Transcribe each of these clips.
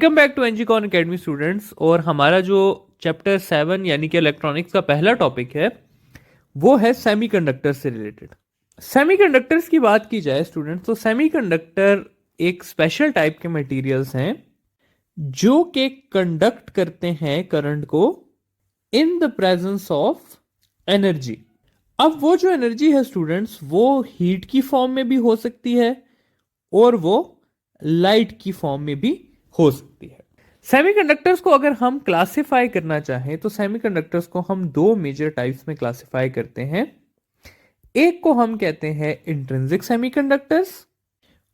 Welcome back to NGcon academy students. और हमारा जो चैप्टर 7 यानी कि इलेक्ट्रॉनिक्स का पहला टॉपिक है वो है सेमीकंडक्टर से रिलेटेड। सेमीकंडक्टर्स की बात की जाए स्टूडेंट्स तो सेमीकंडक्टर एक स्पेशल टाइप के मटेरियल्स हैं जो कि कंडक्ट करते हैं करंट को इन द प्रेजेंस ऑफ एनर्जी। अब वो जो एनर्जी है स्टूडेंट्स वो हीट की फॉर्म में भी हो सकती है और वो लाइट की फॉर्म में भी हो सकती है। सेमीकंडक्टर्स को अगर हम क्लासिफाई करना चाहें तो सेमीकंडक्टर्स को हम दो मेजर टाइप्स में क्लासिफाई करते हैं। एक को हम कहते हैं इंट्रिंसिक सेमीकंडक्टर्स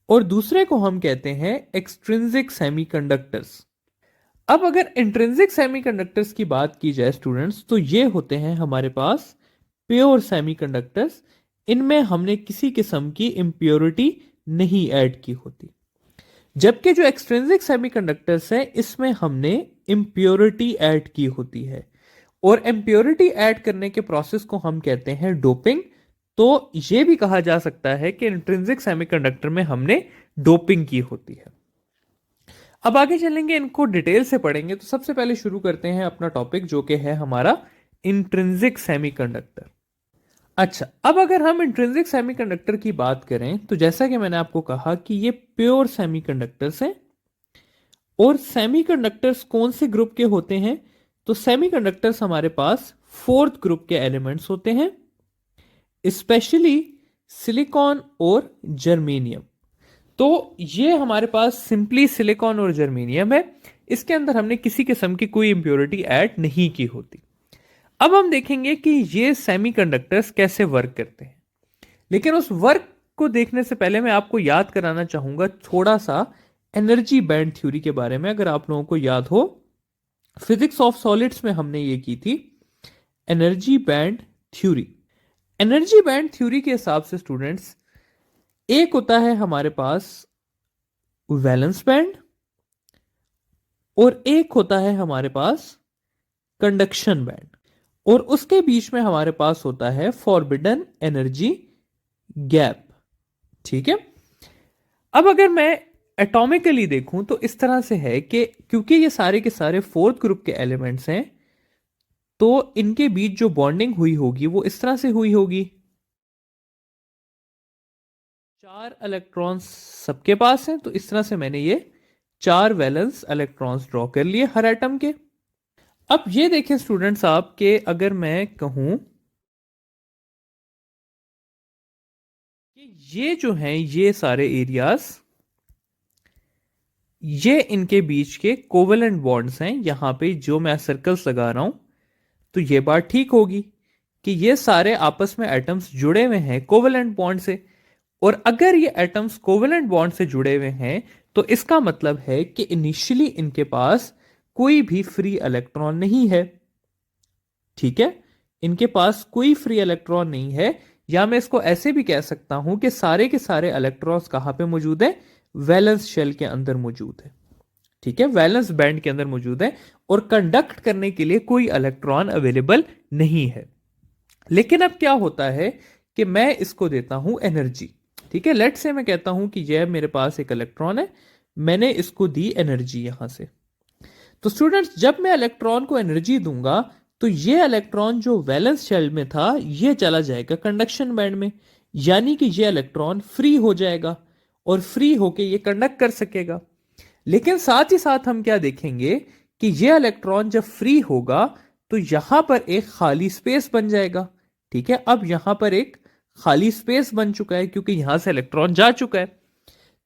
और दूसरे को हम कहते हैं एक्सट्रिंसिक सेमीकंडक्टर्स। अब अगर इंट्रिंसिक सेमीकंडक्टर्स की बात की जाए स्टूडेंट्स तो ये होते हैं हमारे पास प्योर सेमीकंडक्टर्स। इनमें हमने किसी किस्म की इंप्योरिटी नहीं ऐड की होती, जबकि जो एक्सट्रिंसिक सेमीकंडक्टर्स है इसमें हमने इंप्योरिटी ऐड की होती है और इंप्योरिटी ऐड करने के प्रोसेस को हम कहते हैं डोपिंग। तो यह भी कहा जा सकता है कि इंट्रिंसिक सेमीकंडक्टर में हमने डोपिंग की होती है। अब आगे चलेंगे, इनको डिटेल से पढ़ेंगे। तो सबसे पहले शुरू करते हैं अपना टॉपिक जो कि है हमारा इंट्रिंसिक सेमीकंडक्टर। अच्छा, अब अगर हम इंट्रिंसिक सेमीकंडक्टर की बात करें तो जैसा कि मैंने आपको कहा कि ये प्योर सेमीकंडक्टर्स हैं। और सेमीकंडक्टर्स कौन से ग्रुप के होते हैं? तो सेमीकंडक्टर्स हमारे पास फोर्थ ग्रुप के एलिमेंट्स होते हैं, स्पेशली सिलिकॉन और जर्मेनियम। तो ये हमारे पास सिंपली सिलिकॉन और जर्मेनियम है, इसके अंदर हमने किसी किस्म की कोई इंप्योरिटी ऐड नहीं की होती। अब हम देखेंगे कि ये सेमीकंडक्टर्स कैसे वर्क करते हैं, लेकिन उस वर्क को देखने से पहले मैं आपको याद कराना चाहूंगा थोड़ा सा एनर्जी बैंड थ्योरी के बारे में। अगर आप लोगों को याद हो, फिजिक्स ऑफ सॉलिड्स में हमने ये की थी energy band theory. Energy band theory के हिसाब से स्टूडेंट्स एक होता है हमारे पास वैलेंस बैंड और एक होता है हमारे पास कंडक्शन बैंड, और उसके बीच में हमारे पास होता है फॉरबिडन एनर्जी गैप। ठीक है। अब अगर मैं एटॉमिकली देखूं तो इस तरह से है कि क्योंकि ये सारे के सारे फोर्थ ग्रुप के एलिमेंट्स हैं तो इनके बीच जो बॉन्डिंग हुई होगी वो इस तरह से हुई होगी। 4 इलेक्ट्रॉन्स सबके पास हैं, तो इस तरह से मैंने ये 4 वैलेंस इलेक्ट्रॉन्स ड्रॉ कर लिए हर एटम के। अब ये देखें स्टूडेंट्स आप के अगर मैं कहूं कि ये जो हैं ये सारे एरियाज, ये इनके बीच के कोवेलेंट बॉन्ड्स हैं। यहां पे जो मैं सर्कल्स लगा रहा हूं तो ये बात ठीक होगी कि ये सारे आपस में एटम्स जुड़े हुए हैं कोवेलेंट बॉन्ड से। और अगर ये एटम्स कोवेलेंट बॉन्ड से जुड़े हुए हैं तो इसका मतलब है कि इनिशियली इनके पास कोई भी फ्री इलेक्ट्रॉन नहीं है। ठीक है, इनके पास कोई फ्री इलेक्ट्रॉन नहीं है, या मैं इसको ऐसे भी कह सकता हूं कि सारे के सारे इलेक्ट्रॉन्स कहां पे मौजूद है? वैलेंस शेल के अंदर मौजूद है। ठीक है, वैलेंस बैंड के अंदर मौजूद है और कंडक्ट करने के लिए कोई इलेक्ट्रॉन अवेलेबल नहीं है। लेकिन अब क्या होता है कि मैं इसको देता हूं एनर्जी। ठीक है, लेट से मैं कहता हूं कि यह मेरे पास एक इलेक्ट्रॉन है, मैंने इसको दी एनर्जी यहां से। तो स्टूडेंट्स जब मैं इलेक्ट्रॉन को एनर्जी दूंगा तो ये इलेक्ट्रॉन जो वैलेंस शेल में था ये चला जाएगा कंडक्शन बैंड में, यानी कि ये इलेक्ट्रॉन फ्री हो जाएगा और फ्री होके ये कंडक्ट कर सकेगा। लेकिन साथ ही साथ हम क्या देखेंगे कि ये इलेक्ट्रॉन जब फ्री होगा तो यहां पर एक खाली स्पेस बन जाएगा। ठीक है, अब यहां पर एक खाली स्पेस बन चुका है क्योंकि यहां से इलेक्ट्रॉन जा चुका है।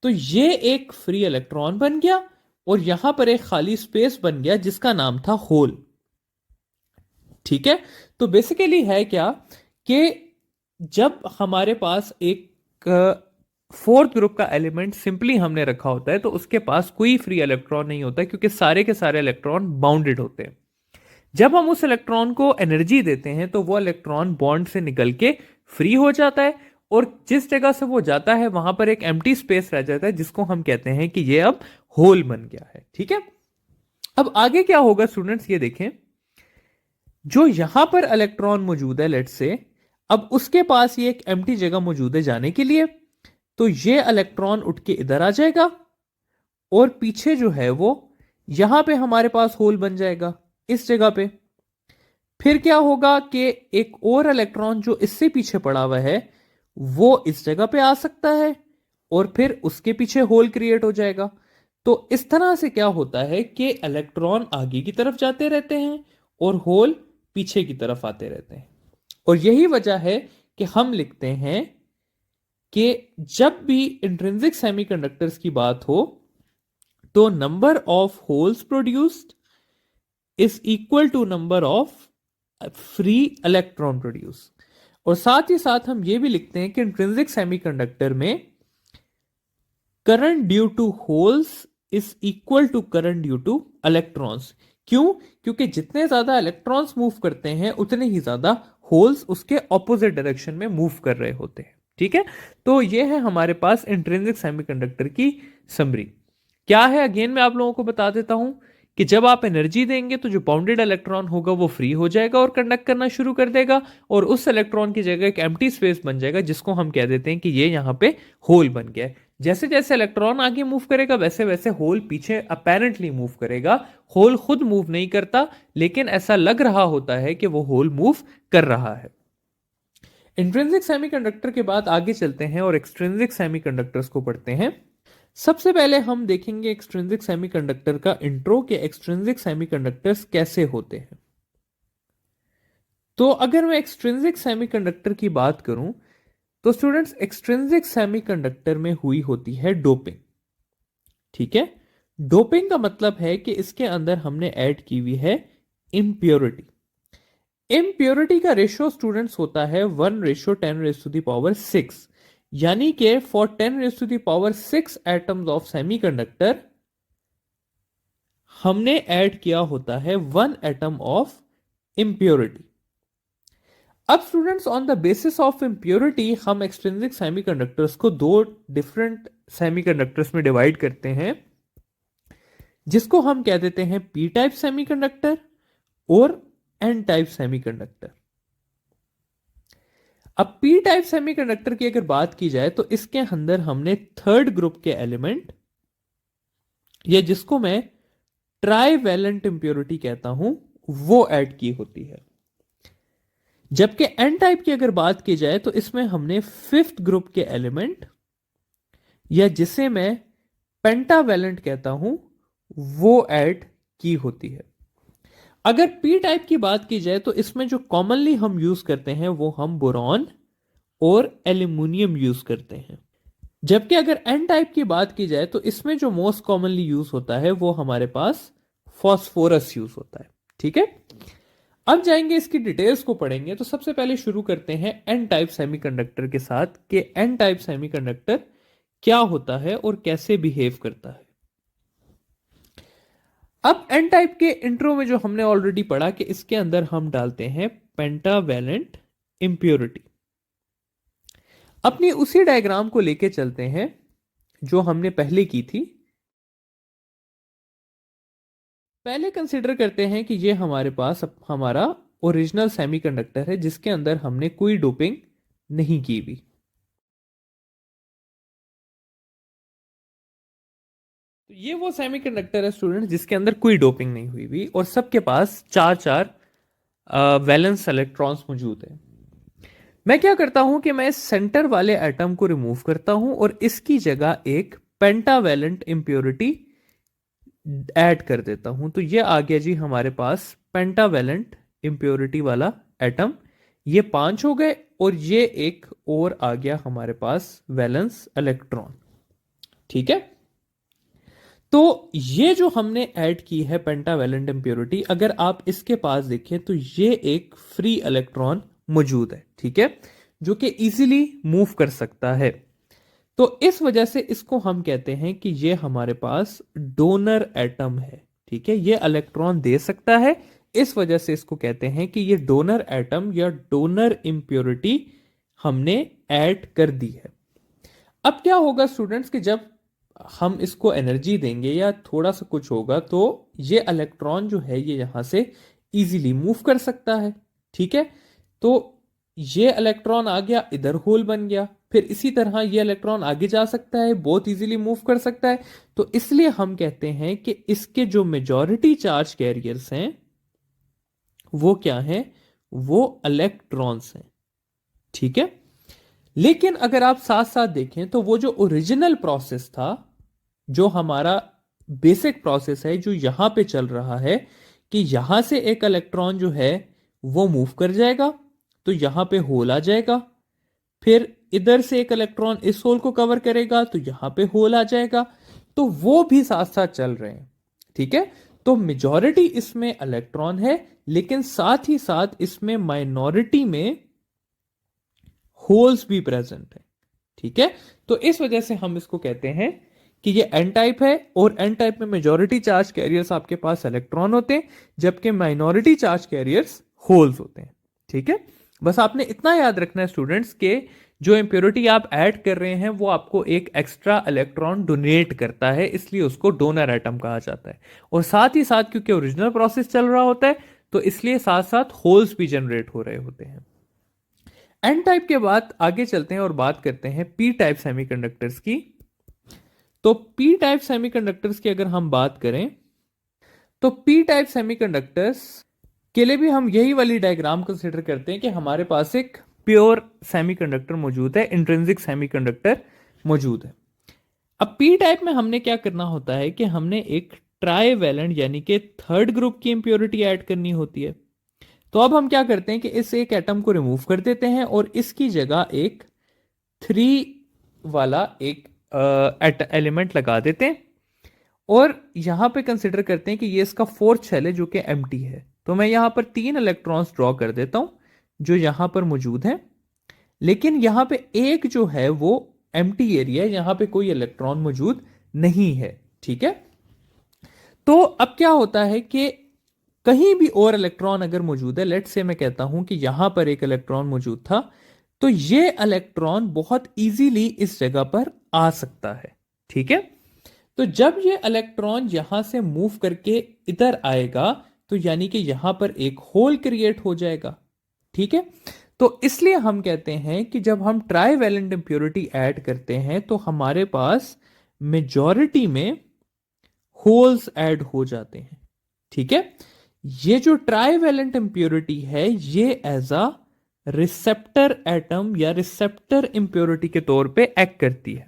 तो ये एक फ्री इलेक्ट्रॉन बन गया और यहां पर एक खाली स्पेस बन गया जिसका नाम था होल। ठीक है, तो बेसिकली है क्या कि जब हमारे पास एक फोर्थ ग्रुप का एलिमेंट सिंपली हमने रखा होता है तो उसके पास कोई फ्री इलेक्ट्रॉन नहीं होता क्योंकि सारे के सारे इलेक्ट्रॉन बाउंडेड होते हैं। जब हम उस इलेक्ट्रॉन को एनर्जी देते हैं तो वो इलेक्ट्रॉन बॉन्ड से निकल के फ्री हो जाता है और जिस जगह से वो जाता है वहां पर एक एम्प्टी स्पेस रह जाता है जिसको हम कहते हैं कि ये अब होल बन गया है। ठीक है, अब आगे क्या होगा स्टूडेंट्स, ये देखें जो यहां पर इलेक्ट्रॉन मौजूद है लेट से, अब उसके पास ये एक एम्प्टी जगह मौजूद है जाने के लिए, तो ये इलेक्ट्रॉन उठ के इधर आ जाएगा और पीछे जो है वो यहां पे हमारे पास होल बन जाएगा इस जगह पे। फिर क्या होगा कि एक और इलेक्ट्रॉन जो इससे पीछे पड़ा हुआ है वो इस जगह पे आ सकता है और फिर उसके पीछे होल क्रिएट हो जाएगा। तो इस तरह से क्या होता है कि इलेक्ट्रॉन आगे की तरफ जाते रहते हैं और होल पीछे की तरफ आते रहते हैं। और यही वजह है कि हम लिखते हैं कि जब भी इंट्रिंसिक सेमीकंडक्टर्स की बात हो तो number of holes produced is equal to number of free electron produce. और साथ ही साथ हम ये भी लिखते हैं कि इंट्रिंसिक सेमीकंडक्टर में current due to holes is equal to current due to electrons. क्यों? क्योंकि जितने ज्यादा इलेक्ट्रॉन्स मूव करते हैं उतने ही ज्यादा होल्स उसके ऑपोजिट डायरेक्शन में मूव कर रहे होते हैं। ठीक है, तो ये है हमारे पास इंट्रिंसिक सेमीकंडक्टर की समरी। क्या है अगेन मैं आप लोगों को बता देता हूं कि जब आप एनर्जी देंगे तो जो बाउंडेड इलेक्ट्रॉन होगा वो फ्री हो जाएगा और कंडक्ट करना शुरू कर देगा, और उस इलेक्ट्रॉन की जगह एक एम्प्टी स्पेस बन जाएगा जिसको हम कह देते हैं कि ये यहां पे होल बन गया है। जैसे जैसे इलेक्ट्रॉन आगे मूव करेगा वैसे वैसे होल पीछे अपेरेंटली मूव करेगा। होल खुद मूव नहीं करता, लेकिन ऐसा लग रहा होता है कि वो होल मूव कर रहा है। इंट्रिंसिक सेमीकंडक्टर के बाद आगे चलते हैं और एक्सट्रिंसिक सेमीकंडक्टर्स को पढ़ते हैं। सबसे पहले हम देखेंगे एक्सट्रिंसिक सेमीकंडक्टर का इंट्रो के एक्सट्रिंसिक सेमीकंडक्टर्स कैसे होते हैं। तो अगर मैं एक्सट्रिंसिक सेमीकंडक्टर की बात करूं तो स्टूडेंट्स एक्सट्रिंसिक सेमीकंडक्टर में हुई होती है डोपिंग। ठीक है, डोपिंग का मतलब है कि इसके अंदर हमने ऐड की हुई है इम्प्योरिटी। इम्प्योरिटी का रेशियो स्टूडेंट्स होता है 1:10⁶, यानी कि फॉर 10⁶ एटम्स ऑफ सेमीकंडक्टर हमने ऐड किया होता है 1 एटम ऑफ इम्प्योरिटी। अब students on the basis of impurity हम एक्सट्रिंसिक सेमीकंडक्टर्स को दो डिफरेंट सेमीकंडक्टर्स में डिवाइड करते हैं, जिसको हम कह देते हैं पी टाइप सेमीकंडक्टर और एन टाइप सेमीकंडक्टर। अब पी टाइप सेमीकंडक्टर की अगर बात की जाए तो इसके अंदर हमने थर्ड ग्रुप के एलिमेंट, या जिसको मैं ट्राईवैलेंट इंप्योरिटी कहता हूं, वो ऐड की होती है। जबकि एन टाइप की अगर बात की जाए तो इसमें हमने फिफ्थ ग्रुप के एलिमेंट, या जिसे मैं पेंटावैलेंट कहता हूं, वो ऐड की होती है। अगर पी टाइप की बात की जाए तो इसमें जो कॉमनली हम यूज करते हैं वो हम बोरॉन और एल्यूमिनियम यूज करते हैं। जबकि अगर एन टाइप की बात की जाए तो इसमें जो मोस्ट कॉमनली यूज होता है वो हमारे पास फॉस्फोरस यूज होता है। ठीक है, अब जाएंगे इसकी डिटेल्स को पढ़ेंगे। तो सबसे पहले शुरू करते हैं एन टाइप सेमीकंडक्टर के साथ कि एन टाइप सेमीकंडक्टर क्या होता है और कैसे बिहेव करता है। अब एन टाइप के इंट्रो में जो हमने ऑलरेडी पढ़ा कि इसके अंदर हम डालते हैं पेंटावैलेंट इंप्योरिटी। अपनी उसी डायग्राम को लेके चलते हैं जो हमने पहले की थी। पहले कंसीडर करते हैं कि ये हमारे पास हमारा ओरिजिनल सेमीकंडक्टर है जिसके अंदर हमने कोई डोपिंग नहीं की हुई। तो ये वो सेमीकंडक्टर है स्टूडेंट जिसके अंदर कोई डोपिंग नहीं हुई हुई और सबके पास चार चार वैलेंस इलेक्ट्रॉन्स मौजूद है। मैं क्या करता हूं कि मैं सेंटर वाले एटम को रिमूव करता हूं और इसकी जगह एक पेंटावैलेंट इंप्योरिटी ऐड कर देता हूं। तो ये आ गया जी हमारे पास पेंटावैलेंट इंप्योरिटी वाला एटम। ये 5 हो गए और ये एक और आ गया हमारे पास वैलेंस इलेक्ट्रॉन। ठीक है, तो ये जो हमने ऐड की है पेंटावैलेंट इंप्योरिटी, अगर आप इसके पास देखें तो ये एक फ्री इलेक्ट्रॉन मौजूद है। ठीक है, जो कि इजीली मूव कर सकता है। तो इस वजह से इसको हम कहते हैं कि ये हमारे पास डोनर एटम है। ठीक है, ये इलेक्ट्रॉन दे सकता है, इस वजह से इसको कहते हैं कि ये डोनर एटम या डोनर इंप्योरिटी हमने ऐड कर दी है। अब क्या होगा स्टूडेंट्स कि जब हम इसको एनर्जी देंगे या थोड़ा सा कुछ होगा तो ये इलेक्ट्रॉन जो है ये यहां से इजीली मूव कर सकता है। ठीक है, तो ये इलेक्ट्रॉन आ गया, इधर होल बन गया, फिर इसी तरह ये इलेक्ट्रॉन आगे जा सकता है, बहुत इजीली मूव कर सकता है। तो इसलिए हम कहते हैं कि इसके जो मेजॉरिटी चार्ज कैरियर्स हैं वो क्या है, वो इलेक्ट्रॉन्स हैं। ठीक है, लेकिन अगर आप साथ साथ देखें तो वो जो ओरिजिनल प्रोसेस था, जो हमारा बेसिक प्रोसेस है जो यहां पे चल रहा है, कि यहां से एक इलेक्ट्रॉन जो है वो मूव कर जाएगा, तो यहां पे होल आ जाएगा, फिर इधर से एक इलेक्ट्रॉन इस होल को कवर करेगा तो यहां पे होल आ जाएगा, तो वो भी साथ साथ चल रहे हैं। ठीक है, तो मेजॉरिटी इसमें इलेक्ट्रॉन है, लेकिन साथ ही साथ इसमें माइनॉरिटी में होल्स भी प्रेजेंट है। ठीक है, तो इस वजह से हम इसको कहते हैं कि ये एन टाइप है, और एन टाइप में मेजॉरिटी चार्ज कैरियर्स आपके पास इलेक्ट्रॉन होते हैं, जबकि माइनॉरिटी चार्ज कैरियर्स होल्स होते हैं। ठीक है, बस आपने इतना याद रखना है स्टूडेंट्स के जो इंप्योरिटी आप ऐड कर रहे हैं वो आपको एक एक्स्ट्रा इलेक्ट्रॉन डोनेट करता है, इसलिए उसको डोनर एटम कहा जाता है। और साथ ही साथ क्योंकि ओरिजिनल प्रोसेस चल रहा होता है, तो इसलिए साथ साथ होल्स भी जनरेट हो रहे होते हैं। एन टाइप के बाद आगे चलते हैं और बात करते हैं पी टाइप सेमीकंडक्टर्स की। तो पी टाइप सेमीकंडक्टर्स की अगर हम बात करें, तो पी टाइप सेमीकंडक्टर्स के लिए भी हम यही वाली डायग्राम कंसिडर करते हैं कि हमारे पास एक प्योर सेमीकंडक्टर मौजूद है, इंट्रिंसिक सेमीकंडक्टर मौजूद है। अब पी टाइप में हमने क्या करना होता है कि हमने एक ट्राईवैलेंट यानी कि थर्ड ग्रुप की इंप्योरिटी ऐड करनी होती है। तो अब हम क्या करते हैं कि इस एक एटम को रिमूव कर देते हैं और इसकी जगह एक 3 वाला एक एलिमेंट लगा देते हैं, और यहां पे कंसिडर करते हैं कि ये इसका फोर्थ शेल है जो कि एम्प्टी है। तो मैं यहां पर 3 इलेक्ट्रॉन्स ड्रॉ कर देता हूं जो यहां पर मौजूद हैं, लेकिन यहां पे एक जो है वो एम्प्टी एरिया है, यहां पे कोई इलेक्ट्रॉन मौजूद नहीं है। ठीक है, तो अब क्या होता है कि कहीं भी और इलेक्ट्रॉन अगर मौजूद है, लेट से मैं कहता हूं कि यहां पर एक इलेक्ट्रॉन मौजूद था, तो ये इलेक्ट्रॉन बहुत इजीली इस जगह पर आ सकता है। ठीक है, तो जब ये इलेक्ट्रॉन यहां से मूव करके इधर आएगा, तो यानी कि यहां पर एक होल क्रिएट हो जाएगा। ठीक है, तो इसलिए हम कहते हैं कि जब हम ट्राईवैलेंट इंप्योरिटी ऐड करते हैं तो हमारे पास मेजॉरिटी में होल्स ऐड हो जाते हैं। ठीक है, ये जो ट्राईवैलेंट इंप्योरिटी है ये एज अ रिसेप्टर एटम या रिसेप्टर इंप्योरिटी के तौर पे एक्ट करती है।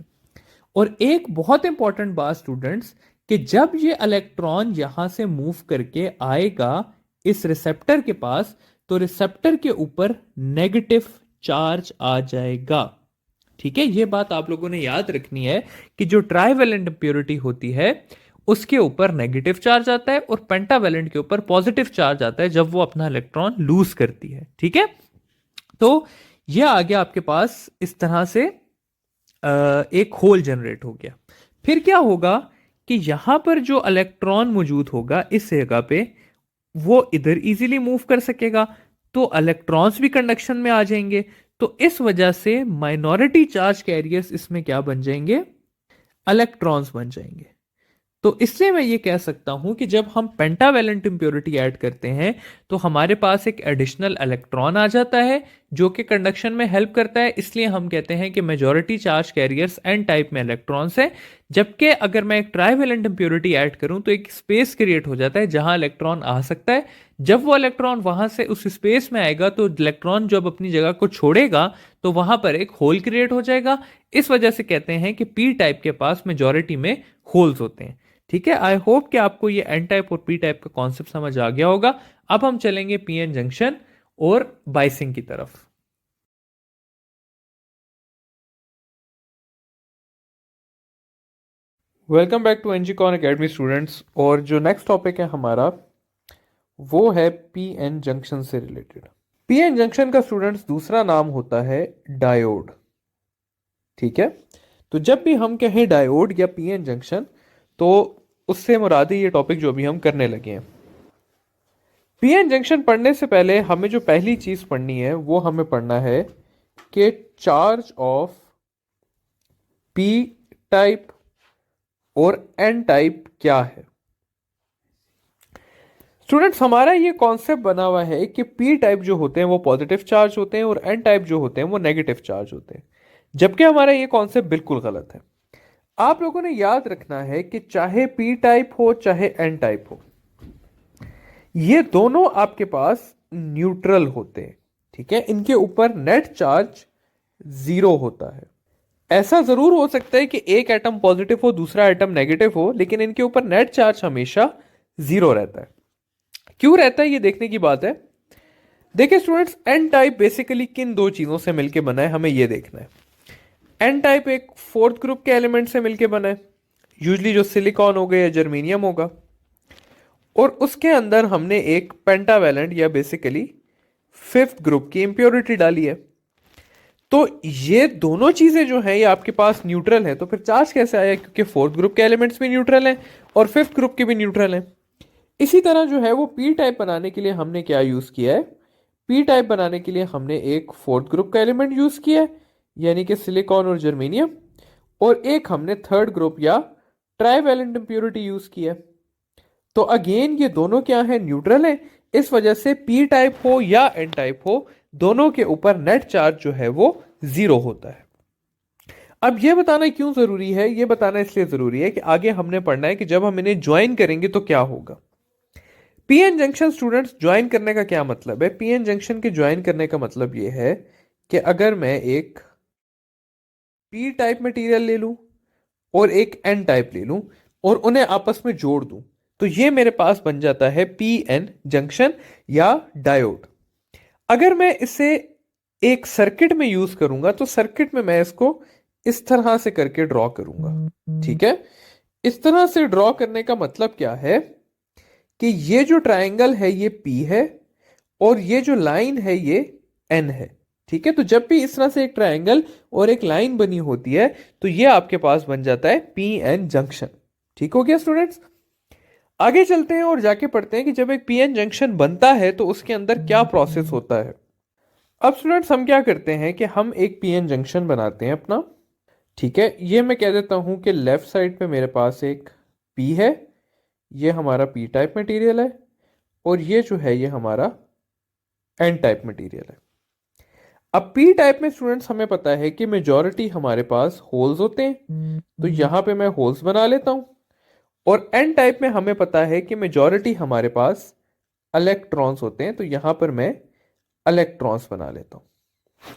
और एक बहुत इंपॉर्टेंट बात स्टूडेंट्स, कि जब ये इलेक्ट्रॉन यहां से मूव करके आएगा इस रिसेप्टर के पास, तो रिसेप्टर के ऊपर नेगेटिव चार्ज आ जाएगा। ठीक है, ये बात आप लोगों ने याद रखनी है कि जो ट्राईवैलेंट इंप्योरिटी होती है उसके ऊपर नेगेटिव चार्ज आता है और पेंटावैलेंट के ऊपर पॉजिटिव चार्ज आता है जब वो अपना इलेक्ट्रॉन लूज करती है। ठीक है, तो ये आ गया आपके पास इस तरह से एक होल जनरेट हो गया। फिर क्या होगा कि यहां पर जो इलेक्ट्रॉन मौजूद होगा इस जगह पे, वो इधर इजीली मूव कर सकेगा, तो इलेक्ट्रॉन्स भी कंडक्शन में आ जाएंगे। तो इस वजह से माइनॉरिटी चार्ज कैरियर्स इसमें क्या बन जाएंगे, इलेक्ट्रॉन्स बन जाएंगे। तो इससे मैं ये कह सकता हूं कि जब हम पेंटावैलेंट इंप्योरिटी ऐड करते हैं तो हमारे पास एक एडिशनल इलेक्ट्रॉन आ जाता है जो कि कंडक्शन में हेल्प करता है, इसलिए हम कहते हैं कि majority charge carriers N type में इलेक्ट्रॉन्स हैं। जबकि अगर मैं एक ट्राईवैलेंट इंप्योरिटी ऐड करूं तो एक स्पेस क्रिएट हो जाता है जहां इलेक्ट्रॉन आ सकता है। जब वो इलेक्ट्रॉन वहां से उस स्पेस में आएगा तो इलेक्ट्रॉन जब अपनी जगह को छोड़ेगा तो वहां पर एक होल क्रिएट हो जाएगा। इस वजह से कहते हैं कि पी टाइप के पास मेजॉरिटी में होल्स होते हैं। ठीक है, आई होप कि आपको ये एन टाइप और पी टाइप का कॉन्सेप्ट समझ आ गया होगा। अब हम चलेंगे पीएन जंक्शन और बाइसिंग की तरफ। Welcome back to NGcon academy students. और जो नेक्स्ट टॉपिक है हमारा वो है पीएन जंक्शन से रिलेटेड। पीएन जंक्शन का स्टूडेंट्स दूसरा नाम होता है डायोड। ठीक है, तो जब भी हम कहें डायोड या पीएन जंक्शन तो उससे मुराद है ये टॉपिक जो अभी हम करने लगे हैं। पीएन जंक्शन पढ़ने से पहले हमें जो पहली चीज पढ़नी है वो हमें पढ़ना है कि चार्ज ऑफ पी टाइप और एन टाइप क्या है। स्टूडेंट्स, हमारा ये कॉन्सेप्ट बना हुआ है कि पी टाइप जो होते हैं वो पॉजिटिव चार्ज होते हैं और एन टाइप जो होते हैं वो नेगेटिव चार्ज होते हैं। जबकि हमारा ये कॉन्सेप्ट बिल्कुल गलत है। आप लोगों ने याद रखना है कि चाहे पी टाइप हो चाहे एन टाइप हो, ये दोनों आपके पास न्यूट्रल होते हैं। ठीक है, इनके ऊपर नेट चार्ज जीरो होता है। ऐसा जरूर हो सकता है कि एक एटम पॉजिटिव हो दूसरा एटम नेगेटिव हो, लेकिन इनके ऊपर नेट चार्ज हमेशा जीरो रहता है। क्यों रहता है ये देखने की बात है। देखिए स्टूडेंट्स, एन टाइप बेसिकली किन दो चीजों से मिलकर बना है हमें ये देखना है। एन टाइप एक फोर्थ ग्रुप के एलिमेंट से मिलकर बना है, यूजली जो सिलिकॉन हो गया या जर्मेनियम होगा, और उसके अंदर हमने एक पेंटावैलेंट या बेसिकली फिफ्थ ग्रुप की इंप्योरिटी डाली है। तो ये दोनों चीजें जो है ये आपके पास न्यूट्रल है। तो फिर चार्ज कैसे आया, क्योंकि फोर्थ ग्रुप के एलिमेंट्स भी न्यूट्रल हैं और फिफ्थ ग्रुप के भी न्यूट्रल हैं। इसी तरह जो है वो पी टाइप बनाने के लिए हमने क्या यूज किया है, पी टाइप बनाने के लिए हमने एक फोर्थ ग्रुप का एलिमेंट यूज किया है, यानी कि सिलिकॉन और जर्मेनियम, और एक हमने थर्ड ग्रुप या ट्राइवैलेंट इंप्योरिटी यूज किया है। तो अगेन ये दोनों क्या है, न्यूट्रल है। इस वजह से पी टाइप हो या एन टाइप हो, दोनों के ऊपर नेट चार्ज जो है वो जीरो होता है। अब ये बताना क्यों जरूरी है, ये बताना इसलिए जरूरी है कि आगे हमने पढ़ना है कि जब हम इन्हें ज्वाइन करेंगे तो क्या होगा। पीएन जंक्शन स्टूडेंट्स ज्वाइन करने का क्या मतलब है। पीएन जंक्शन के ज्वाइन करने का मतलब ये है कि अगर मैं एक पी टाइप मटेरियल ले लूं और एक एन टाइप ले लूं और उन्हें आपस में जोड़ दूं, तो ये मेरे पास बन जाता है पी एन जंक्शन या डायोड। अगर मैं इसे एक सर्किट में यूज करूंगा तो सर्किट में मैं इसको इस तरह से करके ड्रॉ करूंगा। ठीक है, इस तरह से ड्रॉ करने का मतलब क्या है कि ये जो ट्रायंगल है ये पी है और ये जो लाइन है ये एन है। ठीक है, तो जब भी इस तरह से एक ट्रायंगल और एक लाइन बनी होती है तो ये आपके पास बन जाता है पी एन जंक्शन। ठीक हो गया स्टूडेंट्स। आगे चलते हैं और जाके पढ़ते हैं कि जब एक पीएन जंक्शन बनता है तो उसके अंदर क्या प्रोसेस होता है। अब स्टूडेंट्स हम क्या करते हैं कि हम एक पीएन जंक्शन बनाते हैं अपना। ठीक है, ये मैं कह देता हूं कि लेफ्ट साइड पे मेरे पास एक पी है, ये हमारा पी टाइप मटेरियल है, और ये जो है ये हमारा एन टाइप मटेरियल है। अब पी टाइप में स्टूडेंट्स हमें पता है कि मेजॉरिटी हमारे पास होल्स होते हैं, तो यहां पे मैं होल्स बना लेता हूं। और एन टाइप में हमें पता है कि मेजॉरिटी हमारे पास इलेक्ट्रॉन्स होते हैं, तो यहां पर मैं इलेक्ट्रॉन्स बना लेता हूं।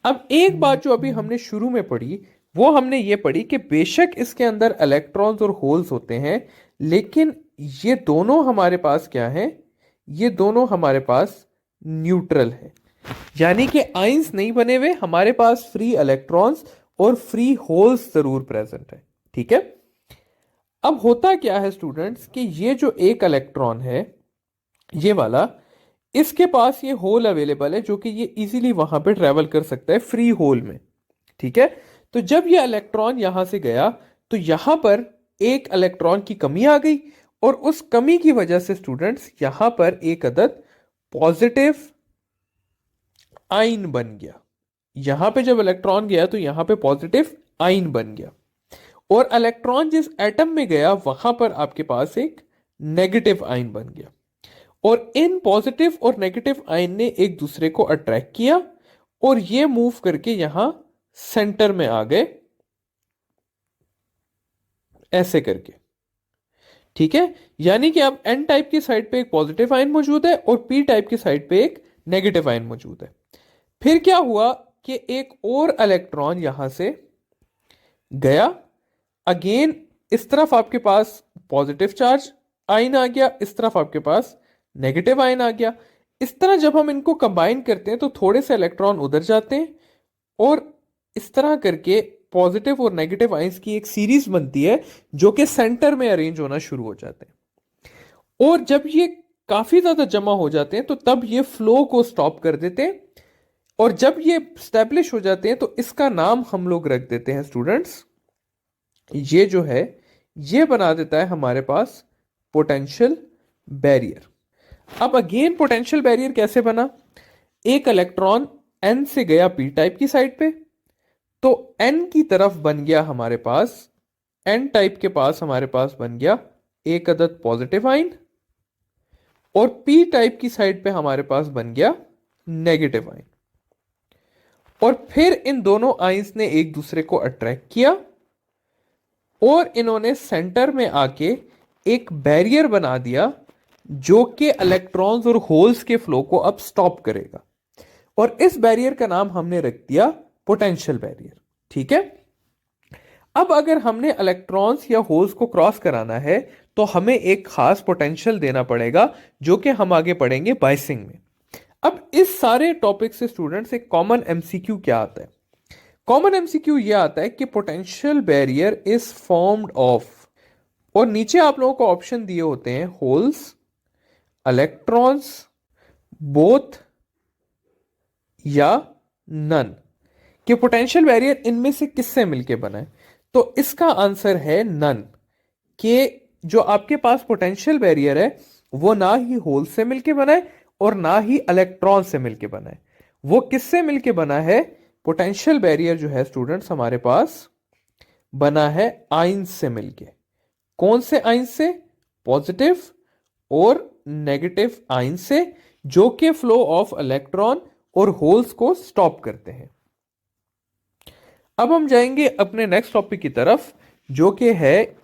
अब एक बात जो अभी हमने शुरू में पढ़ी वो हमने ये पढ़ी कि बेशक इसके अंदर इलेक्ट्रॉन्स और होल्स होते हैं, लेकिन ये दोनों हमारे पास क्या है, ये दोनों हमारे पास न्यूट्रल है, यानी कि आइंस नहीं बने हुए, हमारे पास फ्री इलेक्ट्रॉन्स और फ्री होल्स जरूर प्रेजेंट है। ठीक है, अब होता क्या है स्टूडेंट्स कि ये जो एक इलेक्ट्रॉन है ये वाला, इसके पास ये होल अवेलेबल है जो कि ये इजीली वहां पे ट्रेवल कर सकता है फ्री होल में। ठीक है, तो जब ये इलेक्ट्रॉन यहां से गया तो यहां पर एक इलेक्ट्रॉन की कमी आ गई, और उस कमी की वजह से स्टूडेंट्स यहां पर एक अदद पॉजिटिव आइन बन गया। यहां पे जब इलेक्ट्रॉन गया तो यहां पे पॉजिटिव आइन बन गया, और इलेक्ट्रॉन जिस एटम में गया वहां पर आपके पास एक नेगेटिव आयन बन गया, और इन पॉजिटिव और नेगेटिव आयन ने एक दूसरे को अट्रैक्ट किया और ये मूव करके यहां सेंटर में आ गए ऐसे करके। ठीक है, यानी कि अब एन टाइप की साइड पे एक पॉजिटिव आयन मौजूद है और पी टाइप की साइड पे एक नेगेटिव आयन मौजूद है। फिर क्या हुआ कि एक और इलेक्ट्रॉन यहां से गया, अगेन इस तरफ आपके पास पॉजिटिव चार्ज आइन आ गया, इस तरफ आपके पास नेगेटिव आइन आ गया। इस तरह जब हम इनको कंबाइन करते हैं तो थोड़े से इलेक्ट्रॉन उधर जाते हैं, और इस तरह करके पॉजिटिव और नेगेटिव आइंस की एक सीरीज बनती है जो कि सेंटर में अरेंज होना शुरू हो जाते हैं। और जब ये काफी ज्यादा जमा हो जाते हैं तो तब ये फ्लो को स्टॉप कर देते हैं, और जब ये स्टैब्लिश हो जाते हैं तो इसका नाम हम लोग रख देते हैं स्टूडेंट्स, ये जो है ये बना देता है हमारे पास पोटेंशियल बैरियर। अब अगेन पोटेंशियल बैरियर कैसे बना, एक इलेक्ट्रॉन एन से गया पी टाइप की साइड पे, तो एन की तरफ बन गया हमारे पास, एन टाइप के पास हमारे पास बन गया एक अदद पॉजिटिव आइन, और पी टाइप की साइड पे हमारे पास बन गया नेगेटिव आइन। और फिर इन दोनों आइंस ने एक दूसरे को अट्रैक्ट किया और इन्होंने सेंटर में आके एक बैरियर बना दिया जो कि इलेक्ट्रॉन्स और होल्स के फ्लो को अब स्टॉप करेगा। और इस बैरियर का नाम हमने रख दिया पोटेंशियल बैरियर। ठीक है, अब अगर हमने इलेक्ट्रॉन्स या होल्स को क्रॉस कराना है तो हमें एक खास पोटेंशियल देना पड़ेगा जो कि हम आगे पढ़ेंगे बाइसिंग में। अब इस सारे टॉपिक से स्टूडेंट्स एक कॉमन एमसीक्यू क्या आता है? कॉमन एमसीक्यू ये आता है कि potential barrier is formed of, और नीचे आप लोगों को ऑप्शन दिए होते हैं होल्स, इलेक्ट्रॉन्स, बोथ या नन, कि पोटेंशियल बैरियर इनमें से किससे मिलके बना है। तो इसका आंसर है नन, कि जो आपके पास पोटेंशियल बैरियर है वो ना ही होल से मिलके बना है और ना ही इलेक्ट्रॉन से मिलके बना है। वो किससे मिलके बना है? पोटेंशियल बैरियर जो है स्टूडेंट्स हमारे पास बना है आइंस से मिलके। कौन से आइंस से? पॉजिटिव और नेगेटिव आइंस से, जो कि फ्लो ऑफ इलेक्ट्रॉन और होल्स को स्टॉप करते हैं। अब हम जाएंगे अपने नेक्स्ट टॉपिक की तरफ जो कि है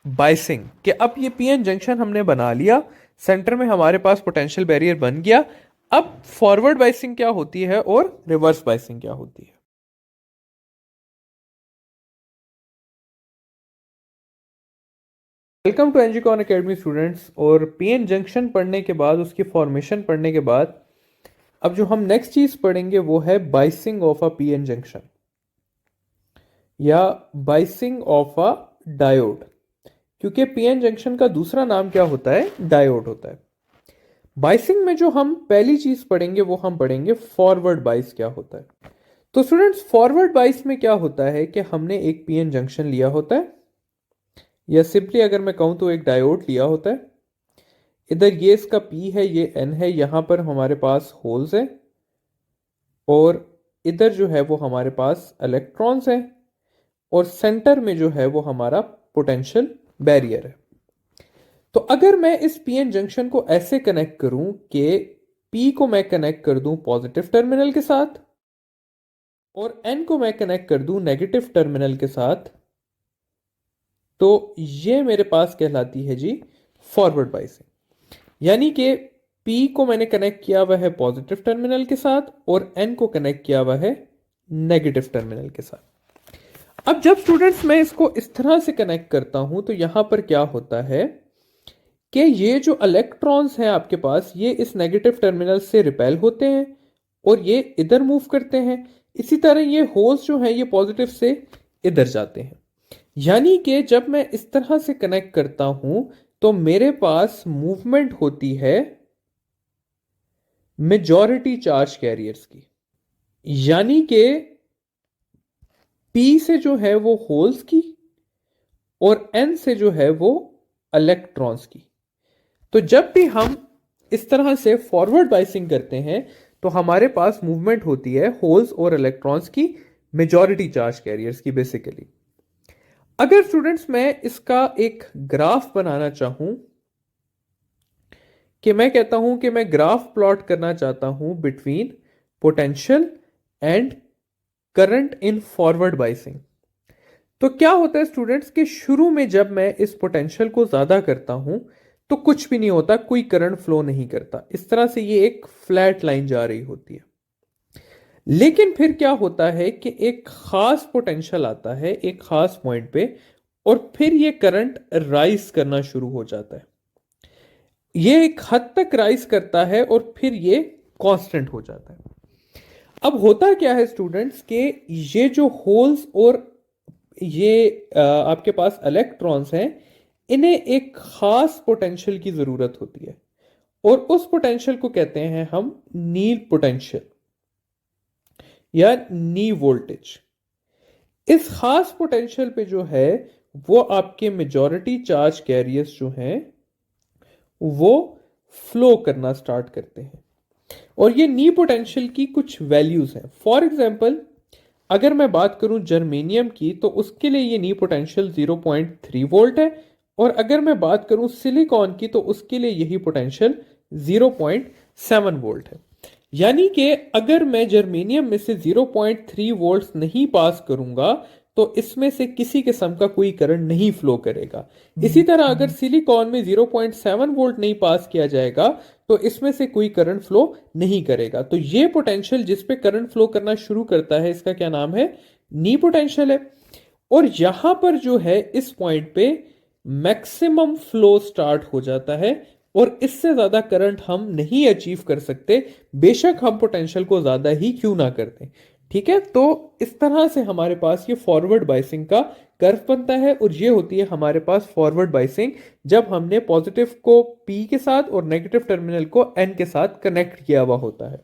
बाइसिंग। कि अब ये पीएन जंक्शन हमने बना लिया, सेंटर में हमारे पास पोटेंशियल बैरियर बन गया। अब फॉरवर्ड बाइसिंग क्या होती है और रिवर्स बाइसिंग क्या होती है? Welcome to NGcon academy students. और पीएन जंक्शन पढ़ने के बाद, उसकी फॉर्मेशन पढ़ने के बाद, अब जो हम नेक्स्ट चीज पढ़ेंगे वो है biasing of a PN junction या बाइसिंग ऑफ अ डायोड। क्योंकि पीएन जंक्शन का दूसरा नाम क्या होता है? डायोड होता है। बाइसिंग में जो हम पहली चीज पढ़ेंगे वो हम पढ़ेंगे फॉरवर्ड बाइस क्या होता है। तो स्टूडेंट्स, फॉरवर्ड बाइस में क्या होता है कि हमने एक पीएन जंक्शन लिया होता है, या सिंपली अगर मैं कहूं तो एक डायोड लिया होता है। इधर ये इसका P है, ये N है, यहां पर हमारे पास होल्स है और इधर जो है वो हमारे पास इलेक्ट्रॉन्स है और सेंटर में जो है वो हमारा पोटेंशियल बैरियर है। तो अगर मैं इस पीएन जंक्शन को ऐसे कनेक्ट करूं कि P को मैं कनेक्ट कर दूं पॉजिटिव टर्मिनल के साथ और N को मैं कनेक्ट कर दूं नेगेटिव टर्मिनल के साथ, तो ये मेरे पास कहलाती है जी फॉरवर्ड बाइसिंग। यानी कि P को मैंने कनेक्ट किया हुआ है पॉजिटिव टर्मिनल के साथ और N को कनेक्ट किया हुआ है नेगेटिव टर्मिनल के साथ। अब जब स्टूडेंट्स मैं इसको इस तरह से कनेक्ट करता हूं तो यहां पर क्या होता है कि ये जो इलेक्ट्रॉन्स हैं आपके पास, ये इस नेगेटिव टर्मिनल से रिपेल होते हैं और ये इधर मूव करते हैं। इसी तरह ये होल्स जो हैं ये पॉजिटिव से इधर जाते हैं। यानी कि जब मैं इस तरह से कनेक्ट करता हूं तो मेरे पास मूवमेंट होती है मेजॉरिटी चार्ज कैरियर्स की। यानी कि P से जो है वो होल्स की और N से जो है वो इलेक्ट्रॉन्स की। तो जब भी हम इस तरह से फॉरवर्ड बाइसिंग करते हैं तो हमारे पास मूवमेंट होती है होल्स और इलेक्ट्रॉन्स की, मेजॉरिटी चार्ज कैरियर्स की बेसिकली। अगर स्टूडेंट्स मैं इसका एक ग्राफ बनाना चाहूं, कि मैं कहता हूं कि मैं ग्राफ प्लॉट करना चाहता हूं between potential and current in forward biasing, तो क्या होता है स्टूडेंट्स कि शुरू में जब मैं इस पोटेंशियल को ज्यादा करता हूं तो कुछ भी नहीं होता, कोई करंट फ्लो नहीं करता। इस तरह से ये एक फ्लैट लाइन जा रही होती है। लेकिन फिर क्या होता है कि एक खास पोटेंशियल आता है एक खास पॉइंट पे और फिर ये करंट राइज करना शुरू हो जाता है। ये एक हद तक राइज करता है और फिर ये कांस्टेंट हो जाता है। अब होता क्या है स्टूडेंट्स कि ये जो होल्स और ये आपके पास इलेक्ट्रॉन्स हैं, इन्हें एक खास पोटेंशियल की जरूरत होती है और उस पोटेंशियल को कहते हैं हम नी पोटेंशियल या नी वोल्टेज। इस खास पोटेंशियल पे जो है वो आपके मेजॉरिटी चार्ज कैरियर्स जो हैं वो फ्लो करना स्टार्ट करते हैं और ये नी पोटेंशियल की कुछ वैल्यूज हैं। फॉर एग्जांपल अगर मैं बात करूं जर्मेनियम की तो उसके लिए ये नी पोटेंशियल 0.3 वोल्ट है और अगर मैं बात करूं सिलिकॉन की तो उसके लिए यही पोटेंशियल 0.7 वोल्ट है। यानी कि अगर मैं जर्मेनियम में से 0.3 वोल्ट्स नहीं पास करूंगा तो इसमें से किसी किस्म का कोई करंट नहीं फ्लो करेगा। इसी तरह अगर सिलिकॉन में 0.7 वोल्ट नहीं पास किया जाएगा तो इसमें से कोई करंट फ्लो नहीं करेगा। तो ये पोटेंशियल जिस पे करंट फ्लो करना शुरू करता है इसका क्या नाम है, नी पोटेंशियल है। और यहां पर जो है इस पॉइंट पे मैक्सिमम फ्लो स्टार्ट हो जाता है और इससे ज्यादा करंट हम नहीं अचीव कर सकते, बेशक हम पोटेंशियल को ज्यादा ही क्यों ना करते। ठीक है, तो इस तरह से हमारे पास ये फॉरवर्ड बाइसिंग का कर्व बनता है और ये होती है हमारे पास फॉरवर्ड बाइसिंग जब हमने पॉजिटिव को P के साथ और नेगेटिव टर्मिनल को N के साथ कनेक्ट किया हुआ होता है।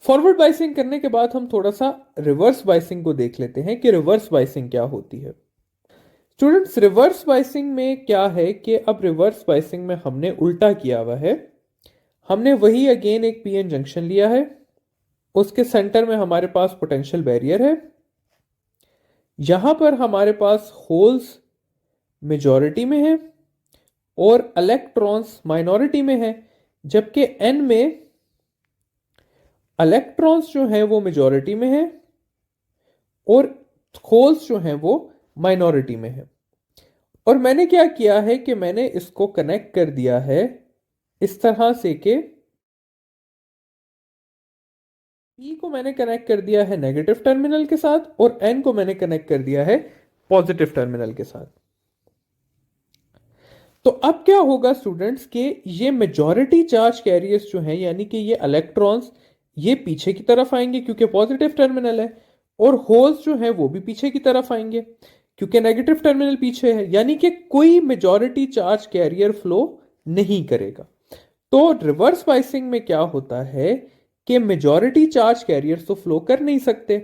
फॉरवर्ड बाइसिंग करने के बाद हम थोड़ा सा रिवर्स बाइसिंग को देख लेते हैं कि रिवर्स बाइसिंग क्या होती है। स्टूडेंट्स, रिवर्स बाइसिंग में क्या है कि अब रिवर्स बाइसिंग में हमने उल्टा किया हुआ है। हमने वही अगेन एक पीएन जंक्शन लिया है, उसके सेंटर में हमारे पास पोटेंशियल बैरियर है, यहां पर हमारे पास होल्स मेजॉरिटी में है और इलेक्ट्रॉन्स माइनॉरिटी में है, जबकि एन में इलेक्ट्रॉन्स जो है वो मेजॉरिटी में है और होल्स जो हैं वो माइनॉरिटी में है। और मैंने क्या किया है कि मैंने इसको कनेक्ट कर दिया है इस तरह से कि P को मैंने कनेक्ट कर दिया है नेगेटिव टर्मिनल के साथ और N को मैंने कनेक्ट कर दिया है पॉजिटिव टर्मिनल के साथ। तो अब क्या होगा स्टूडेंट्स के ये मेजॉरिटी चार्ज कैरियर्स जो हैं यानी कि ये इलेक्ट्रॉन्स ये पीछे की तरफ आएंगे क्योंकि पॉजिटिव टर्मिनल है, और होल्स जो है वो भी पीछे की तरफ आएंगे क्योंकि नेगेटिव टर्मिनल पीछे है, यानी कि कोई मेजॉरिटी चार्ज कैरियर फ्लो नहीं करेगा। तो रिवर्स बाइसिंग में क्या होता है कि मेजॉरिटी चार्ज कैरियर तो फ्लो कर नहीं सकते,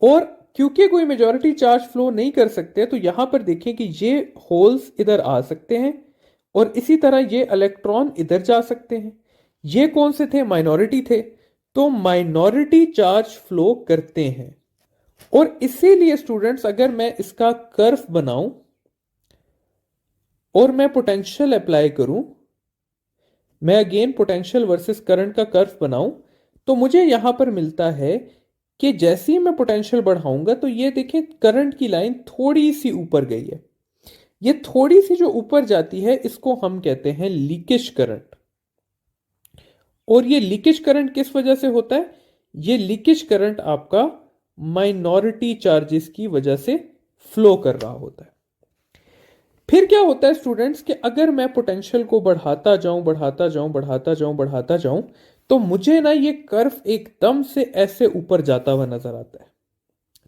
और क्योंकि कोई मेजॉरिटी चार्ज फ्लो नहीं कर सकते तो यहां पर देखें कि ये होल्स इधर आ सकते हैं और इसी तरह ये इलेक्ट्रॉन इधर जा सकते हैं। ये कौन से थे, माइनॉरिटी थे, तो माइनॉरिटी चार्ज फ्लो करते हैं। और इसीलिए स्टूडेंट्स अगर मैं इसका कर्व बनाऊं और मैं पोटेंशियल अप्लाई करूं, मैं अगेन पोटेंशियल वर्सेस करंट का कर्व बनाऊं, तो मुझे यहां पर मिलता है कि जैसे ही मैं पोटेंशियल बढ़ाऊंगा तो ये देखें करंट की लाइन थोड़ी सी ऊपर गई है। ये थोड़ी सी जो ऊपर जाती है इसको हम कहते हैं लीकेज करंट। और ये लीकेज करंट किस वजह से होता है, ये लीकेज करंट आपका माइनॉरिटी चार्जेस की वजह से फ्लो कर रहा होता है। फिर क्या होता है स्टूडेंट्स कि अगर मैं पोटेंशियल को बढ़ाता जाऊं बढ़ाता जाऊं बढ़ाता जाऊं बढ़ाता जाऊं तो मुझे ना ये कर्व एकदम से ऐसे ऊपर जाता हुआ नजर आता है।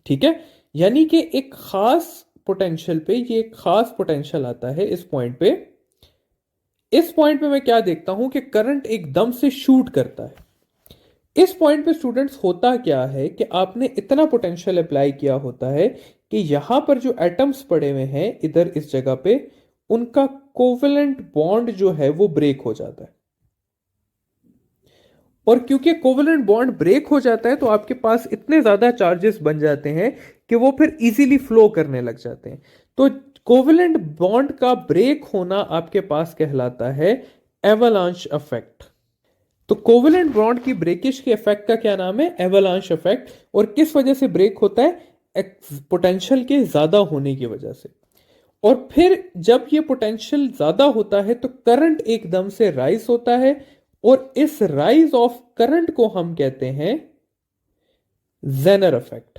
ठीक है, यानी कि एक खास पोटेंशियल पे ये एक खास पोटेंशियल आता है इस पॉइंट पे। इस पॉइंट पे मैं क्या देखता हूं कि करंट एकदम से शूट करता है। इस पॉइंट पे स्टूडेंट्स होता क्या है कि आपने इतना पोटेंशियल अप्लाई किया होता है कि यहां पर जो एटम्स पड़े हुए हैं इधर इस जगह पे उनका कोवेलेंट बॉन्ड जो है वो ब्रेक हो जाता है। और क्योंकि कोवेलेंट बॉन्ड ब्रेक हो जाता है तो आपके पास इतने ज्यादा चार्जेस बन जाते हैं कि वो फिर इजीली फ्लो करने लग जाते हैं। तो कोवेलेंट बॉन्ड का ब्रेक होना आपके पास कहलाता है एवलांच इफेक्ट। तो कोवेलेंट बॉन्ड की ब्रेकेज के इफेक्ट का क्या नाम है, एवलांच इफेक्ट। और किस वजह से ब्रेक होता है, पोटेंशियल के ज्यादा होने की वजह से। और फिर जब ये पोटेंशियल ज्यादा होता है तो करंट एकदम से राइज होता है और इस राइज ऑफ करंट को हम कहते हैं जेनर इफेक्ट।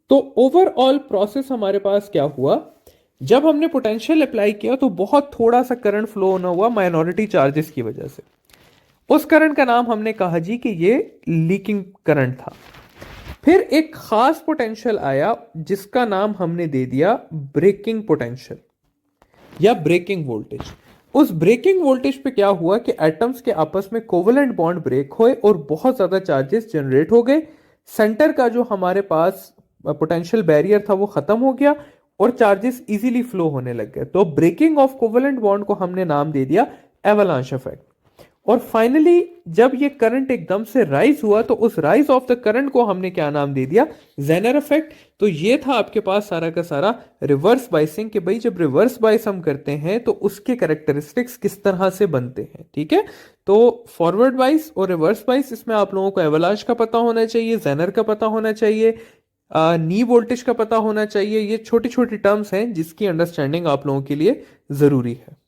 तो ओवरऑल प्रोसेस हमारे पास क्या हुआ, जब हमने पोटेंशियल अप्लाई किया तो बहुत थोड़ा सा करंट फ्लो होना हुआ माइनॉरिटी चार्जेस की वजह से। उस करंट का नाम हमने कहा जी कि ये लीकिंग करंट था। फिर एक खास पोटेंशियल आया जिसका नाम हमने दे दिया ब्रेकिंग पोटेंशियल या ब्रेकिंग वोल्टेज। उस ब्रेकिंग वोल्टेज पे क्या हुआ कि एटम्स के आपस में कोवेलेंट बॉन्ड ब्रेक हुए और बहुत ज्यादा चार्जेस जनरेट हो गए। सेंटर का जो हमारे पास पोटेंशियल बैरियर था वो खत्म हो गया और चार्जेस इजीली फ्लो होने लग गए। तो ब्रेकिंग ऑफ कोवेलेंट बॉन्ड को हमने नाम दे दिया एवलांच इफेक्ट। और फाइनली जब ये करंट एकदम से राइज हुआ तो उस राइज ऑफ द करंट को हमने क्या नाम दे दिया, जेनर इफेक्ट। तो ये था आपके पास सारा का सारा रिवर्स बाइसिंग, कि भाई जब रिवर्स बाइस हम करते हैं तो उसके कैरेक्टरिस्टिक्स किस तरह से बनते हैं। ठीक है, तो फॉरवर्ड बाइस और रिवर्स बाइस, इसमें आप लोगों को एवलाश का पता होना चाहिए, जेनर का पता होना चाहिए, नी वोल्टेज का पता होना चाहिए। ये छोटी छोटी टर्म्स हैं जिसकी अंडरस्टैंडिंग आप लोगों के लिए जरूरी है।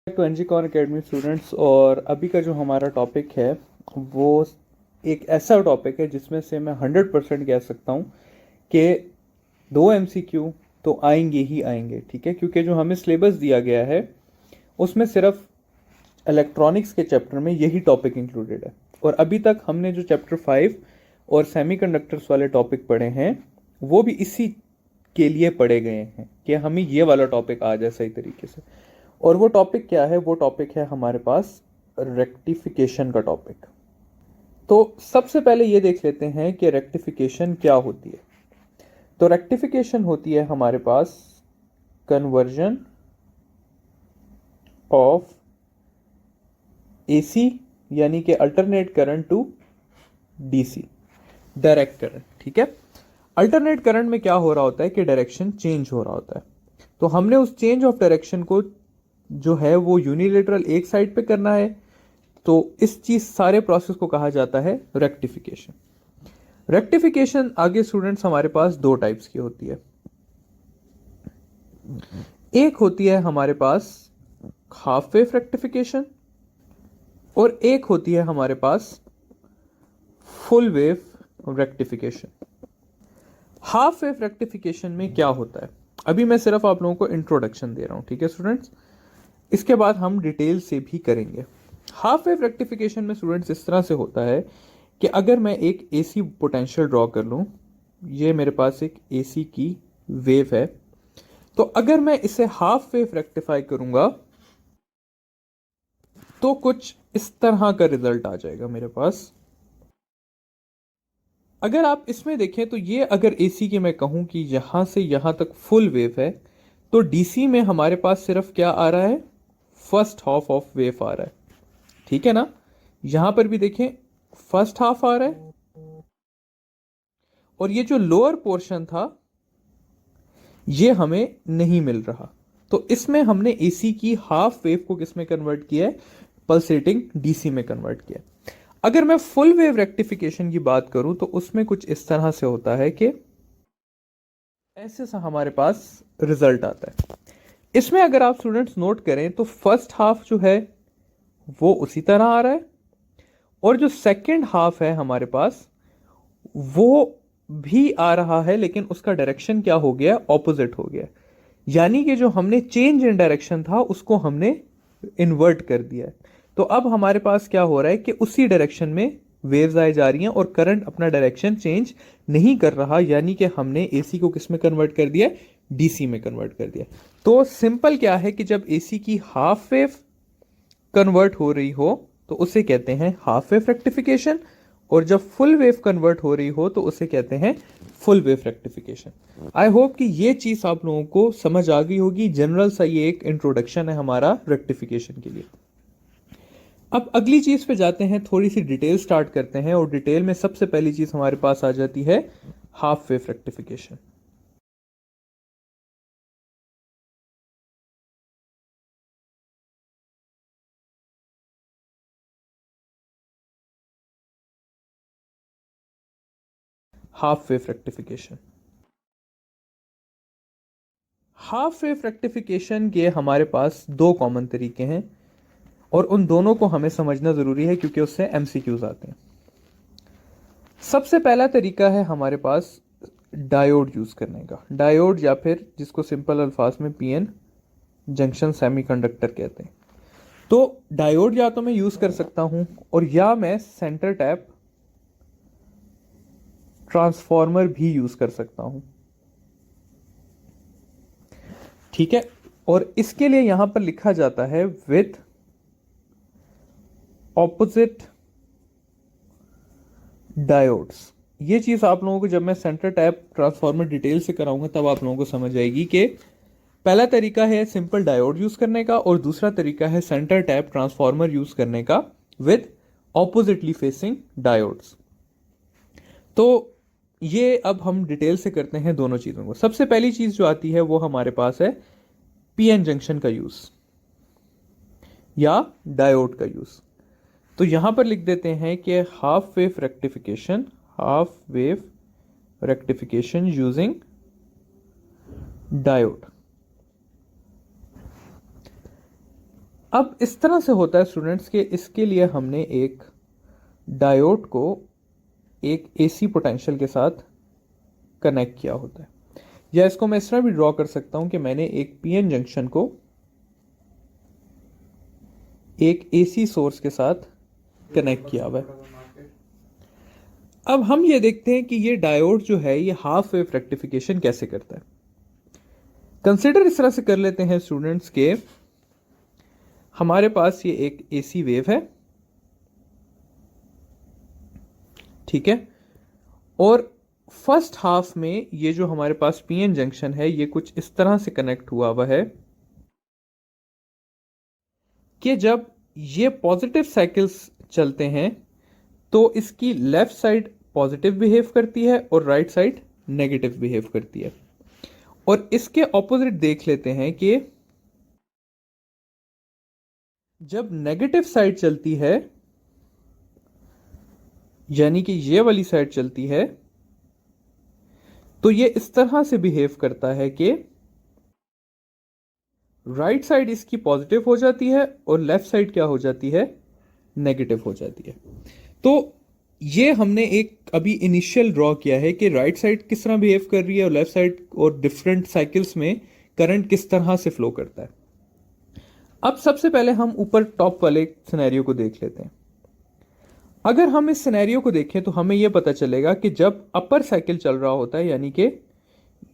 To NG con academy students, और अभी का जो हमारा टॉपिक है वो एक ऐसा टॉपिक है जिसमें से मैं 100% कह सकता हूँ कि 2 MCQ तो आएंगे ही आएंगे। ठीक है, क्योंकि जो हमें सिलेबस दिया गया है उसमें सिर्फ इलेक्ट्रॉनिक्स के चैप्टर में यही टॉपिक इंक्लूडेड है, और अभी तक हमने जो चैप्टर 5 और सेमीकंडक्टर्स वाले टॉपिक पढ़े हैं वो भी इसी के लिए पढ़े गए हैं कि हमें ये वाला टॉपिक आ जाए सही तरीके से। और वो टॉपिक क्या है? वो टॉपिक है हमारे पास रेक्टिफिकेशन का टॉपिक। तो सबसे पहले ये देख लेते हैं कि रेक्टिफिकेशन क्या होती है। तो रेक्टिफिकेशन होती है हमारे पास कन्वर्जन ऑफ एसी यानी कि alternate current to DC, direct current. ठीक है, अल्टरनेट करंट में क्या हो रहा होता है कि डायरेक्शन चेंज हो रहा होता है। तो हमने उस चेंज ऑफ डायरेक्शन को जो है वो यूनिलेटरल एक साइड पे करना है, तो इस चीज सारे प्रोसेस को कहा जाता है रेक्टिफिकेशन। रेक्टिफिकेशन आगे स्टूडेंट्स हमारे पास दो टाइप्स की होती है। एक होती है हमारे पास हाफ वेव रेक्टिफिकेशन, और एक होती है हमारे पास full wave rectification. Half wave rectification में क्या होता है, अभी मैं सिर्फ आप लोगों को इंट्रोडक्शन दे रहा हूं। ठीक है स्टूडेंट्स, इसके बाद हम डिटेल से भी करेंगे। हाफ वेव रेक्टिफिकेशन में स्टूडेंट्स इस तरह से होता है कि अगर मैं एक एसी पोटेंशियल ड्रॉ कर लूं, ये मेरे पास एक एसी की वेव है, तो अगर मैं इसे हाफ वेव रेक्टिफाई करूंगा तो कुछ इस तरह का रिजल्ट आ जाएगा मेरे पास। अगर आप इसमें देखें तो ये अगर एसी की मैं कहूं कि यहां से यहां तक फुल वेव है, तो डीसी में हमारे पास सिर्फ क्या आ रहा है, फर्स्ट हाफ ऑफ वेव आ रहा है। ठीक है ना, यहां पर भी देखें फर्स्ट हाफ आ रहा है, और ये जो लोअर पोर्शन था ये हमें नहीं मिल रहा। तो इसमें हमने एसी की हाफ वेव को किस में कन्वर्ट किया है, पल्सेटिंग डीसी में कन्वर्ट किया। अगर मैं फुल वेव रेक्टिफिकेशन की बात करूं तो उसमें कुछ इस तरह से होता है कि ऐसे सा हमारे पास रिजल्ट आता है। इसमें अगर आप स्टूडेंट्स नोट करें तो फर्स्ट हाफ जो है वो उसी तरह आ रहा है, और जो सेकंड हाफ है हमारे पास वो भी आ रहा है, लेकिन उसका डायरेक्शन क्या हो गया, ऑपोजिट हो गया। यानी कि जो हमने चेंज इन डायरेक्शन था उसको हमने इन्वर्ट कर दिया है। तो अब हमारे पास क्या हो रहा है कि उसी डायरेक्शन में वेव्स आई जा रही हैं और करंट अपना डायरेक्शन चेंज नहीं कर रहा, यानी कि हमने एसी को किस में कन्वर्ट कर दिया, डीसी में कन्वर्ट कर दिया। तो सिंपल क्या है कि जब एसी की हाफ वेव कन्वर्ट हो रही हो तो उसे कहते हैं हाफ वेव रेक्टिफिकेशन, और जब फुल वेव कन्वर्ट हो रही हो तो उसे कहते हैं full wave rectification. I hope कि ये चीज आप लोगों को समझ आ गई होगी। जनरल सा ये एक इंट्रोडक्शन है हमारा रेक्टिफिकेशन के लिए। अब अगली चीज पे जाते हैं, थोड़ी सी डिटेल स्टार्ट करते हैं, और डिटेल में सबसे पहली चीज हमारे पास आ जाती है half wave rectification. Half wave rectification, half wave rectification के हमारे पास दो कॉमन तरीके हैं, और उन दोनों को हमें समझना जरूरी है क्योंकि उससे एमसीक्यूज आते हैं। सबसे पहला तरीका है हमारे पास डायोड यूज करने का। डायोड, या फिर जिसको सिंपल अल्फाज में पीएन जंक्शन सेमीकंडक्टर कहते हैं। तो डायोड या तो मैं यूज कर सकता हूं, और या मैं सेंटर टैप ट्रांसफॉर्मर भी यूज कर सकता हूं। ठीक है, और इसके लिए यहां पर लिखा जाता है विथ ऑपोजिट डायोड्स। ये चीज़ आप लोगों को जब मैं सेंटर टैप ट्रांसफॉर्मर डिटेल से कराऊंगा तब आप लोगों को समझ आएगी कि पहला तरीका है सिंपल डायोड यूज करने का और दूसरा तरीका है सेंटर टैप ट्रांसफॉर्मर यूज करने का विद ऑपोजिटली फेसिंग डायोड्स। तो ये अब हम डिटेल से करते हैं दोनों चीज़ों को। सबसे पहली चीज़ जो आती है वो हमारे पास है पीएन जंक्शन का यूज़ या डायोड का यूज़। तो यहां पर लिख देते हैं कि half wave rectification using diode. अब इस तरह से होता है स्टूडेंट्स के इसके लिए हमने एक डायोड को एक एसी पोटेंशियल के साथ कनेक्ट किया होता है, या इसको मैं इस तरह भी ड्रॉ कर सकता हूं कि मैंने एक पीएन जंक्शन को एक एसी सोर्स के साथ कनेक्ट किया हुआ है। अब हम ये देखते हैं कि ये डायोड जो है ये हाफ वेव रेक्टिफिकेशन कैसे करता है। कंसिडर इस तरह से कर लेते हैं स्टूडेंट्स के हमारे पास ये एक एसी वेव है, ठीक है, और फर्स्ट हाफ में ये जो हमारे पास पीएन जंक्शन है ये कुछ इस तरह से कनेक्ट हुआ है कि जब ये पॉजिटिव साइकिल्स चलते हैं तो इसकी लेफ्ट साइड पॉजिटिव बिहेव करती है और राइट साइड नेगेटिव बिहेव करती है। और इसके ऑपोजिट देख लेते हैं कि जब नेगेटिव साइड चलती है यानी कि ये वाली साइड चलती है तो ये इस तरह से बिहेव करता है कि राइट साइड इसकी पॉजिटिव हो जाती है और लेफ्ट साइड क्या हो जाती है, नेगेटिव हो जाती है। तो ये हमने एक अभी इनिशियल ड्रॉ किया है कि राइट साइड किस तरह बिहेव कर रही है और लेफ्ट साइड और डिफरेंट साइकिल्स में करंट किस तरह से फ्लो करता है। अब सबसे पहले हम ऊपर टॉप वाले सिनेरियो को देख लेते हैं। अगर हम इस सिनेरियो को देखें तो हमें यह पता चलेगा कि जब अपर साइकिल चल रहा होता है यानी कि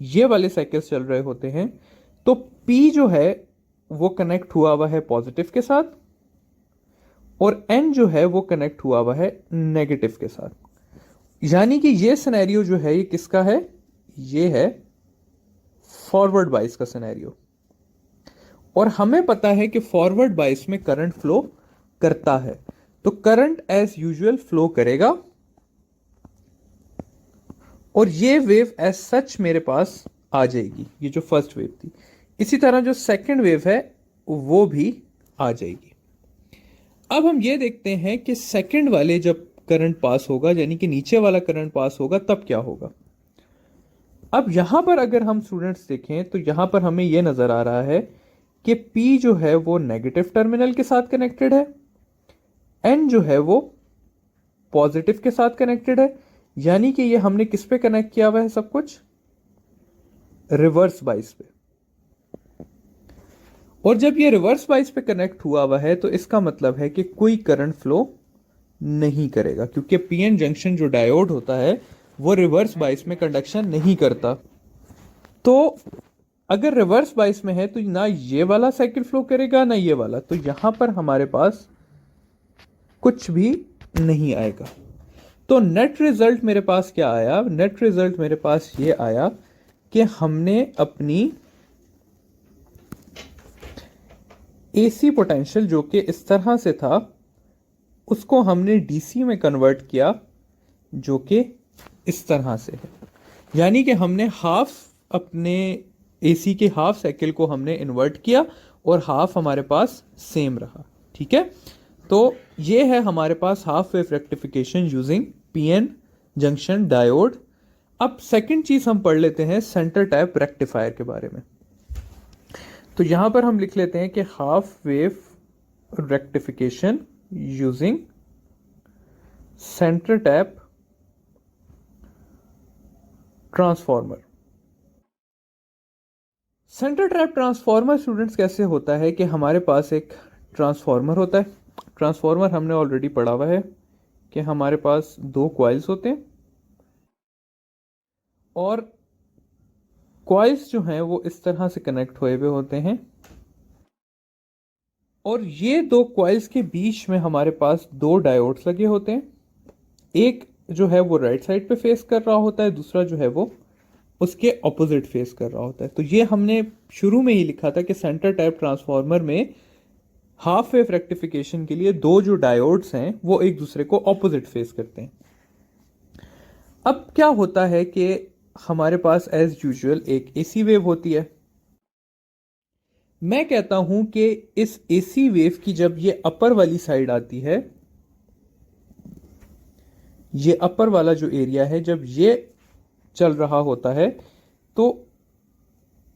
ये वाले साइकिल्स चल रहे होते हैं तो P जो है वो कनेक्ट हुआ है पॉजिटिव के साथ और N जो है वो कनेक्ट हुआ है नेगेटिव के साथ। यानी कि ये सिनेरियो जो है ये किसका है, ये है फॉरवर्ड बाइस का सिनेरियो। और हमें पता है कि फॉरवर्ड बाइस में करंट फ्लो करता है तो करंट एज यूजुअल फ्लो करेगा और ये वेव एज सच मेरे पास आ जाएगी, ये जो फर्स्ट वेव थी। इसी तरह जो सेकंड वेव है वो भी आ जाएगी। अब हम ये देखते हैं कि सेकंड वाले जब करंट पास होगा यानी कि नीचे वाला करंट पास होगा तब क्या होगा। अब यहां पर अगर हम स्टूडेंट्स देखें तो यहां पर हमें यह नजर आ रहा है कि P जो है वो नेगेटिव टर्मिनल के साथ कनेक्टेड है, N जो है वो पॉजिटिव के साथ कनेक्टेड है, यानी कि ये हमने किस पे कनेक्ट किया हुआ है, सब कुछ रिवर्स बाइस पे। और जब ये रिवर्स बाइस पे कनेक्ट हुआ है तो इसका मतलब है कि कोई करंट फ्लो नहीं करेगा क्योंकि पीएन जंक्शन जो डायोड होता है वो रिवर्स बाइस में कंडक्शन नहीं करता। तो अगर रिवर्स बाइस में है तो ना ये वाला साइकिल फ्लो करेगा ना ये वाला, तो यहां पर हमारे पास कुछ भी नहीं आएगा। तो नेट रिजल्ट मेरे पास क्या आया, नेट रिजल्ट मेरे पास ये आया कि हमने अपनी एसी पोटेंशियल जो कि इस तरह से था उसको हमने डीसी में कन्वर्ट किया जो कि इस तरह से है। यानी कि हमने हाफ अपने एसी के हाफ साइकिल को हमने इन्वर्ट किया और हाफ हमारे पास सेम रहा, ठीक है। तो ये है हमारे पास half wave rectification using PN junction diode. अब सेकंड चीज हम पढ़ लेते हैं सेंटर टैप रेक्टिफायर के बारे में। तो यहां पर हम लिख लेते हैं कि half wave rectification using centre tap transformer. Centre tap transformer students कैसे होता है कि हमारे पास एक ट्रांसफॉर्मर होता है। ट्रांसफॉर्मर हमने ऑलरेडी पढ़ा हुआ है कि हमारे पास दो कॉइल्स होते हैं और कॉइल्स जो हैं वो इस तरह से कनेक्ट हुए हुए होते हैं और ये दो कॉइल्स के बीच में हमारे पास दो डायोड्स लगे होते हैं, एक जो है वो राइट साइड पे फेस कर रहा होता है, दूसरा जो है वो उसके ऑपोजिट फेस कर रहा होता है। तो ये हमने शुरू में ही लिखा था कि सेंटर टाइप ट्रांसफॉर्मर में हाफ वेव रेक्टिफिकेशन के लिए दो जो डायोड्स हैं वो एक दूसरे को ऑपोजिट फेस करते हैं। अब क्या होता है कि हमारे पास एज यूजुअल एक एसी वेव होती है। मैं कहता हूं कि इस एसी वेव की जब ये अपर वाली साइड आती है, ये अपर वाला जो एरिया है, जब ये चल रहा होता है तो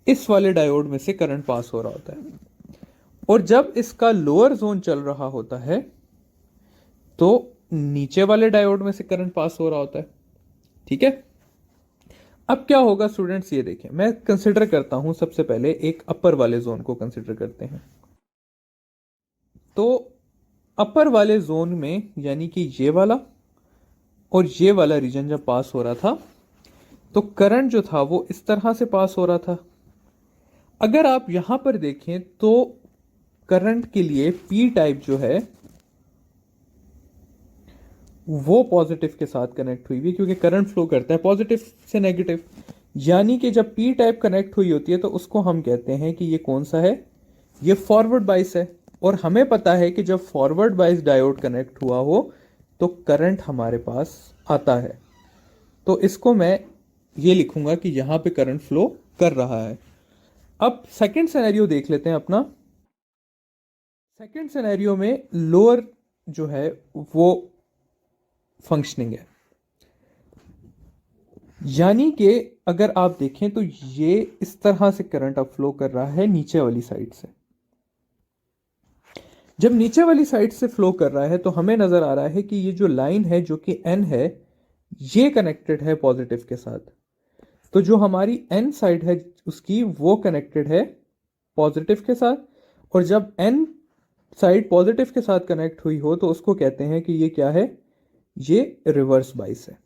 इस वाले डायोड में से करंट पास हो रहा होता है, और जब इसका लोअर जोन चल रहा होता है तो नीचे वाले डायोड में से करंट पास हो रहा होता है। ठीक है, अब क्या होगा स्टूडेंट्स, ये देखें, मैं कंसिडर करता हूं सबसे पहले एक अपर वाले जोन को कंसिडर करते हैं। तो अपर वाले जोन में यानी कि ये वाला और ये वाला रीजन जब पास हो रहा था तो करंट जो था वो इस तरह से पास हो रहा था। अगर आप यहां पर देखें तो करंट के लिए पी टाइप जो है वो पॉजिटिव के साथ कनेक्ट हुई हुई, क्योंकि करंट फ्लो करता है पॉजिटिव से नेगेटिव। यानी कि जब पी टाइप कनेक्ट हुई होती है तो उसको हम कहते हैं कि ये कौन सा है, ये फॉरवर्ड बाइस है। और हमें पता है कि जब फॉरवर्ड बाइस डायोड कनेक्ट हुआ हो तो करंट हमारे पास आता है। तो इसको मैं ये लिखूंगा कि यहां पे करंट फ्लो कर रहा है। अब सेकंड सिनेरियो देख लेते हैं अपना। सेकंड सिनेरियो में लोअर जो है वो फंक्शनिंग है, यानी कि अगर आप देखें तो ये इस तरह से करंट अब फ्लो कर रहा है नीचे वाली साइड से। जब नीचे वाली साइड से फ्लो कर रहा है तो हमें नजर आ रहा है कि ये जो लाइन है जो कि एन है ये कनेक्टेड है पॉजिटिव के साथ। तो जो हमारी एन साइड है उसकी वो कनेक्टेड है पॉजिटिव के साथ, और जब एन साइड पॉजिटिव के साथ कनेक्ट हुई हो तो उसको कहते हैं कि ये क्या है, ये रिवर्स बाइस है।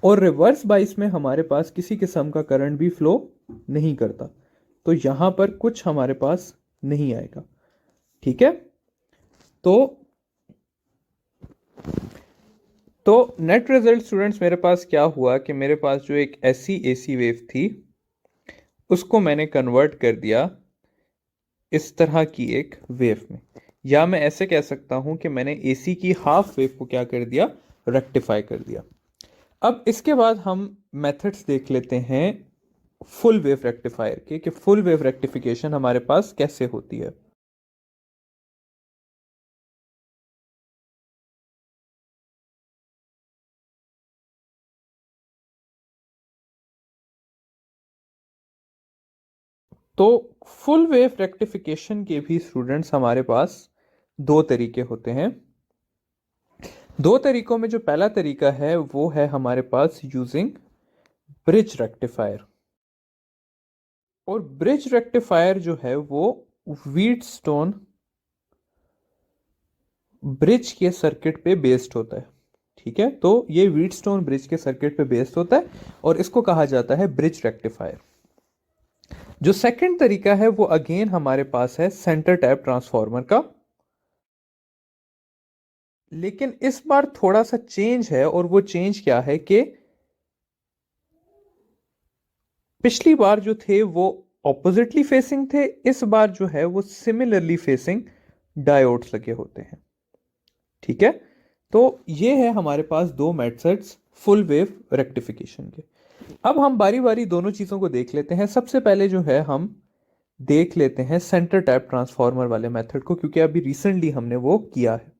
और रिवर्स बाइस में हमारे पास किसी किस्म का करंट भी फ्लो नहीं करता, तो यहां पर कुछ हमारे पास नहीं आएगा। ठीक है, तो नेट रिजल्ट स्टूडेंट्स मेरे पास क्या हुआ कि मेरे पास जो एक ऐसी एसी वेव थी उसको मैंने कन्वर्ट कर दिया इस तरह की एक वेव में, या मैं ऐसे कह सकता हूं कि मैंने एसी की हाफ वेव को क्या कर दिया, रेक्टिफाई कर दिया। अब इसके बाद हम मेथड्स देख लेते हैं फुल वेव रेक्टिफायर के, कि फुल वेव रेक्टिफिकेशन हमारे पास कैसे होती है। तो फुल वेव रेक्टिफिकेशन के भी स्टूडेंट्स हमारे पास दो तरीके होते हैं। दो तरीकों में जो पहला तरीका है वो है हमारे पास यूजिंग ब्रिज रेक्टिफायर। और ब्रिज रेक्टिफायर जो है वो व्हीटस्टोन ब्रिज के सर्किट पे बेस्ड होता है। ठीक है, तो ये व्हीटस्टोन ब्रिज के सर्किट पे बेस्ड होता है और इसको कहा जाता है ब्रिज रेक्टिफायर। जो सेकंड तरीका है वो अगेन हमारे पास है सेंटर टैप ट्रांसफॉर्मर का, लेकिन इस बार थोड़ा सा चेंज है। और वो चेंज क्या है कि पिछली बार जो थे वो ऑपोजिटली फेसिंग थे, इस बार जो है वो सिमिलरली फेसिंग डायोड्स लगे होते हैं। ठीक है, तो ये है हमारे पास दो मेथड्स फुल वेव रेक्टिफिकेशन के। अब हम बारी बारी दोनों चीजों को देख लेते हैं। सबसे पहले जो है हम देख लेते हैं सेंटर टैप ट्रांसफॉर्मर वाले मेथड को, क्योंकि अभी रिसेंटली हमने वो किया है।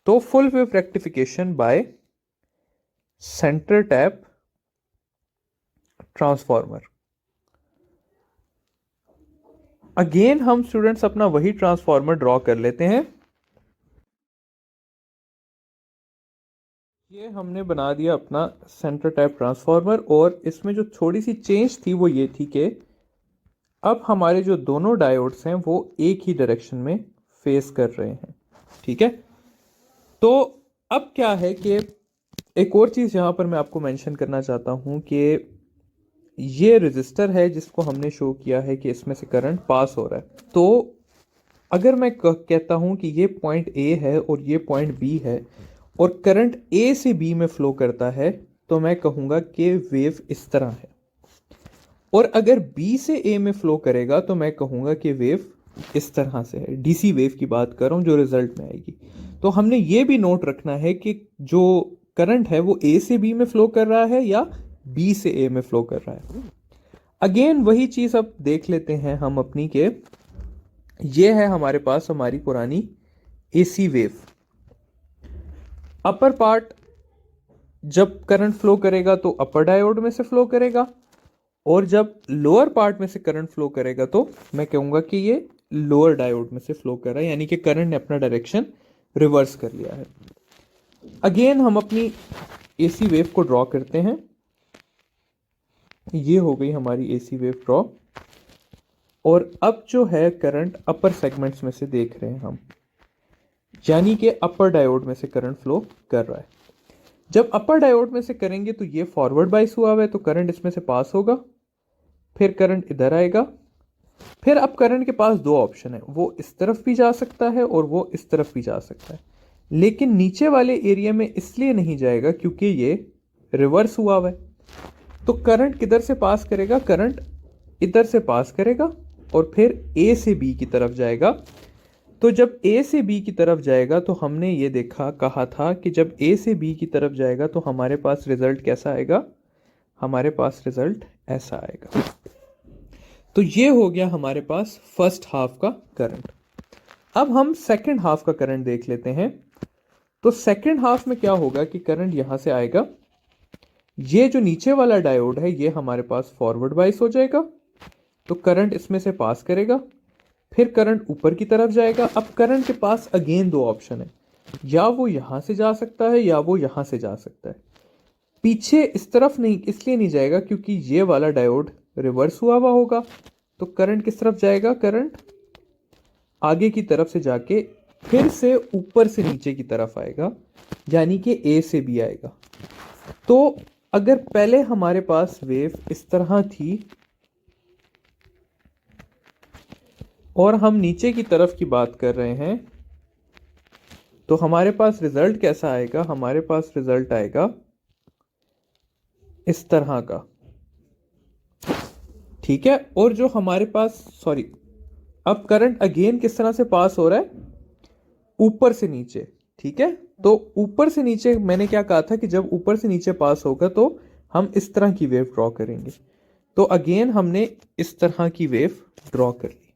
तो full wave rectification bye centre tap transformer. Again हम स्टूडेंट्स अपना वही ट्रांसफॉर्मर ड्रॉ कर लेते हैं। ये हमने बना दिया अपना सेंटर टैप ट्रांसफॉर्मर, और इसमें जो थोड़ी सी चेंज थी वो ये थी कि अब हमारे जो दोनों डायोड्स हैं वो एक ही डायरेक्शन में फेस कर रहे हैं। ठीक है, तो अब क्या है कि एक और चीज यहां पर मैं आपको मेंशन करना चाहता हूं कि ये रजिस्टर है जिसको हमने शो किया है कि इसमें से करंट पास हो रहा है। तो अगर मैं कहता हूं कि ये पॉइंट ए है और ये पॉइंट बी है, और करंट ए से बी में फ्लो करता है तो मैं कहूंगा कि वेव इस तरह है। और अगर बी से ए में फ्लो करेगा तो मैं कहूंगा कि वेव इस तरह से है। डीसी वेव की बात कर रहा हूं जो रिजल्ट में आएगी। तो हमने ये भी नोट रखना है कि जो करंट है वो ए से बी में फ्लो कर रहा है या बी से ए में फ्लो कर रहा है। अगेन वही चीज अब देख लेते हैं हम अपनी के, ये है हमारे पास हमारी पुरानी एसी वेव। अपर पार्ट जब करंट फ्लो करेगा तो अपर डायोड में से फ्लो करेगा, और जब लोअर पार्ट में से करंट फ्लो करेगा तो मैं कहूंगा कि ये लोअर डायोड में से फ्लो कर रहा है, यानी कि करंट ने अपना डायरेक्शन रिवर्स कर लिया है। अगेन हम अपनी एसी वेव को ड्रॉ करते हैं। ये हो गई हमारी एसी वेव ड्रॉ। और अब जो है करंट अपर सेगमेंट्स में से देख रहे हैं हम, यानी कि अपर डायोड में से करंट फ्लो कर रहा है। जब अपर डायोड में से करेंगे तो ये फॉरवर्ड बाइस हुआ हुआ है, तो करंट इसमें से पास होगा, फिर करंट इधर आएगा। फिर अब करंट के पास दो ऑप्शन है, वो इस तरफ भी जा सकता है और वो इस तरफ भी जा सकता है, लेकिन नीचे वाले एरिया में इसलिए नहीं जाएगा क्योंकि ये रिवर्स हुआ हुआ है। तो करंट किधर से पास करेगा? करंट इधर से पास करेगा और फिर ए से बी की तरफ जाएगा। तो जब ए से बी की तरफ जाएगा तो हमने ये कहा था कि जब ए से बी की तरफ जाएगा तो हमारे पास रिजल्ट कैसा आएगा? हमारे पास रिजल्ट ऐसा आएगा। तो ये हो गया हमारे पास फर्स्ट हाफ का करंट। अब हम सेकंड हाफ का करंट देख लेते हैं। तो सेकंड हाफ में क्या होगा कि करंट यहां से आएगा, ये जो नीचे वाला डायोड है ये हमारे पास फॉरवर्ड बाइस हो जाएगा, तो करंट इसमें से पास करेगा, फिर करंट ऊपर की तरफ जाएगा। अब करंट के पास अगेन दो ऑप्शन है, या वो यहां से जा सकता है या वो यहां से जा सकता है। पीछे इस तरफ नहीं, इसलिए नहीं जाएगा क्योंकि ये वाला डायोड रिवर्स हुआ हुआ होगा। तो करंट किस तरफ जाएगा? करंट आगे की तरफ से जाके फिर से ऊपर से नीचे की तरफ आएगा, यानी कि ए से बी आएगा। तो अगर पहले हमारे पास वेव इस तरह थी और हम नीचे की तरफ की बात कर रहे हैं, तो हमारे पास रिजल्ट कैसा आएगा? हमारे पास रिजल्ट आएगा इस तरह का, ठीक है। और जो हमारे पास अब करंट अगेन किस तरह से पास हो रहा है? ऊपर से नीचे, ठीक है। तो ऊपर से नीचे मैंने क्या कहा था कि जब ऊपर से नीचे पास होगा तो हम इस तरह की वेव ड्रॉ करेंगे। तो अगेन हमने इस तरह की वेव ड्रॉ कर ली।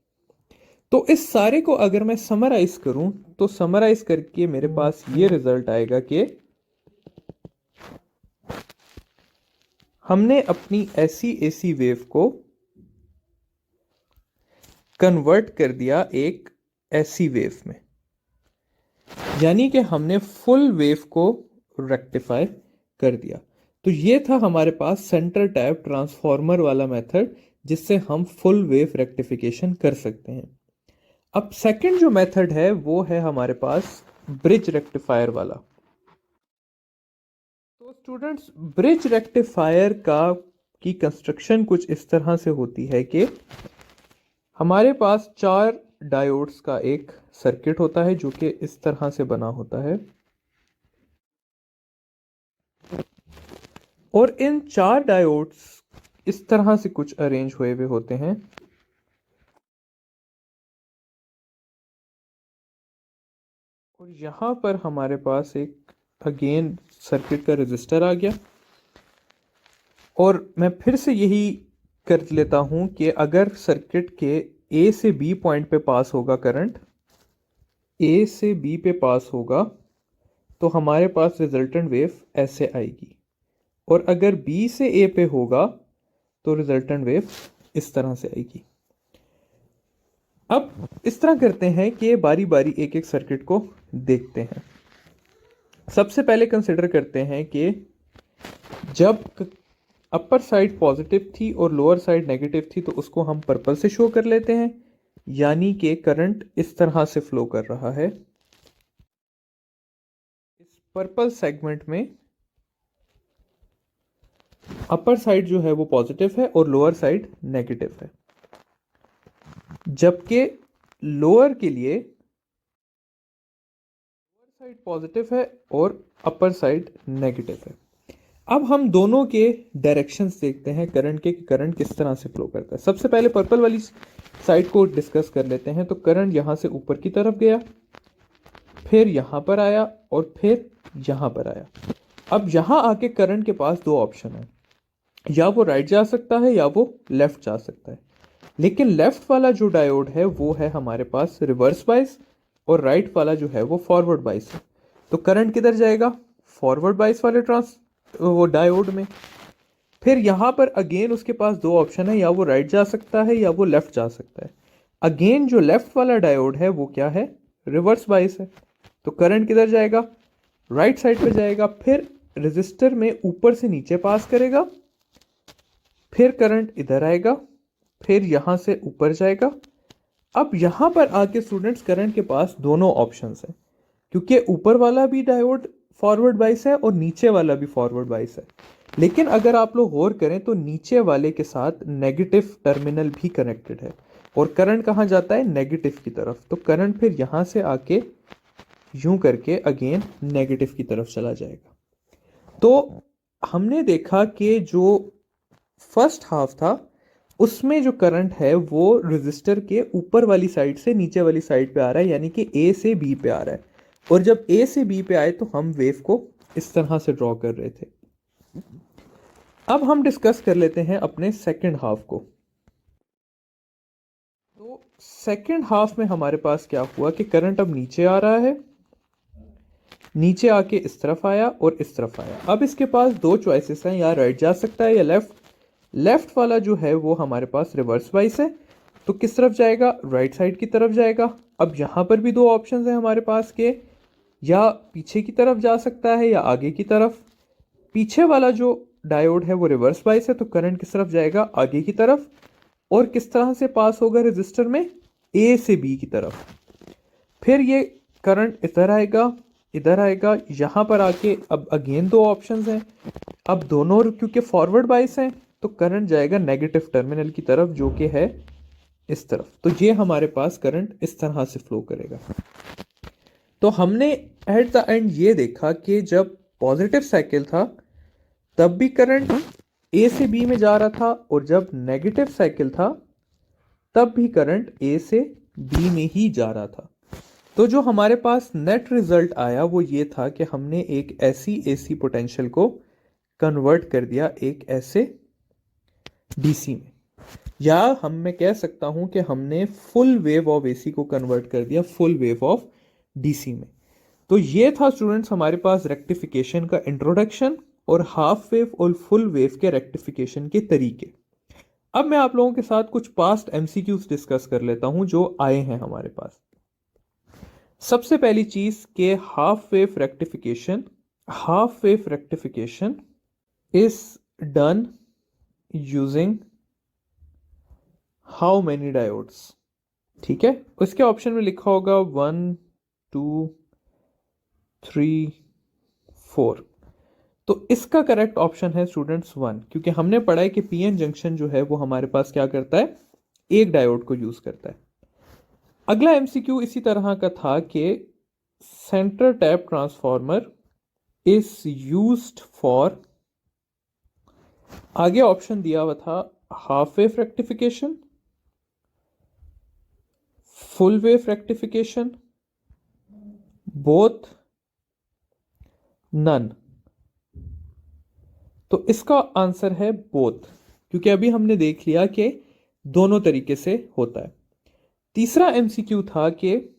तो इस सारे को अगर मैं समराइज करूं तो समराइज करके मेरे पास ये रिजल्ट आएगा कि हमने अपनी ऐसी एसी वेव को कन्वर्ट कर दिया एक ऐसी वेव में, यानी कि हमने फुल वेव को रेक्टिफाई कर दिया। तो ये था हमारे पास सेंटर टैप ट्रांसफॉर्मर वाला मेथड, जिससे हम फुल वेव रेक्टिफिकेशन कर सकते हैं। अब सेकंड जो मेथड है वो है हमारे पास ब्रिज रेक्टिफायर वाला। तो स्टूडेंट्स, ब्रिज रेक्टिफायर की कंस्ट्रक्शन कुछ इस तरह से होती है कि हमारे पास 4 डायोड्स का एक सर्किट होता है जो कि इस तरह से बना होता है, और इन 4 डायोड्स इस तरह से कुछ अरेंज हुए हुए होते हैं। और यहां पर हमारे पास एक अगेन सर्किट का रेजिस्टर आ गया। और मैं फिर से यही कर लेता हूं कि अगर सर्किट के ए से बी पॉइंट पे पास होगा करंट, ए से बी पे पास होगा, तो हमारे पास रिजल्टेंट वेव ऐसे आएगी। और अगर बी से ए पे होगा तो रिजल्टेंट वेव इस तरह से आएगी। अब इस तरह करते हैं कि बारी बारी एक एक सर्किट को देखते हैं। सबसे पहले कंसिडर करते हैं कि जब अपर साइड पॉजिटिव थी और लोअर साइड नेगेटिव थी तो उसको हम पर्पल से शो कर लेते हैं, यानी कि करंट इस तरह से फ्लो कर रहा है। इस पर्पल सेगमेंट में अपर साइड जो है वो पॉजिटिव है और लोअर साइड नेगेटिव है, जबकि लोअर के लिए लोअर साइड पॉजिटिव है और अपर साइड नेगेटिव है। अब हम दोनों के डायरेक्शंस देखते हैं करंट के, कि करंट किस तरह से फ्लो करता है। सबसे पहले पर्पल वाली साइड को डिस्कस कर लेते हैं। तो करंट यहाँ से ऊपर की तरफ गया, फिर यहाँ पर आया और फिर यहाँ पर आया। अब यहाँ आके करंट के पास दो ऑप्शन है, या वो राइट जा सकता है या वो लेफ्ट जा सकता है। लेकिन लेफ्ट वाला जो डायोड है वो है हमारे पास रिवर्स बाइस, और राइट वाला जो है वो फॉरवर्ड बाइस है। तो करंट किधर जाएगा? फॉरवर्ड बाइस वाले वो डायोड में। फिर यहाँ पर अगेन उसके पास दो ऑप्शन है, या वो राइट जा सकता है या वो लेफ्ट जा सकता है। अगेन जो लेफ्ट वाला डायोड है वो क्या है? रिवर्स बाइस है। तो करंट किधर जाएगा? राइट साइड पे जाएगा। फिर रेजिस्टर में ऊपर से नीचे पास करेगा, फिर करंट इधर आएगा, फिर यहां से ऊपर जाएगा। अब यहां पर आके स्टूडेंट्स करंट के पास दोनों ऑप्शंस हैं, क्योंकि ऊपर वाला भी डायोड फॉरवर्ड बाइस है और नीचे वाला भी फॉरवर्ड बाइस है। लेकिन अगर आप लोग गौर करें तो नीचे वाले के साथ नेगेटिव टर्मिनल भी कनेक्टेड है, और करंट कहां जाता है? नेगेटिव की तरफ। तो करंट फिर यहां से आके यूं करके अगेन नेगेटिव की तरफ चला जाएगा। तो हमने देखा कि जो फर्स्ट हाफ था उसमें जो करंट है वो रेजिस्टर के ऊपर वाली साइड से नीचे वाली साइड पे आ रहा है, यानी कि ए से बी पे आ रहा है। और जब ए से बी पे आए तो हम वेव को इस तरह से ड्रॉ कर रहे थे। अब हम डिस्कस कर लेते हैं अपने सेकंड हाफ को। तो सेकंड हाफ में हमारे पास क्या हुआ कि करंट अब नीचे आ रहा है, नीचे आके इस तरफ आया और इस तरफ आया। अब इसके पास दो चॉइसेस हैं, या राइट जा सकता है या लेफ्ट। लेफ्ट वाला जो है वो हमारे पास रिवर्स बाइस है, तो किस तरफ जाएगा? राइट साइड की तरफ जाएगा। अब यहां पर भी दो ऑप्शंस हैं हमारे पास के, या पीछे की तरफ जा सकता है या आगे की तरफ। पीछे वाला जो डायोड है वो रिवर्स बाइस है, तो करंट किस तरफ जाएगा? आगे की तरफ। और किस तरह से पास होगा रेजिस्टर में? ए से बी की तरफ। फिर ये करंट इधर आएगा, इधर आएगा, यहां पर आके अब अगेन दो ऑप्शंस हैं। अब दोनों क्योंकि फॉरवर्ड बाइस हैं तो करंट जाएगा नेगेटिव टर्मिनल की तरफ, जो कि है इस तरफ। तो ये हमारे पास करंट इस तरह से फ्लो करेगा। तो हमने एट द एंड ये देखा कि जब पॉजिटिव साइकिल था तब भी करंट ए से बी में जा रहा था, और जब नेगेटिव साइकिल था तब भी करंट ए से बी में ही जा रहा था। तो जो हमारे पास नेट रिजल्ट आया वो ये था कि हमने एक ऐसी एसी पोटेंशियल को कन्वर्ट कर दिया एक ऐसे डीसी में, या मैं कह सकता हूं कि हमने फुल वेव ऑफ एसी को कन्वर्ट कर दिया फुल वेव ऑफ डीसी में। तो ये था स्टूडेंट्स हमारे पास रेक्टिफिकेशन का इंट्रोडक्शन और हाफ वेव और फुल वेव के रेक्टिफिकेशन के तरीके। अब मैं आप लोगों के साथ कुछ पास्ट एमसीक्यूज डिस्कस कर लेता हूं जो आए हैं हमारे पास। सबसे पहली चीज के half wave rectification is done using how many diodes. ठीक है, उसके ऑप्शन में लिखा होगा 1 2 3 4। तो इसका करेक्ट ऑप्शन है स्टूडेंट्स 1, क्योंकि हमने पढ़ा है कि पीएन जंक्शन जो है वो हमारे पास क्या करता है? एक डायोड को यूज करता है। अगला एमसीक्यू इसी तरह का था कि centre tap transformer is used for, आगे ऑप्शन दिया हुआ था half wave rectification, full wave rectification, both, none. तो इसका आंसर है बोथ, क्योंकि अभी हमने देख लिया कि दोनों तरीके से होता है। तीसरा एमसीक्यू था कि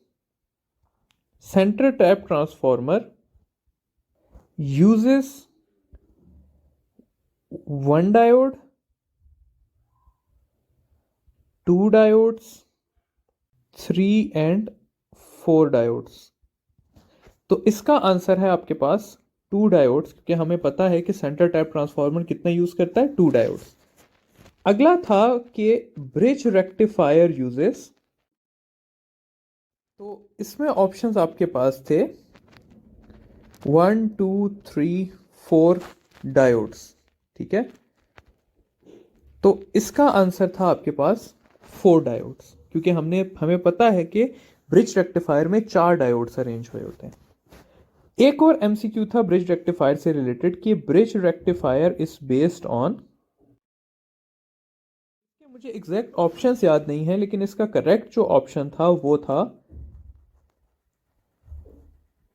centre tap transformer uses one diode, two diodes, 3 and 4 diodes. तो इसका आंसर है आपके पास 2 डायोड्स, क्योंकि हमें पता है कि सेंटर टैप ट्रांसफॉर्मर कितना यूज करता है? 2 डायोड्स। अगला था कि ब्रिज रेक्टिफायर यूजेस। तो इसमें ऑप्शंस आपके पास थे 1 2 3 4 डायोड्स। ठीक है, तो इसका आंसर था आपके पास 4 डायोड्स, क्योंकि हमें पता है कि ब्रिज रेक्टिफायर में 4 डायोड्स अरेंज हुए होते हैं। एक और एमसीक्यू था ब्रिज रेक्टिफायर से रिलेटेड कि bridge rectifier is based on, मुझे एग्जैक्ट ऑप्शंस याद नहीं है लेकिन इसका करेक्ट जो ऑप्शन था वो था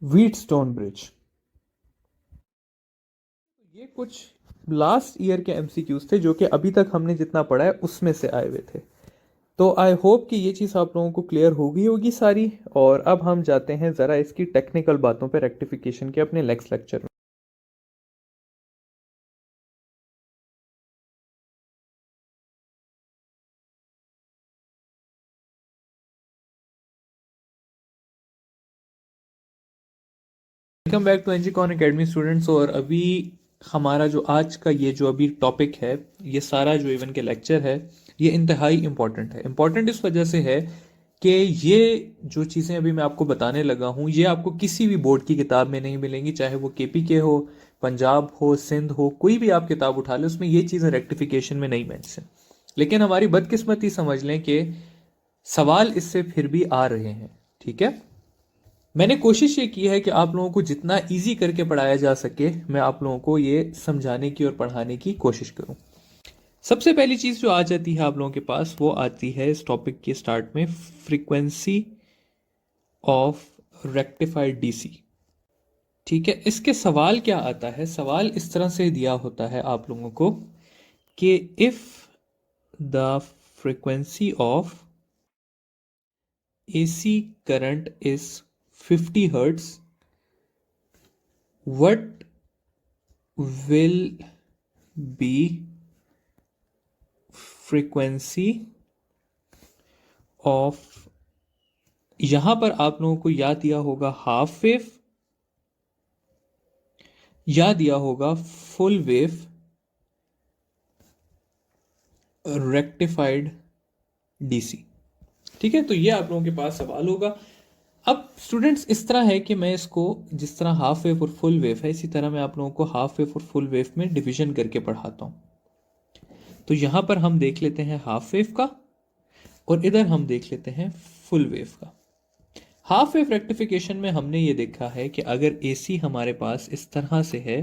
व्हीटस्टोन ब्रिज। ये कुछ लास्ट ईयर के एमसीक्यूज थे जो कि अभी तक हमने जितना पढ़ा है उसमें से आए हुए थे। तो आई होप कि ये चीज़ आप लोगों को क्लियर होगी सारी। और अब हम जाते हैं ज़रा इसकी टेक्निकल बातों पे रेक्टिफिकेशन के अपने नेक्स्ट लेक्चर में। Welcome back to NGcon academy students. और अभी हमारा जो आज का ये जो अभी टॉपिक है, ये सारा जो इवन के लेक्चर है, ये इंतहाई इंपॉर्टेंट है। इंपॉर्टेंट इस वजह से है कि ये जो चीज़ें अभी मैं आपको बताने लगा हूँ ये आपको किसी भी बोर्ड की किताब में नहीं मिलेंगी, चाहे वो केपीके हो, पंजाब हो, सिंध हो, कोई भी आप किताब उठा ले उसमें ये चीज़ें रेक्टिफिकेशन में नहीं मेंशन। लेकिन हमारी बदकिस्मती समझ लें कि सवाल इससे फिर भी आ रहे हैं। ठीक है, मैंने कोशिश ये की है कि आप लोगों को जितना इजी करके पढ़ाया जा सके मैं आप लोगों को ये समझाने की और पढ़ाने की कोशिश करूं। सबसे पहली चीज़ जो आ जाती है आप लोगों के पास वो आती है इस टॉपिक के स्टार्ट में, फ्रीक्वेंसी ऑफ रेक्टिफाइड डीसी। ठीक है, इसके सवाल क्या आता है, सवाल इस तरह से दिया होता है आप लोगों को कि if the frequency of AC current is 50 hertz, what will be frequency of, यहां पर आप लोगों को याद दिया होगा हाफ वेव या दिया होगा फुल वेव रेक्टिफाइड डीसी। ठीक है, तो ये आप लोगों के पास सवाल होगा। अब स्टूडेंट्स इस तरह है कि मैं इसको जिस तरह हाफ वेव और फुल वेव है इसी तरह मैं आप लोगों को हाफ वेव और फुल वेव में डिवीजन करके पढ़ाता हूं। तो यहां पर हम देख लेते हैं हाफ वेव का और इधर हम देख लेते हैं फुल वेव का। हाफ वेव रेक्टिफिकेशन में हमने ये देखा है कि अगर एसी हमारे पास इस तरह से है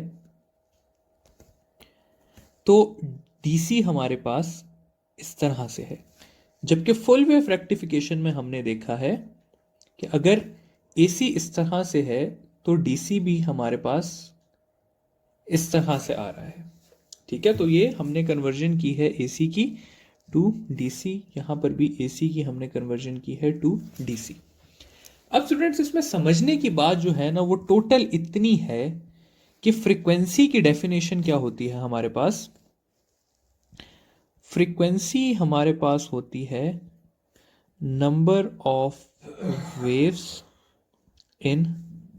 तो डीसी हमारे पास इस तरह से है, जबकि फुल वेव रेक्टिफिकेशन में हमने देखा है कि अगर एसी इस तरह से है तो डीसी भी हमारे पास इस तरह से आ रहा है। ठीक है, तो ये हमने कन्वर्जन की है एसी की टू डीसी, यहां पर भी एसी की हमने कन्वर्जन की है टू डीसी। अब स्टूडेंट्स इसमें समझने की बात जो है ना वो टोटल इतनी है कि फ्रीक्वेंसी की डेफिनेशन क्या होती है हमारे पास। फ्रीक्वेंसी हमारे पास होती है number of waves in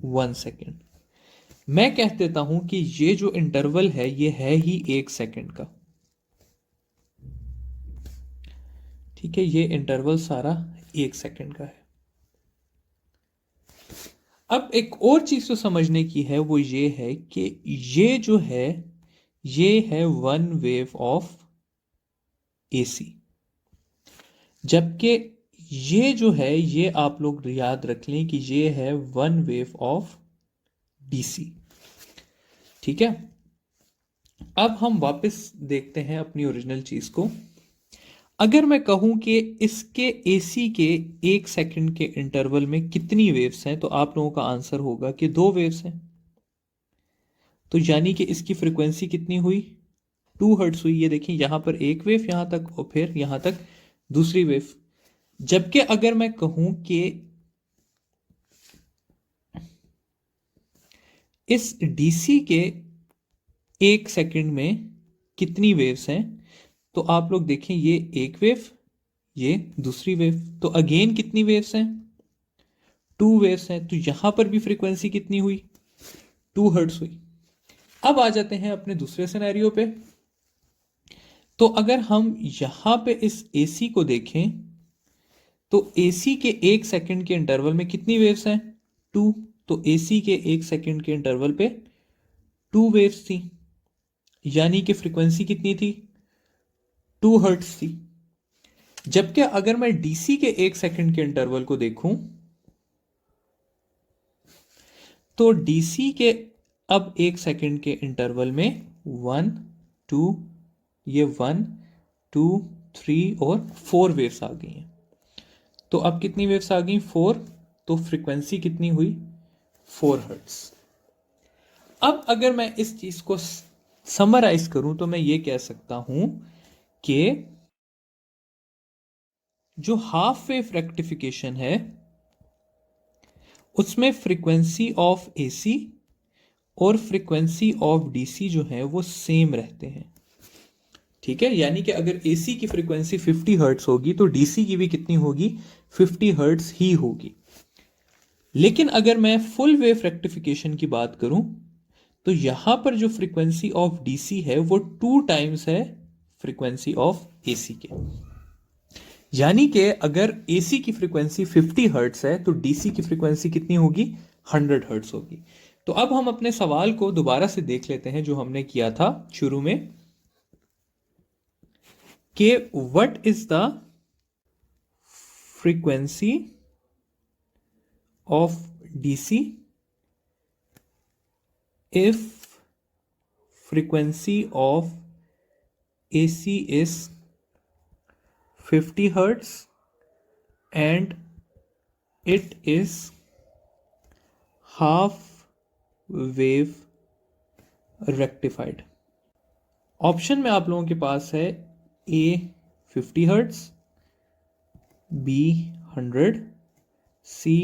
1 second. मैं कह देता हूं कि ये जो इंटरवल है ये है ही 1 सेकेंड का। ठीक है, ये इंटरवल सारा 1 सेकेंड का है। अब एक और चीज तो समझने की है वो ये है कि ये जो है ये है 1 वेव ऑफ एसी, जबकि ये जो है ये आप लोग याद रख लें कि ये है 1 वेव ऑफ डीसी। ठीक है, अब हम वापस देखते हैं अपनी ओरिजिनल चीज को। अगर मैं कहूं कि इसके एसी के 1 सेकंड के इंटरवल में कितनी वेव्स हैं तो आप लोगों का आंसर होगा कि 2 वेव्स हैं। तो यानी कि इसकी फ्रीक्वेंसी कितनी हुई, 2 हर्ट्ज हुई। ये देखिए यहां पर एक वेव यहां तक और फिर यहां तक दूसरी वेव। जबकि अगर मैं कहूं कि इस डीसी के 1 सेकंड में कितनी वेव्स हैं तो आप लोग देखें ये एक वेव ये दूसरी वेव, तो अगेन कितनी वेव्स हैं, 2 वेव्स हैं। तो यहां पर भी फ्रीक्वेंसी कितनी हुई, 2 हर्ट्ज हुई। अब आ जाते हैं अपने दूसरे सिनेरियो पे। तो अगर हम यहां पे इस एसी को देखें तो एसी के 1 सेकंड के इंटरवल में कितनी वेव्स हैं, 2। तो एसी के 1 सेकंड के इंटरवल पे 2 वेव्स थी, यानी कि फ्रीक्वेंसी कितनी थी, 2 हर्ट्ज थी। जबकि अगर मैं डीसी के 1 सेकंड के इंटरवल को देखूं तो डीसी के अब 1 सेकंड के इंटरवल में 1 2 ये 1 2 3 और 4 वेव्स आ गई हैं। तो अब कितनी वेव्स आ गई? 4। तो फ्रीक्वेंसी कितनी हुई? 4 हर्ट्ज। अब अगर मैं इस चीज को समराइज करूं तो मैं ये कह सकता हूं कि जो हाफ वेव रेक्टिफिकेशन है उसमें फ्रीक्वेंसी ऑफ एसी और फ्रीक्वेंसी ऑफ डीसी जो है वो सेम रहते हैं। ठीक है, यानी कि अगर एसी की फ्रीक्वेंसी 50 हर्ट्ज होगी तो डीसी की भी कितनी होगी? 50 हर्ट्ज ही होगी। लेकिन अगर मैं फुल वेव रेक्टिफिकेशन की बात करूं तो यहां पर जो फ्रीक्वेंसी ऑफ डीसी है वो 2 टाइम्स है फ्रीक्वेंसी ऑफ एसी के। यानी कि अगर एसी की फ्रीक्वेंसी 50 हर्ट्ज है तो डीसी की फ्रीक्वेंसी कितनी होगी? 100 हर्ट्ज होगी। तो अब हम अपने सवाल को दोबारा से देख लेते हैं जो हमने किया था शुरू में कि what is the frequency of DC if frequency of AC is 50 hertz and it is half wave rectified। Option में आप लोगों के पास है A 50 हर्ट्ज, B 100, C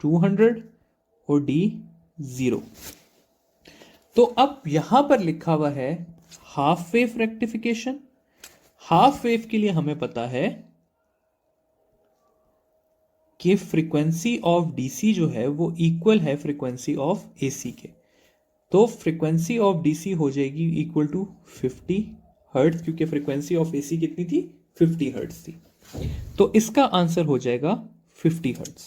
200 और D 0। तो अब यहां पर लिखा हुआ है half wave rectification. Half wave के लिए हमें पता है कि फ्रीक्वेंसी ऑफ डीसी जो है वो इक्वल है फ्रीक्वेंसी ऑफ एसी के। तो फ्रीक्वेंसी ऑफ डीसी हो जाएगी इक्वल टू 50 हर्ट्ज, क्योंकि फ्रीक्वेंसी ऑफ एसी कितनी थी? 50 हर्ट्ज थी। तो इसका आंसर हो जाएगा 50 हर्ट्ज।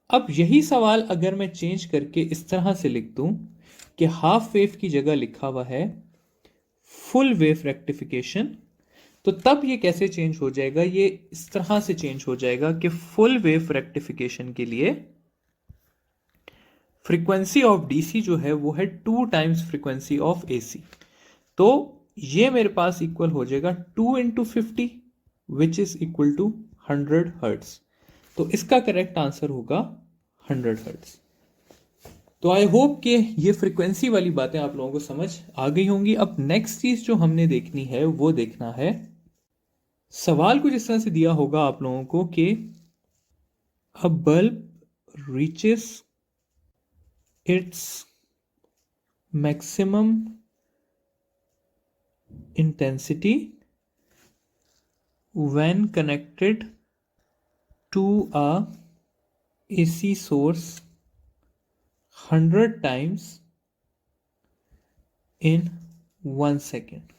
अब यही सवाल अगर मैं चेंज करके इस तरह से लिख दूं कि हाफ वेव की जगह लिखा हुआ है फुल वेव रेक्टिफिकेशन, तो तब ये कैसे चेंज हो जाएगा? ये इस तरह से चेंज हो जाएगा कि फुल वेव रेक्टिफिकेशन के लिए फ्रीक्वेंसी ऑफ डीसी जो है वो है 2 टाइम्स फ्रीक्वेंसी ऑफ एसी। तो ये मेरे पास इक्वल हो जाएगा 2 into 50 which is equal to 100 hertz. तो इसका करेक्ट आंसर होगा 100 हर्ट्ज। तो आई होप कि ये फ्रीक्वेंसी वाली बातें आप लोगों को समझ आ गई होंगी। अब नेक्स्ट चीज जो हमने देखनी है वो देखना है, सवाल कुछ इस तरह से दिया होगा आप लोगों को कि a bulb reaches its maximum intensity when connected to a AC source 100 times in 1 second.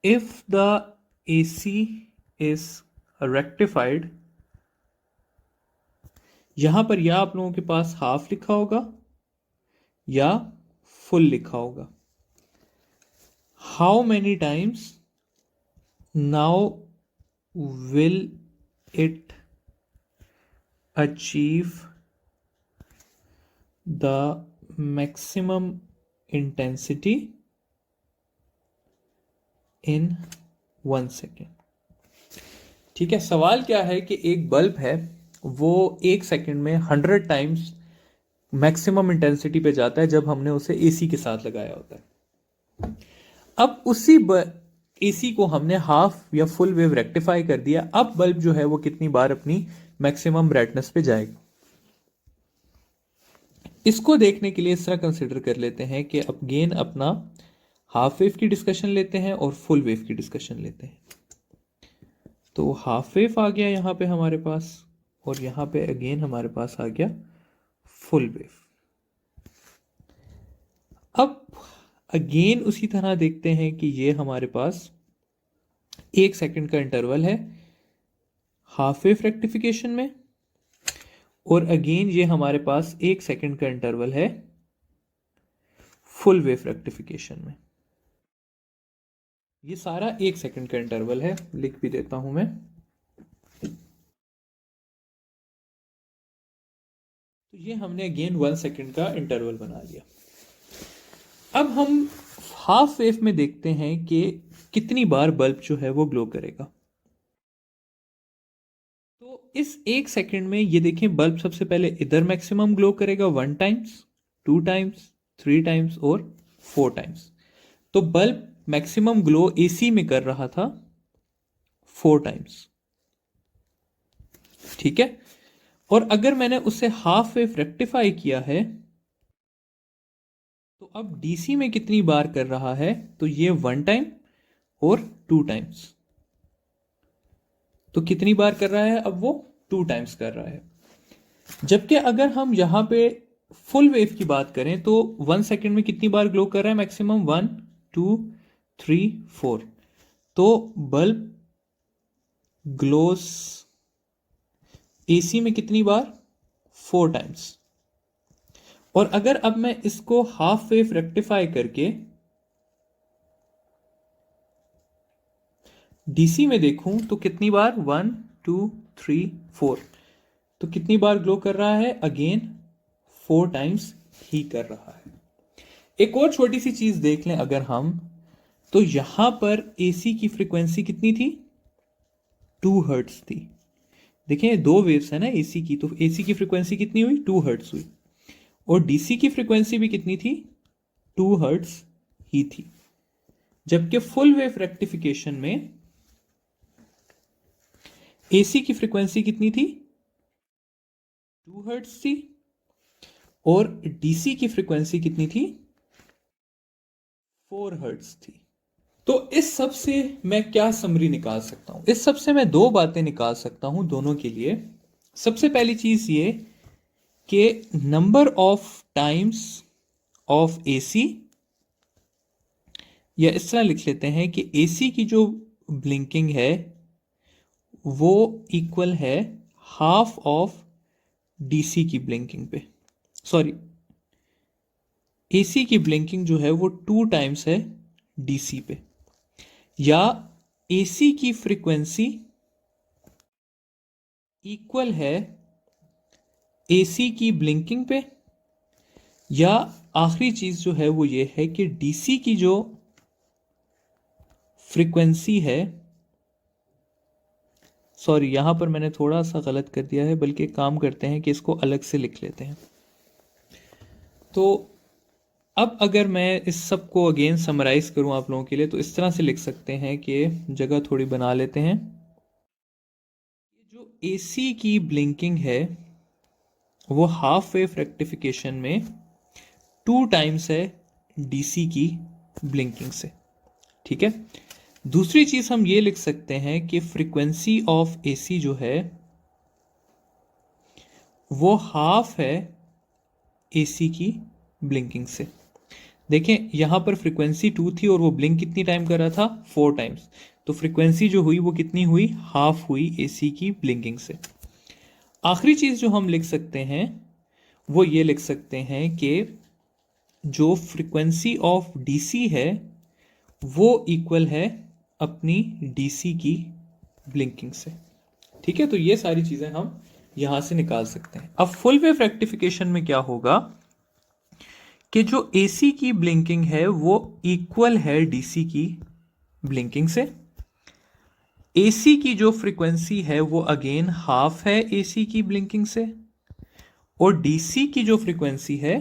If the AC is rectified, यहां पर या आप लोगों के पास हाफ लिखा होगा या फुल लिखा होगा। How many times now will it achieve the maximum intensity in 1 second। ठीक है, सवाल क्या है कि एक बल्ब है वो 1 सेकंड में 100 टाइम्स मैक्सिमम इंटेंसिटी पे जाता है जब हमने उसे एसी के साथ लगाया होता है। अब उसी एसी को हमने हाफ या फुल वेव रेक्टिफाई कर दिया। अब बल्ब जो है वो कितनी बार अपनी मैक्सिमम ब्राइटनेस पे जाएगा? इसको देखने के लिए इस तरह कंसिडर कर लेते हैं कि अब अगेन अपना हाफ वेव की डिस्कशन लेते हैं और फुल वेव की डिस्कशन लेते हैं। तो हाफ वेव आ गया यहां पे हमारे पास और यहां पे अगेन हमारे पास आ गया फुल वेव। अब अगेन उसी तरह देखते हैं कि ये हमारे पास 1 सेकंड का इंटरवल है हाफ वेव रेक्टिफिकेशन में और अगेन ये हमारे पास 1 सेकंड का इंटरवल है फुल वेव रेक्टिफिकेशन में। ये सारा 1 सेकंड का इंटरवल है, लिख भी देता हूं मैं। तो ये हमने अगेन 1 सेकेंड का इंटरवल बना लिया। अब हम हाफ वेव में देखते हैं कि कितनी बार बल्ब जो है वो ग्लो करेगा। तो इस 1 सेकेंड में ये देखें, बल्ब सबसे पहले इधर मैक्सिमम ग्लो करेगा 1 टाइम्स, 2 टाइम्स, 3 टाइम्स और 4 टाइम्स। तो बल्ब मैक्सिमम ग्लो एसी में कर रहा था 4 टाइम्स, ठीक है। और अगर मैंने उसे हाफ वेव रेक्टिफाई किया है तो अब डीसी में कितनी बार कर रहा है, तो ये 1 टाइम और 2 टाइम्स। तो कितनी बार कर रहा है, अब वो 2 टाइम्स कर रहा है। जबकि अगर हम यहां पे फुल वेव की बात करें तो 1 सेकेंड में कितनी बार ग्लो कर रहा है, मैक्सिमम 1, 2, 3, 4। तो बल्ब ग्लोस एसी में कितनी बार, 4 टाइम्स। और अगर अब मैं इसको हाफ वेव रेक्टिफाई करके डीसी में देखूं तो कितनी बार, 1, 2, 3, 4। तो कितनी बार ग्लो कर रहा है, अगेन 4 टाइम्स ही कर रहा है। एक और छोटी सी चीज देख लें अगर हम, तो यहां पर एसी की फ्रीक्वेंसी कितनी थी, 2 हर्ट्ज थी। देखें 2 वेव्स है ना एसी की, तो एसी की फ्रीक्वेंसी कितनी हुई, 2 हर्ट्ज हुई। और डीसी की फ्रीक्वेंसी भी कितनी थी, 2 हर्ट्ज ही थी। जबकि फुल वेव रेक्टिफिकेशन में एसी की फ्रीक्वेंसी कितनी थी, 2 हर्ट्ज थी। और डीसी की फ्रीक्वेंसी कितनी थी, 4 हर्ट्ज थी। तो इस सब से मैं क्या समरी निकाल सकता हूं, इस सब से मैं 2 बातें निकाल सकता हूं दोनों के लिए। सबसे पहली चीज ये कि number of times of AC, या इस तरह लिख लेते हैं कि एसी की जो ब्लिंकिंग है वो इक्वल है हाफ ऑफ डीसी की ब्लिंकिंग पे। सॉरी, एसी की ब्लिंकिंग जो है वो 2 टाइम्स है डीसी पे। या एसी की फ्रीक्वेंसी इक्वल है एसी की ब्लिंकिंग पे। या आखिरी चीज जो है वो ये है कि डीसी की जो फ्रीक्वेंसी है, सॉरी यहां पर मैंने थोड़ा सा गलत कर दिया है, बल्कि काम करते हैं कि इसको अलग से लिख लेते हैं। तो अब अगर मैं इस सब को अगेन समराइज करूं आप लोगों के लिए, तो इस तरह से लिख सकते हैं कि जगह थोड़ी बना लेते हैं। जो एसी की ब्लिंकिंग है वो हाफ वेव रेक्टिफिकेशन में 2 टाइम्स है डीसी की ब्लिंकिंग से, ठीक है। दूसरी चीज हम ये लिख सकते हैं कि फ्रीक्वेंसी ऑफ एसी जो है वो हाफ है एसी की ब्लिंकिंग से। देखें यहां पर फ्रीक्वेंसी 2 थी और वो ब्लिंक कितनी टाइम कर रहा था, 4 टाइम्स। तो फ्रीक्वेंसी जो हुई वो कितनी हुई, हाफ हुई एसी की ब्लिंकिंग से। आखिरी चीज जो हम लिख सकते हैं वो ये लिख सकते हैं कि जो फ्रीक्वेंसी ऑफ डीसी है वो इक्वल है अपनी डीसी की ब्लिंकिंग से, ठीक है। तो ये सारी चीजें हम यहां से निकाल सकते हैं। अब फुल वेव रेक्टिफिकेशन में क्या होगा कि जो एसी की ब्लिंकिंग है वो इक्वल है डीसी की ब्लिंकिंग से। एसी की जो फ्रीक्वेंसी है वो अगेन हाफ है एसी की ब्लिंकिंग से। और डीसी की जो फ्रीक्वेंसी है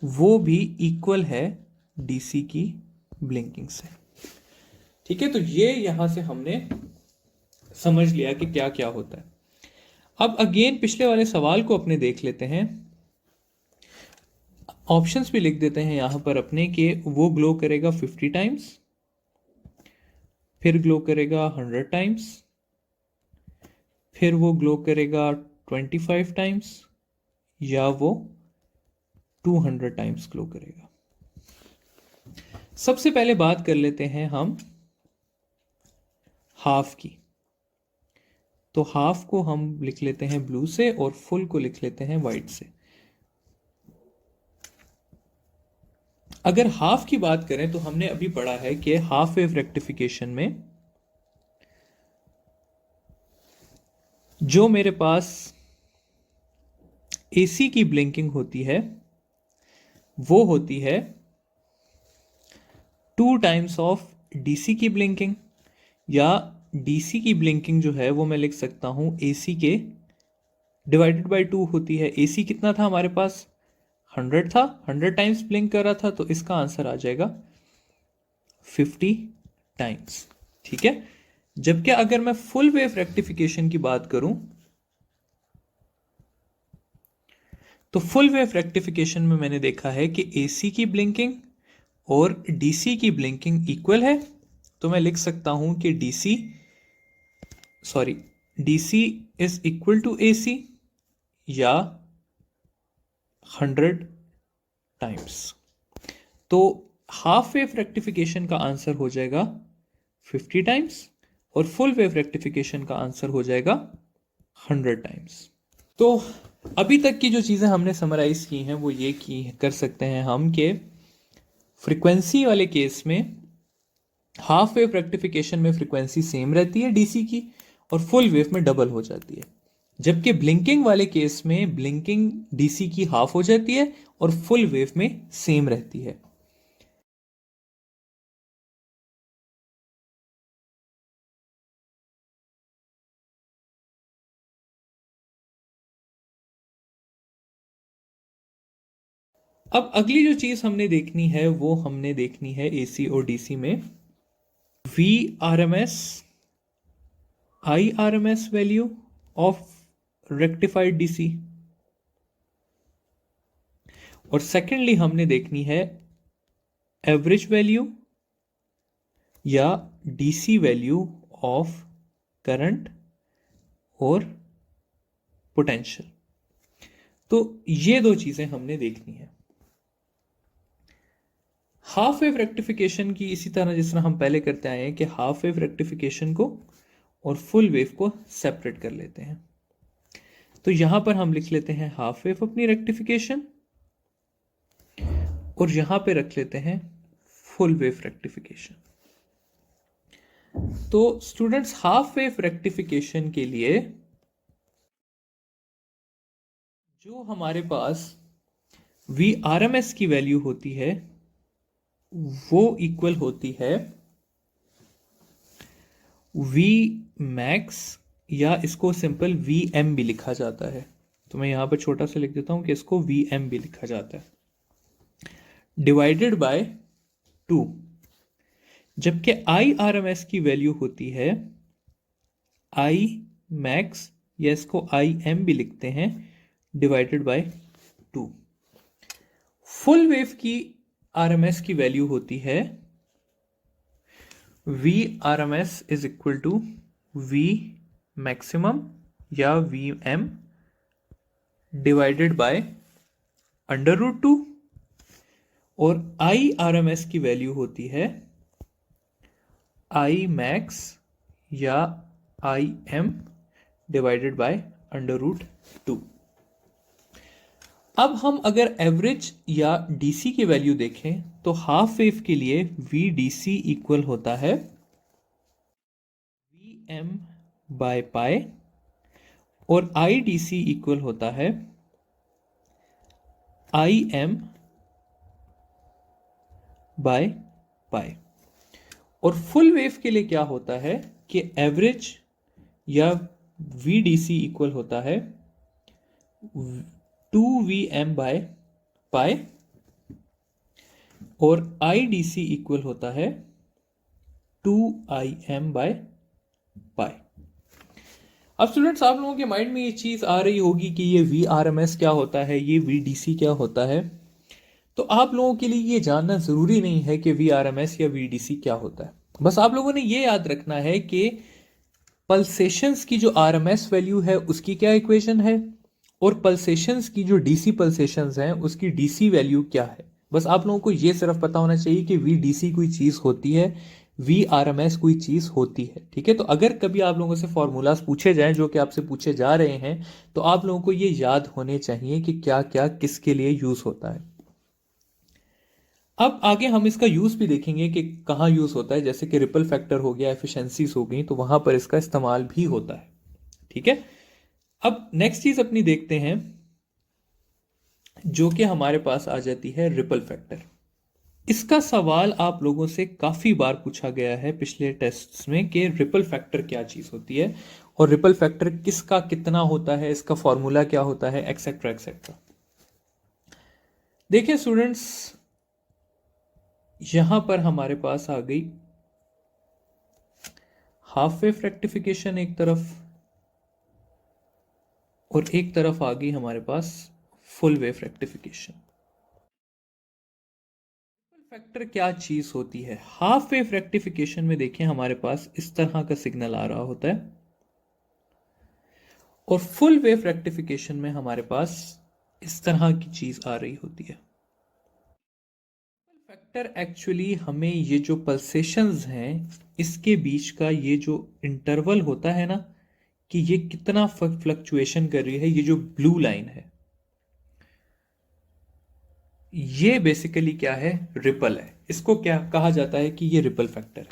वो भी इक्वल है डीसी की ब्लिंकिंग से, ठीक है। तो ये यहां से हमने समझ लिया कि क्या क्या होता है। अब अगेन पिछले वाले सवाल को अपने देख लेते हैं। ऑप्शंस भी लिख देते हैं यहां पर अपने कि वो ग्लो करेगा 50 टाइम्स, फिर ग्लो करेगा 100 टाइम्स, फिर वो ग्लो करेगा 25 टाइम्स, या वो 200 टाइम्स ग्लो करेगा। सबसे पहले बात कर लेते हैं हम हाफ की। तो हाफ को हम लिख लेते हैं ब्लू से और फुल को लिख लेते हैं व्हाइट से। अगर हाफ की बात करें तो हमने अभी पढ़ा है कि हाफ वेव रेक्टिफिकेशन में जो मेरे पास एसी की ब्लिंकिंग होती है वो होती है 2 टाइम्स ऑफ डीसी की ब्लिंकिंग, या डीसी की ब्लिंकिंग जो है वो मैं लिख सकता हूं एसी के डिवाइडेड बाय 2 होती है। एसी कितना था हमारे पास, 100 था, 100 टाइम्स ब्लिंक कर रहा था, तो इसका आंसर आ जाएगा 50 टाइम्स। ठीक है, जबकि अगर मैं फुल वेव रेक्टिफिकेशन की बात करूं तो फुल वेव रेक्टिफिकेशन में मैंने देखा है कि एसी की ब्लिंकिंग और डीसी की ब्लिंकिंग इक्वल है, तो मैं लिख सकता हूं कि DC is equal to AC या 100 टाइम्स। तो हाफ वेव रेक्टिफिकेशन का आंसर हो जाएगा 50 टाइम्स और फुल वेव रेक्टिफिकेशन का आंसर हो जाएगा 100 टाइम्स। तो अभी तक की जो चीज़ें हमने समराइज की हैं वो ये की कर सकते हैं हम कि फ्रीक्वेंसी वाले केस में हाफ वेव रेक्टिफिकेशन में फ्रीक्वेंसी सेम रहती है डीसी की और फुल वेव में डबल हो जाती है, जबकि ब्लिंकिंग वाले केस में ब्लिंकिंग डीसी की हाफ हो जाती है और फुल वेव में सेम रहती है। अब अगली जो चीज हमने देखनी है वो हमने देखनी है एसी और डीसी में V R M S I R M S value of rectified DC, और सेकेंडली हमने देखनी है एवरेज वैल्यू या डीसी वैल्यू ऑफ करंट और पोटेंशियल। तो ये दो चीजें हमने देखनी है। हाफ वेव रेक्टिफिकेशन की इसी तरह जिस तरह हम पहले करते आए हैं कि हाफ वेव रेक्टिफिकेशन को और फुल वेव को सेपरेट कर लेते हैं। तो यहां पर हम लिख लेते हैं हाफ वेव अपनी रेक्टिफिकेशन और यहां पे रख लेते हैं फुल वेव रेक्टिफिकेशन। तो स्टूडेंट्स हाफ वेव रेक्टिफिकेशन के लिए जो हमारे पास वी आर एम एस की वैल्यू होती है वो इक्वल होती है वी मैक्स, या इसको सिंपल वी एम भी लिखा जाता है। तो मैं यहां पर छोटा सा लिख देता हूं कि इसको वी एम भी लिखा जाता है, डिवाइडेड बाय 2, जबकि आई आर एम एस की वैल्यू होती है आई मैक्स, या इसको आई एम भी लिखते हैं, डिवाइडेड बाय 2। फुल वेव की आरएमएस की वैल्यू होती है V R M S is equal to V maximum या वी एम डिवाइडेड बाय √2, और आई आर एम एस की वैल्यू होती है आई मैक्स या आई एम डिवाइडेड बाय √2। अब हम अगर एवरेज या डीसी की वैल्यू देखें तो हाफ वेव के लिए वी डीसी इक्वल होता है वी एम बाय पाई, और आई डीसी इक्वल होता है आई एम बाय पाई। और फुल वेव के लिए क्या होता है कि एवरेज या वी डीसी इक्वल होता है 2Vm बाय पाई, और IDC इक्वल होता है 2Im बाय पाई। अब स्टूडेंट्स आप लोगों के माइंड में ये चीज आ रही होगी कि ये VRMS क्या होता है, ये VDC क्या होता है। तो आप लोगों के लिए ये जानना जरूरी नहीं है कि VRMS या VDC क्या होता है, बस आप लोगों ने ये याद रखना है कि पल्सेशंस की जो RMS वैल्यू है उसकी क्या इक्वेशन है, और पल्सेशंस की जो डीसी पल्सेशंस हैं उसकी डीसी वैल्यू क्या है। बस आप लोगों को ये सिर्फ पता होना चाहिए कि VDC कोई चीज होती है, VRMS कोई चीज होती है। ठीक है, तो अगर कभी आप लोगों से फॉर्मूलाज पूछे जाएं जो कि आपसे पूछे जा रहे हैं तो आप लोगों को ये याद होने चाहिए कि क्या क्या किसके लिए यूज होता है। अब आगे हम इसका यूज भी देखेंगे कि कहाँ यूज होता है, जैसे कि रिपल फैक्टर हो गया, एफिशिएंसीज हो गई, तो वहां पर इसका इस्तेमाल भी होता है। ठीक है, अब नेक्स्ट चीज अपनी देखते हैं, जो कि हमारे पास आ जाती है रिपल फैक्टर। इसका सवाल आप लोगों से काफी बार पूछा गया है पिछले टेस्ट्स में कि रिपल फैक्टर क्या चीज होती है और रिपल फैक्टर किसका कितना होता है, इसका फॉर्मूला क्या होता है, एक्सेट्रा एक्सेट्रा। देखिए स्टूडेंट्स, यहां पर हमारे पास आ गई हाफ वेव रेक्टिफिकेशन एक तरफ, और एक तरफ आ गई हमारे पास फुल वेव रेक्टिफिकेशन। फैक्टर क्या चीज होती है? हाफ वेव रेक्टिफिकेशन में देखिए हमारे पास इस तरह का सिग्नल आ रहा होता है, और फुल वेव रेक्टिफिकेशन में हमारे पास इस तरह की चीज आ रही होती है। फैक्टर एक्चुअली हमें ये जो पल्सेशंस हैं इसके बीच का ये जो इंटरवल होता है ना, कि ये कितना फ्लक्चुएशन कर रही है, ये जो ब्लू लाइन है ये बेसिकली क्या है? रिपल है। इसको क्या कहा जाता है कि ये रिपल फैक्टर है।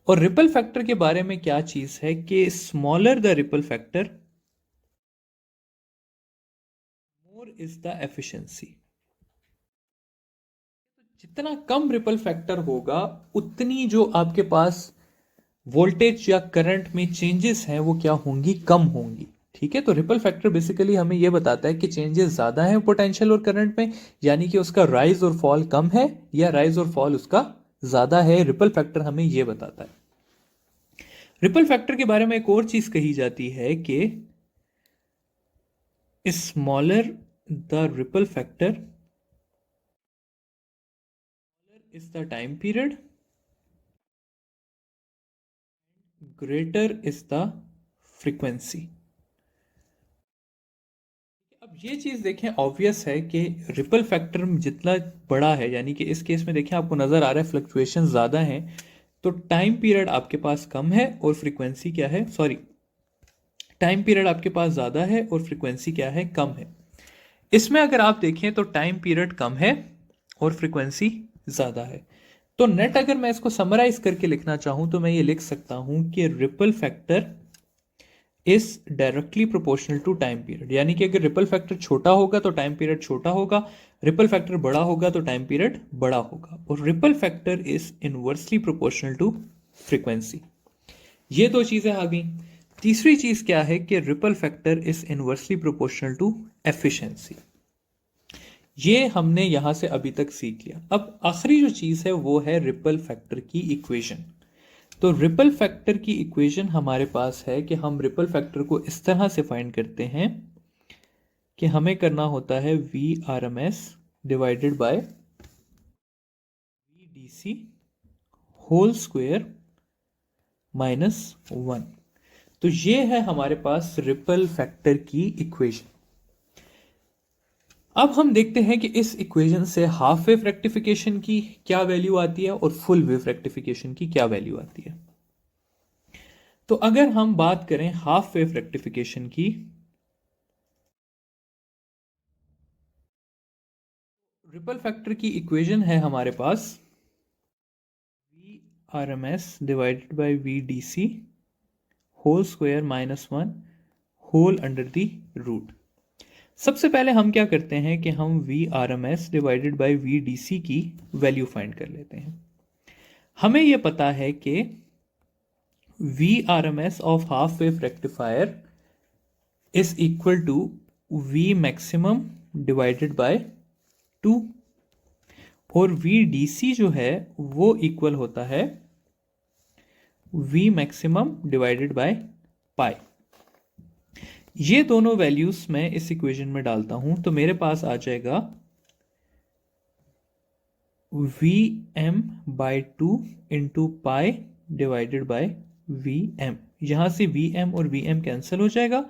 और रिपल फैक्टर के बारे में क्या चीज है कि smaller the ripple factor more is the efficiency. जितना कम रिपल फैक्टर होगा उतनी जो आपके पास वोल्टेज या करंट में चेंजेस हैं वो क्या होंगी? कम होंगी। ठीक है, तो रिपल फैक्टर बेसिकली हमें यह बताता है कि चेंजेस ज्यादा हैं पोटेंशियल और करंट में, यानी कि उसका राइज और फॉल कम है, या राइज और फॉल उसका ज्यादा है। रिपल फैक्टर हमें यह बताता है। रिपल फैक्टर के बारे में एक और चीज कही जाती है कि smaller the ripple factor is the time period, greater is the frequency. अब ये चीज देखें, ऑब्वियस है कि रिपल फैक्टर जितना बड़ा है, यानी कि इस केस में देखें आपको नजर आ रहा है फ्लक्चुएशन ज्यादा है, तो टाइम पीरियड आपके पास कम है और फ्रीक्वेंसी क्या है? सॉरी, टाइम पीरियड आपके पास ज्यादा है और फ्रीक्वेंसी क्या है? कम है। इसमें अगर आप देखें तो टाइम पीरियड कम है और फ्रीक्वेंसी ज्यादा है। तो नेट अगर मैं इसको समराइज करके लिखना चाहूं तो मैं ये लिख सकता हूं कि ripple factor is directly proportional to time period. यानी कि अगर रिपल फैक्टर छोटा होगा तो टाइम पीरियड छोटा होगा, रिपल फैक्टर बड़ा होगा तो टाइम पीरियड बड़ा होगा। और ripple factor is inversely proportional to frequency. ये दो चीजें आ गई। तीसरी चीज क्या है कि ripple factor is inversely proportional to efficiency. ये हमने यहां से अभी तक सीख लिया। अब आखिरी जो चीज है वो है रिपल फैक्टर की इक्वेशन। तो रिपल फैक्टर की इक्वेशन हमारे पास है कि हम रिपल फैक्टर को इस तरह से फाइंड करते हैं कि हमें करना होता है V R M S divided by V D C whole square -1। तो ये है हमारे पास रिपल फैक्टर की इक्वेशन। अब हम देखते हैं कि इस इक्वेशन से हाफ वेव रेक्टिफिकेशन की क्या वैल्यू आती है और फुल वेव रेक्टिफिकेशन की क्या वैल्यू आती है। तो अगर हम बात करें हाफ वेव रेक्टिफिकेशन की, रिपल फैक्टर की इक्वेशन है हमारे पास V R M S divided by V D C whole square -1 whole under the root. सबसे पहले हम क्या करते हैं कि हम V R M S divided by V D C की वैल्यू फाइंड कर लेते हैं। हमें यह पता है कि V R M S of half wave rectifier is equal to V maximum divided by 2, और वी डी सी जो है वो इक्वल होता है we maximum divided by pi. ये दोनों वैल्यूज मैं इस इक्वेशन में डालता हूं तो मेरे पास आ जाएगा V M by 2 into pi divided by V M. यहां से वी एम और वी एम कैंसिल हो जाएगा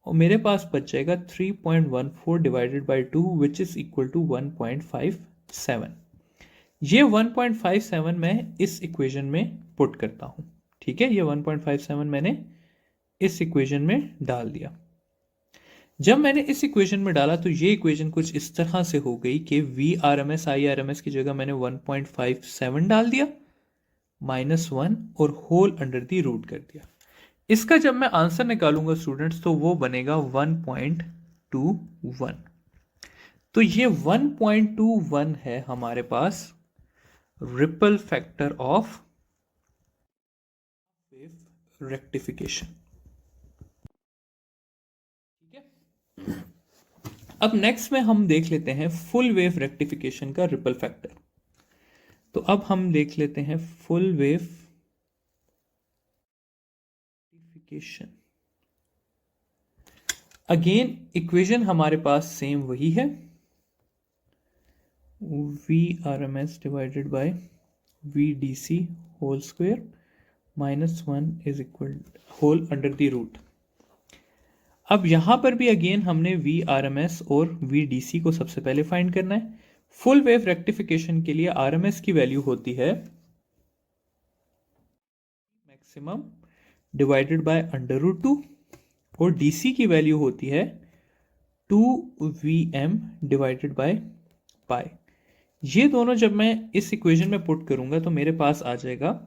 और मेरे पास बच जाएगा 3.14 divided by 2 which is equal to 1.57। ये 1.57 मैं इस इक्वेशन में पुट करता हूं। ठीक है, ये 1.57 मैंने इस इक्वेशन में डाल दिया। जब मैंने इस इक्वेशन में डाला तो ये इक्वेशन कुछ इस तरह से हो गई कि V R M S I R M S की जगह मैंने 1.57 डाल दिया -1 और होल अंडर दी रूट कर दिया। इसका जब मैं आंसर निकालूंगा स्टूडेंट्स तो वो बनेगा 1.21। तो ये 1.21 है हमारे पास ripple factor of wave rectification. ठीक है, अब नेक्स्ट में हम देख लेते हैं फुल वेव रेक्टिफिकेशन का रिपल फैक्टर। तो अब हम देख लेते हैं full wave rectification. Again equation हमारे पास सेम वही है, VRMS divided by VDC whole square -1 is equal whole under the root. अब यहां पर भी अगेन हमने VRMS और VDC को सबसे पहले फाइंड करना है। फुल वेव रेक्टिफिकेशन के लिए RMS की वैल्यू होती है मैक्सिमम डिवाइडेड बाय √2 और DC की वैल्यू होती है 2VM डिवाइडेड बाय पाई। ये दोनों जब मैं इस इक्वेशन में पुट करूंगा तो मेरे पास आ जाएगा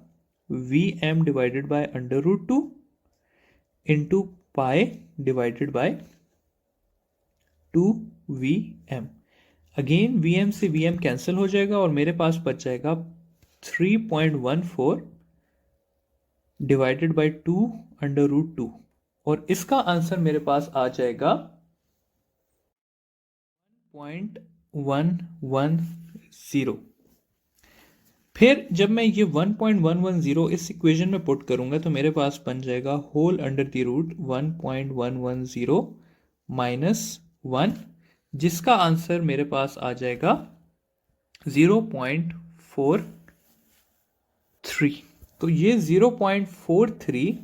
VM divided by √2 into pi divided bye 2VM। Again VM से VM कैंसिल हो जाएगा और मेरे पास बच जाएगा 3.14 डिवाइडेड बाय 2 और इसका आंसर मेरे पास आ जाएगा 1.110। फिर जब मैं ये 1.110 इस इक्वेशन में पुट करूंगा तो मेरे पास बन जाएगा होल अंडर द रूट 1.110 -1, जिसका आंसर मेरे पास आ जाएगा 0.43। तो ये 0.43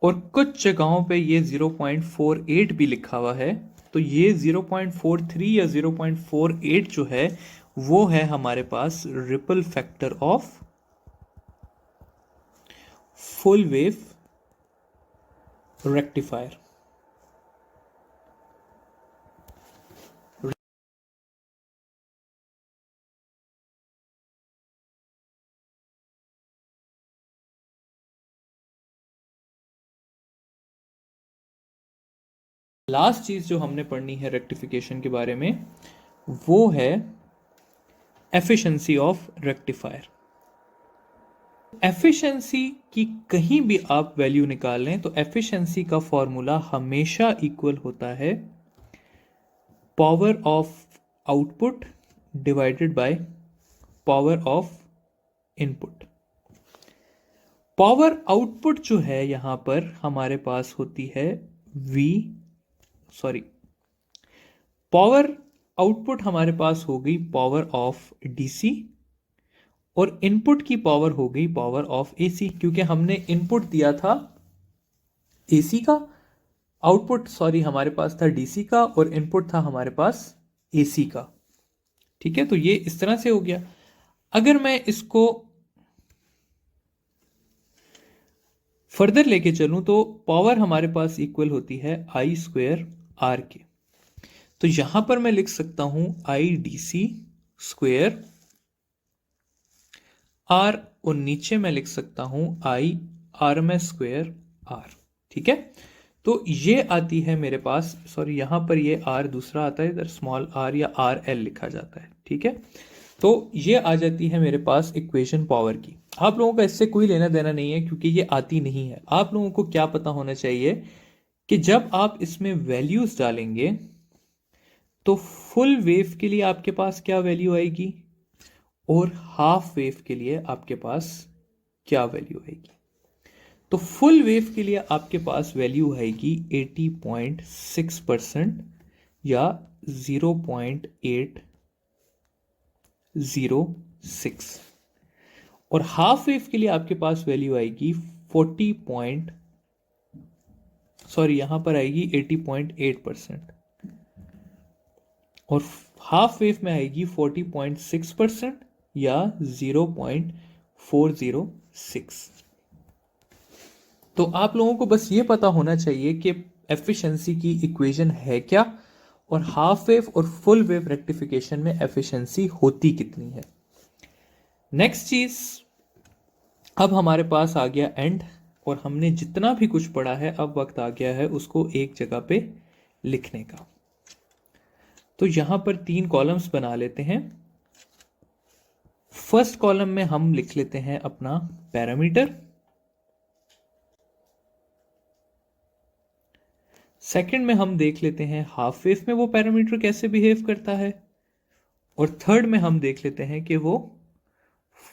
और कुछ जगहों पे ये 0.48 भी लिखा हुआ है। तो ये 0.43 या 0.48 जो है वो है हमारे पास ripple factor of full wave rectifier. Last चीज जो हमने पढ़नी है रेक्टिफिकेशन के बारे में वो है एफिशिएंसी ऑफ रेक्टिफायर। एफिशिएंसी की कहीं भी आप वैल्यू निकाल लें तो एफिशिएंसी का फॉर्मूला हमेशा इक्वल होता है power of output divided by power of input. Power output जो है यहां पर हमारे पास होती है पावर आउटपुट हमारे पास हो गई पावर ऑफ DC और इनपुट की पावर हो गई पावर ऑफ AC, क्योंकि हमने इनपुट दिया था AC का, आउटपुट हमारे पास था DC का और इनपुट था हमारे पास AC का। ठीक है, तो ये इस तरह से हो गया। अगर मैं इसको फर्दर लेके चलूं तो पावर हमारे पास इक्वल होती है I² R के। तो यहां पर मैं लिख सकता हूं IDC² R और नीचे मैं लिख सकता हूं IRMS² R। ठीक है, तो ये आती है मेरे पास, यहां पर ये R दूसरा आता है, इधर स्मॉल r या RL लिखा जाता है। ठीक है, तो ये आ जाती है मेरे पास इक्वेशन पावर की। आप लोगों का इससे कोई लेना देना नहीं है क्योंकि ये आती नहीं है। आप लोगों को क्या पता होना चाहिए कि जब आप इसमें वैल्यूज डालेंगे तो फुल वेव के लिए आपके पास क्या वैल्यू आएगी और हाफ वेव के लिए आपके पास क्या वैल्यू आएगी। तो फुल वेव के लिए आपके पास वैल्यू आएगी 80.6% या 0.806 और हाफ वेव के लिए आपके पास वैल्यू आएगी यहां पर आएगी 80.8% और हाफ वेव में आएगी 40.6% या 0.406। तो आप लोगों को बस ये पता होना चाहिए कि एफिशिएंसी की इक्वेशन है क्या और हाफ वेव और फुल वेव रेक्टिफिकेशन में एफिशिएंसी होती कितनी है। नेक्स्ट चीज, अब हमारे पास आ गया एंड और हमने जितना भी कुछ पढ़ा है अब वक्त आ गया है उसको एक जगह पे लिखने का। तो यहां पर 3 कॉलम्स बना लेते हैं। फर्स्ट कॉलम में हम लिख लेते हैं अपना पैरामीटर, सेकंड में हम देख लेते हैं हाफ वेव में वो पैरामीटर कैसे बिहेव करता है, और थर्ड में हम देख लेते हैं कि वो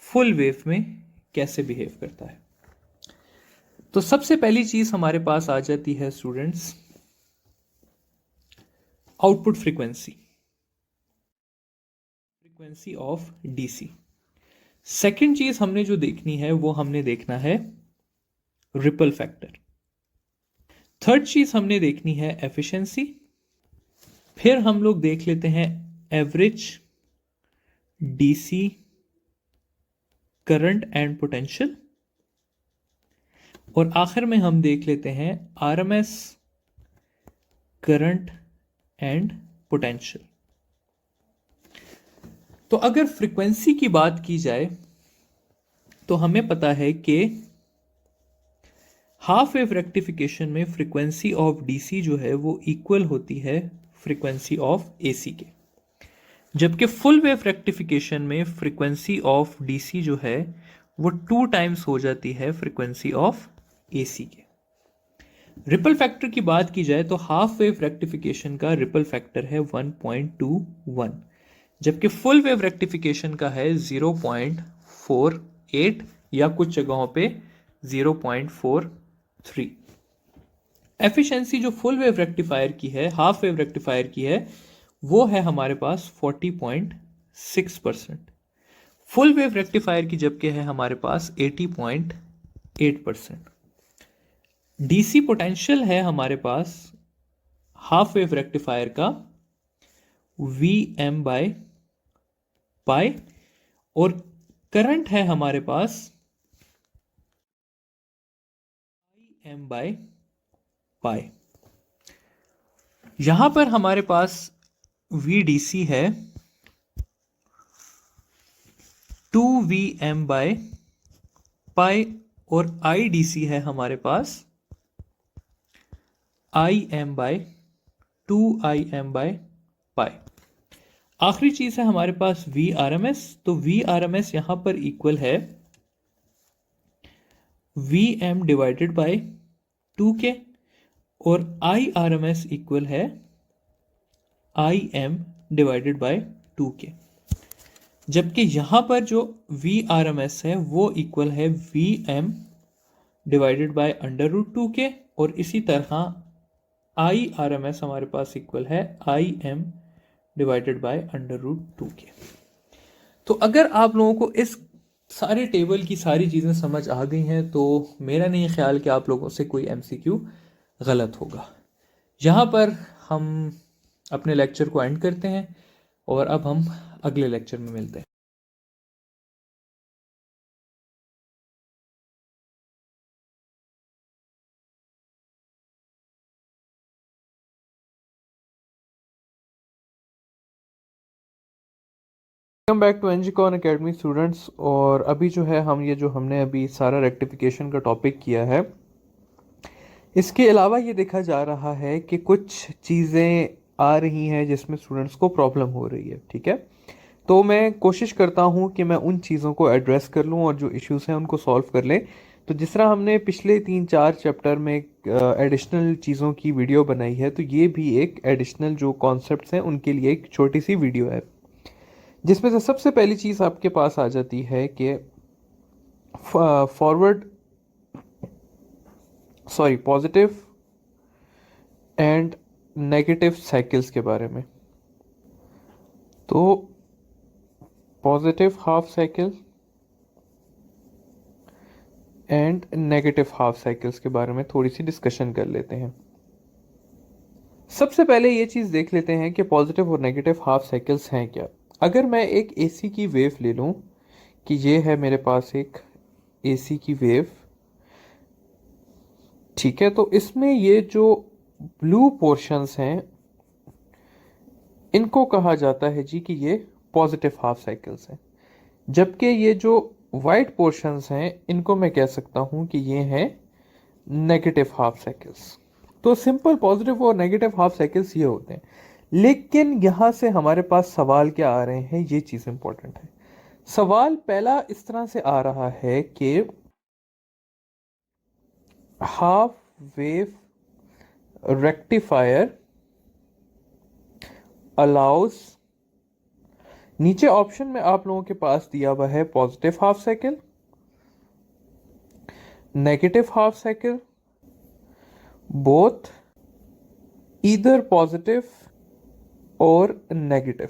फुल वेव में कैसे बिहेव करता है। तो सबसे पहली चीज हमारे पास आ जाती है students, output frequency, frequency of DC. Second चीज हमने जो देखनी है वो हमने देखना है रिपल फैक्टर। थर्ड चीज हमने देखनी है एफिशिएंसी। फिर हम लोग देख लेते हैं average DC current and potential, और आखिर में हम देख लेते हैं आरएमएस करंट एंड पोटेंशियल। तो अगर फ्रीक्वेंसी की बात की जाए तो हमें पता है कि हाफ वेव रेक्टिफिकेशन में फ्रीक्वेंसी ऑफ डीसी जो है वो इक्वल होती है फ्रीक्वेंसी ऑफ एसी के, जबकि फुल वेव रेक्टिफिकेशन में फ्रीक्वेंसी ऑफ डीसी जो है वो 2 टाइम्स हो जाती है फ्रीक्वेंसी ऑफ एसी के। रिपल फैक्टर की बात की जाए तो हाफ वेव रेक्टिफिकेशन का रिपल फैक्टर है 1.21, जबकि फुल वेव रेक्टिफिकेशन का है 0.48 या कुछ जगहों पे 0.43। एफिशिएंसी जो फुल वेव रेक्टिफायर की है, हाफ वेव रेक्टिफायर की है, वो है हमारे पास 40.6%। फुल वेव रेक्टिफायर की जबकि है हमारे पास 80.8%। डीसी पोटेंशियल है हमारे पास हाफ वेव रेक्टिफायर का Vm बाय पाई, और करंट है हमारे पास Im बाय पाई। यहां पर हमारे पास VDC है 2Vm बाय पाई, और IDC है हमारे पास Im by 2Im by pi. आखिरी चीज है हमारे पास Vrms, तो Vrms यहां पर इक्वल है Vm डिवाइडेड बाय 2K, और Irms इक्वल है Im डिवाइडेड बाय 2K, जबकि यहां पर जो Vrms है वो इक्वल है Vm divided by under root 2K, और इसी तरह Irms हमारे पास इक्वल है Im divided by under root 2K। तो अगर आप लोगों को इस सारे टेबल की सारी चीज़ें समझ आ गई हैं तो मेरा नहीं ख्याल कि आप लोगों से कोई MCQ गलत होगा। यहाँ पर हम अपने लेक्चर को एंड करते हैं और अब हम अगले लेक्चर में मिलते हैं। Welcome back to NGcon academy students. और अभी जो है हमने अभी सारा रेक्टिफिकेशन का टॉपिक किया है। इसके अलावा ये देखा जा रहा है कि कुछ चीज़ें आ रही हैं जिसमें स्टूडेंट्स को प्रॉब्लम हो रही है, ठीक है। तो मैं कोशिश करता हूँ कि मैं उन चीज़ों को एड्रेस कर लूँ और जो इश्यूज़ हैं उनको सॉल्व कर लें। तो जिस तरह हमने पिछले 3-4 चैप्टर में एडिशनल चीज़ों की वीडियो बनाई है, तो ये भी एक एडिशनल जो कॉन्सेप्ट्स हैं उनके लिए एक छोटी सी वीडियो है, जिसमें से सबसे पहली चीज़ आपके पास आ जाती है कि पॉजिटिव एंड नेगेटिव साइकिल्स के बारे में। तो positive half cycle and negative half cycles के बारे में थोड़ी सी डिस्कशन कर लेते हैं। सबसे पहले ये चीज़ देख लेते हैं कि पॉजिटिव और नेगेटिव हाफ साइकिल्स हैं क्या। अगर मैं एक एसी की वेव ले लूं कि ये है मेरे पास एक एसी की वेव, ठीक है, तो इसमें ये जो ब्लू पोर्शंस हैं इनको कहा जाता है जी कि ये पॉजिटिव हाफ साइकिल्स हैं, जबकि ये जो वाइट पोर्शंस हैं इनको मैं कह सकता हूं कि ये हैं नेगेटिव हाफ साइकिल्स। तो सिंपल पॉजिटिव और नेगेटिव हाफ साइकिल्स ये होते हैं। लेकिन यहां से हमारे पास सवाल क्या आ रहे हैं, ये चीज इंपॉर्टेंट है। सवाल पहला इस तरह से आ रहा है कि हाफ वेव रेक्टिफायर अलाउज, नीचे ऑप्शन में आप लोगों के पास दिया हुआ है positive half cycle, negative half cycle, both, either positive और नेगेटिव।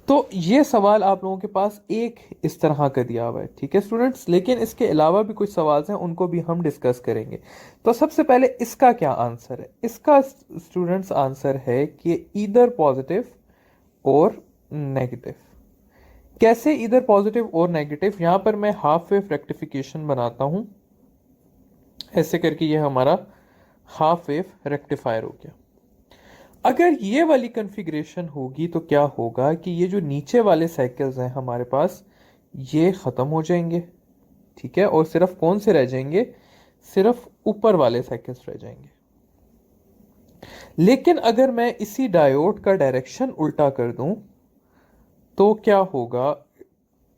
तो ये सवाल आप लोगों के पास एक इस तरह का दिया हुआ है, ठीक है स्टूडेंट्स। लेकिन इसके अलावा भी कुछ सवाल हैं, उनको भी हम डिस्कस करेंगे। तो सबसे पहले इसका क्या आंसर है? इसका स्टूडेंट्स आंसर है कि ईदर पॉजिटिव और नेगेटिव। कैसे इधर पॉजिटिव और नेगेटिव? यहां पर मैं हाफ वेव रेक्टिफिकेशन बनाता हूं, ऐसे करके ये हमारा हाफ वेव रेक्टिफायर हो गया। अगर ये वाली कॉन्फ़िगरेशन होगी तो क्या होगा कि ये जो नीचे वाले साइकिल्स हैं हमारे पास, ये ख़त्म हो जाएंगे, ठीक है, और सिर्फ कौन से रह जाएंगे? सिर्फ ऊपर वाले साइकिल्स रह जाएंगे। लेकिन अगर मैं इसी डायोड का डायरेक्शन उल्टा कर दूं तो क्या होगा?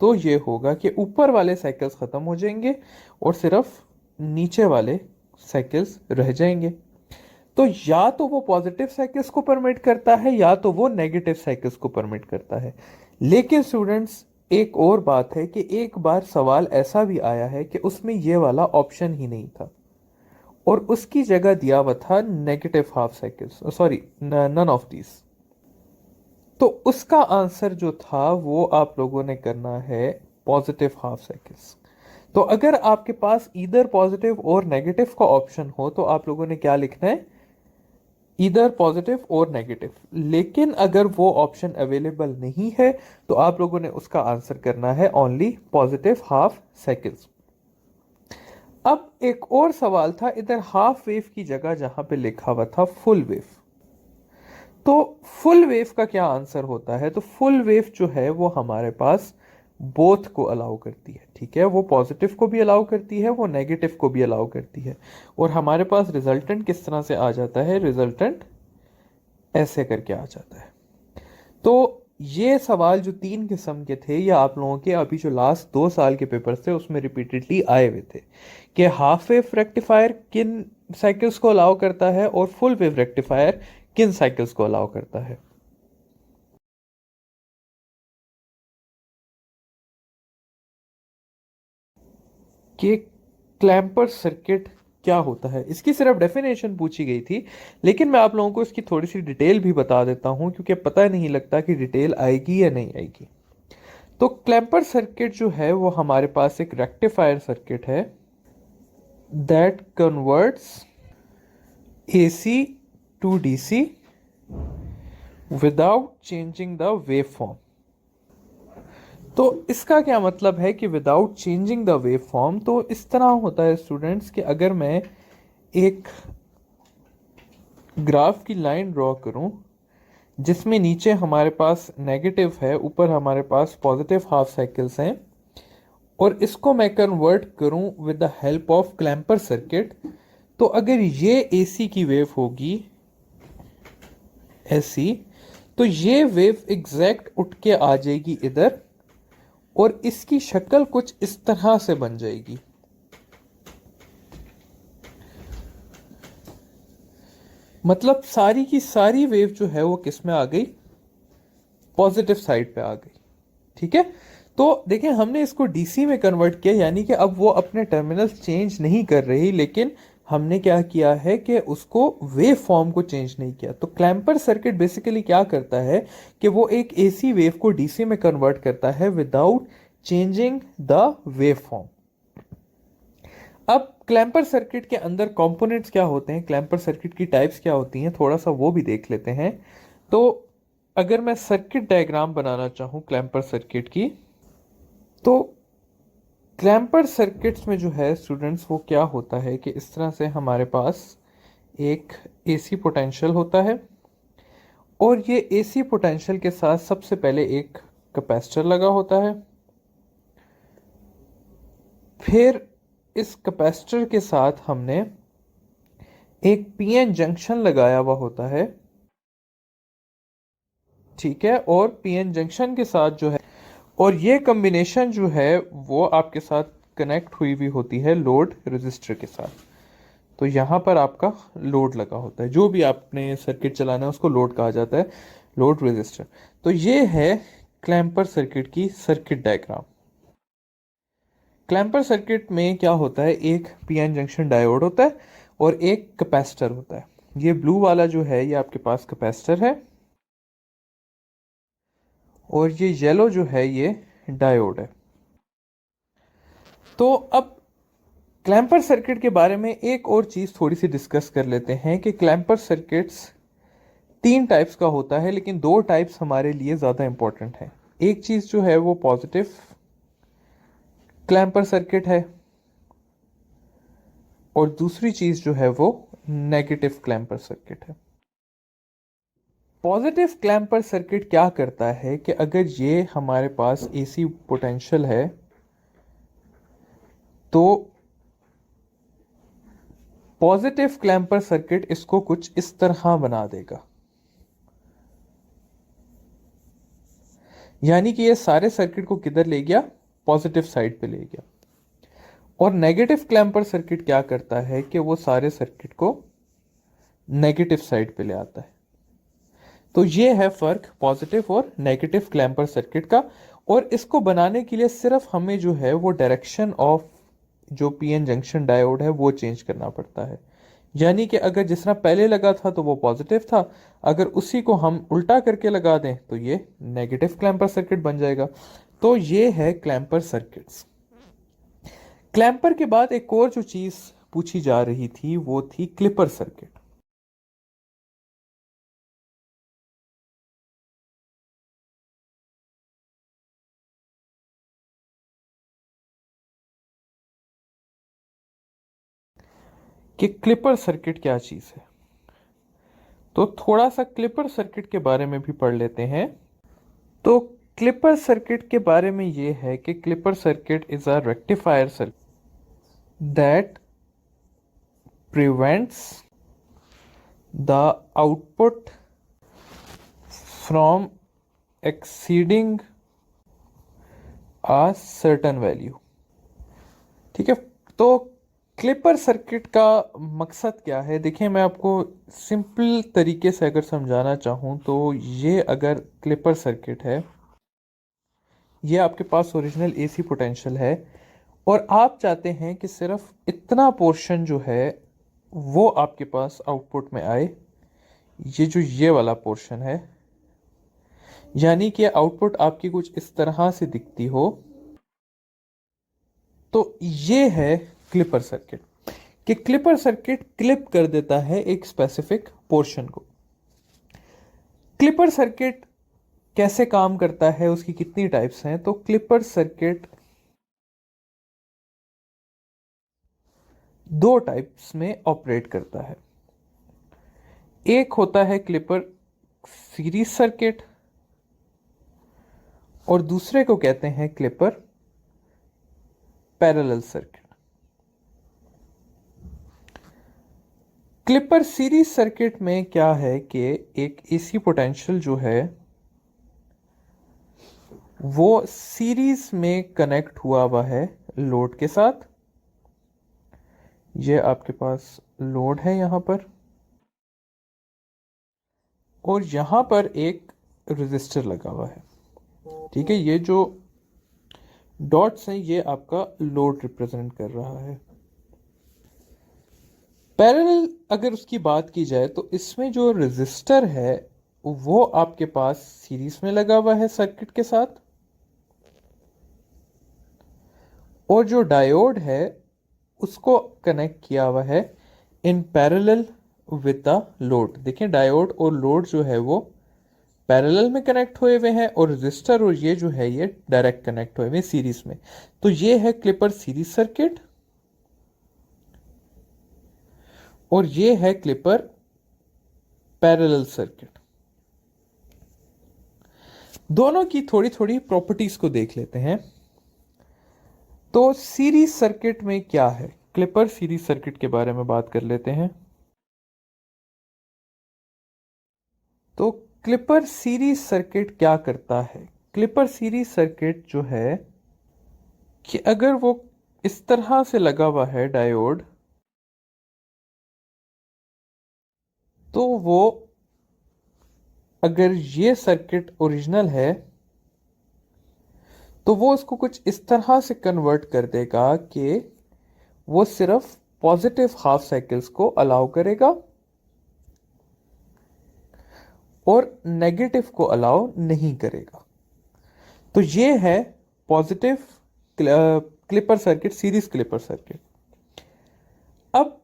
तो ये होगा कि ऊपर वाले साइकिल्स ख़त्म हो जाएंगे और सिर्फ नीचे वाले साइकिल्स रह जाएंगे। तो या तो वो पॉजिटिव साइकिल्स को परमिट करता है या तो वो नेगेटिव साइकिल्स को परमिट करता है। लेकिन स्टूडेंट्स एक और बात है कि एक बार सवाल ऐसा भी आया है कि उसमें ये वाला ऑप्शन ही नहीं था और उसकी जगह दिया हुआ था negative half cycles, sorry none of these. तो उसका आंसर जो था वो आप लोगों ने करना है पॉजिटिव हाफ साइकिल्स। तो अगर आपके पास इधर पॉजिटिव और नेगेटिव का ऑप्शन हो तो आप लोगों ने क्या लिखना है? इधर पॉजिटिव और नेगेटिव। लेकिन अगर वो ऑप्शन अवेलेबल नहीं है तो आप लोगों ने उसका आंसर करना है ओनली पॉजिटिव हाफ साइकिल्स। अब एक और सवाल था इधर हाफ वेव की जगह जहां पे लिखा हुआ था फुल वेव। तो फुल वेव का क्या आंसर होता है? तो फुल वेव जो है वो हमारे पास बोथ को अलाउ करती है, ठीक है, वो पॉजिटिव को भी अलाउ करती है, वो नेगेटिव को भी अलाउ करती है। और हमारे पास रिजल्टेंट किस तरह से आ जाता है? रिजल्टेंट ऐसे करके आ जाता है। तो ये सवाल जो 3 किस्म के थे, ये आप लोगों के अभी जो लास्ट 2 साल के पेपर थे उसमें रिपीटेडली आए हुए थे कि हाफ वेव रेक्टिफायर किन साइकिल्स को अलाउ करता है और फुल वेव रेक्टिफायर किन साइकिल्स को अलाउ करता है। कि क्लैंपर सर्किट क्या होता है, इसकी सिर्फ डेफिनेशन पूछी गई थी। लेकिन मैं आप लोगों को इसकी थोड़ी सी डिटेल भी बता देता हूं क्योंकि पता नहीं लगता कि डिटेल आएगी या नहीं आएगी। तो क्लैंपर सर्किट जो है वो हमारे पास एक रेक्टिफायर सर्किट है that converts AC to DC without changing the wave form. तो इसका क्या मतलब है कि without changing the wave form? तो इस तरह होता है स्टूडेंट्स कि अगर मैं एक ग्राफ की लाइन ड्रॉ करूं जिसमें नीचे हमारे पास नेगेटिव है, ऊपर हमारे पास पॉजिटिव हाफ साइकिल्स हैं, और इसको मैं कन्वर्ट करूं with the help of clamper circuit, तो अगर ये एसी की वेव होगी ऐसी, तो ये वेव एग्जैक्ट उठ के आ जाएगी इधर और इसकी शक्ल कुछ इस तरह से बन जाएगी। मतलब सारी की सारी वेव जो है वो किस में आ गई? पॉजिटिव साइड पे आ गई, ठीक है। तो देखिए हमने इसको डीसी में कन्वर्ट किया, यानी कि अब वो अपने टर्मिनल्स चेंज नहीं कर रही, लेकिन हमने क्या किया है कि उसको वेव फॉर्म को चेंज नहीं किया। तो क्लैंपर सर्किट बेसिकली क्या करता है कि वो एक एसी वेव को डीसी में कन्वर्ट करता है without changing the wave form. अब क्लैंपर सर्किट के अंदर कंपोनेंट्स क्या होते हैं, क्लैंपर सर्किट की टाइप्स क्या होती हैं, थोड़ा सा वो भी देख लेते हैं। तो अगर मैं सर्किट डायग्राम बनाना चाहूँ क्लैंपर सर्किट की, तो क्लैंपर सर्किट्स में जो है स्टूडेंट्स वो क्या होता है कि इस तरह से हमारे पास एक एसी पोटेंशियल होता है और ये एसी पोटेंशियल के साथ सबसे पहले एक कैपेसिटर लगा होता है, फिर इस कैपेसिटर के साथ हमने एक पीएन जंक्शन लगाया हुआ होता है, ठीक है, और पीएन जंक्शन के साथ जो है, और ये कॉम्बिनेशन जो है वो आपके साथ कनेक्ट हुई हुई होती है लोड रेजिस्टर के साथ। तो यहाँ पर आपका लोड लगा होता है, जो भी आपने सर्किट चलाना है उसको लोड कहा जाता है, लोड रेजिस्टर। तो ये है क्लैम्पर सर्किट की सर्किट डायग्राम। क्लैम्पर सर्किट में क्या होता है, एक पीएन जंक्शन डायोड होता है और एक कैपेसिटर होता है। ये ब्लू वाला जो है ये आपके पास कैपेसिटर है और ये येलो जो है ये डायोड है। तो अब क्लैम्पर सर्किट के बारे में एक और चीज थोड़ी सी डिस्कस कर लेते हैं कि क्लैम्पर सर्किट्स तीन टाइप्स का होता है, लेकिन दो टाइप्स हमारे लिए ज्यादा इंपॉर्टेंट है। एक चीज जो है वो पॉजिटिव क्लैम्पर सर्किट है और दूसरी चीज जो है वो नेगेटिव क्लैम्पर सर्किट है। पॉजिटिव क्लैम्पर सर्किट क्या करता है कि अगर ये हमारे पास एसी पोटेंशियल है तो पॉजिटिव क्लैम्पर सर्किट इसको कुछ इस तरह बना देगा, यानी कि ये सारे सर्किट को किधर ले गया, पॉजिटिव साइड पे ले गया। और नेगेटिव क्लैम्पर सर्किट क्या करता है कि वो सारे सर्किट को नेगेटिव साइड पे ले आता है। तो ये है फर्क पॉजिटिव और नेगेटिव क्लैम्पर सर्किट का। और इसको बनाने के लिए सिर्फ हमें जो है वो डायरेक्शन ऑफ जो पीएन जंक्शन डायोड है वो चेंज करना पड़ता है। यानी कि अगर जिस तरह पहले लगा था तो वो पॉजिटिव था, अगर उसी को हम उल्टा करके लगा दें तो ये नेगेटिव क्लैम्पर सर्किट बन जाएगा। तो ये है क्लैम्पर सर्किट्स। क्लैम्पर के बाद एक और जो चीज पूछी जा रही थी वो थी क्लिपर सर्किट। कि क्लिपर सर्किट क्या चीज है, तो थोड़ा सा क्लिपर सर्किट के बारे में भी पढ़ लेते हैं। तो क्लिपर सर्किट के बारे में ये है कि clipper circuit is a rectifier circuit that prevents the output from exceeding a certain value। ठीक है, तो क्लिपर सर्किट का मकसद क्या है, देखिए मैं आपको सिंपल तरीके से अगर समझाना चाहूँ तो ये अगर क्लिपर सर्किट है, ये आपके पास ओरिजिनल एसी पोटेंशियल है और आप चाहते हैं कि सिर्फ इतना पोर्शन जो है वो आपके पास आउटपुट में आए, ये जो ये वाला पोर्शन है, यानी कि आउटपुट आपकी कुछ इस तरह से दिखती हो। तो ये है क्लिपर सर्किट, कि क्लिपर सर्किट क्लिप कर देता है एक स्पेसिफिक पोर्शन को। क्लिपर सर्किट कैसे काम करता है, उसकी कितनी टाइप्स हैं, तो क्लिपर सर्किट दो टाइप्स में ऑपरेट करता है। एक होता है क्लिपर सीरीज सर्किट और दूसरे को कहते हैं clipper parallel circuit. Clipper series circuit में क्या है कि एक एसी पोटेंशियल जो है वो सीरीज में कनेक्ट हुआ हुआ है लोड के साथ। ये आपके पास लोड है यहां पर और यहां पर एक रेजिस्टर लगा हुआ है। ठीक है, ये जो डॉट्स हैं ये आपका लोड रिप्रेजेंट कर रहा है। पैरेलल अगर उसकी बात की जाए तो इसमें जो रेजिस्टर है वो आपके पास सीरीज में लगा हुआ है सर्किट के साथ और जो डायोड है उसको कनेक्ट किया हुआ है in parallel with the load. देखिए डायोड और लोड जो है वो पैरेलल में कनेक्ट हुए हुए हैं और रेजिस्टर और ये जो है ये डायरेक्ट कनेक्ट हुए हुए सीरीज में। तो ये है क्लिपर सीरीज सर्किट और ये है क्लिपर पैरेलल सर्किट। दोनों की थोड़ी थोड़ी प्रॉपर्टीज को देख लेते हैं। तो सीरीज सर्किट में क्या है, क्लिपर सीरीज सर्किट के बारे में बात कर लेते हैं। तो क्लिपर सीरीज सर्किट क्या करता है? क्लिपर सीरीज सर्किट जो है कि अगर वो इस तरह से लगा हुआ है डायोड, तो वो, अगर ये सर्किट ओरिजिनल है तो वो उसको कुछ इस तरह से कन्वर्ट कर देगा कि वो सिर्फ पॉजिटिव हाफ साइकिल्स को अलाउ करेगा और नेगेटिव को अलाउ नहीं करेगा। तो ये है positive clipper circuit, series clipper circuit. अब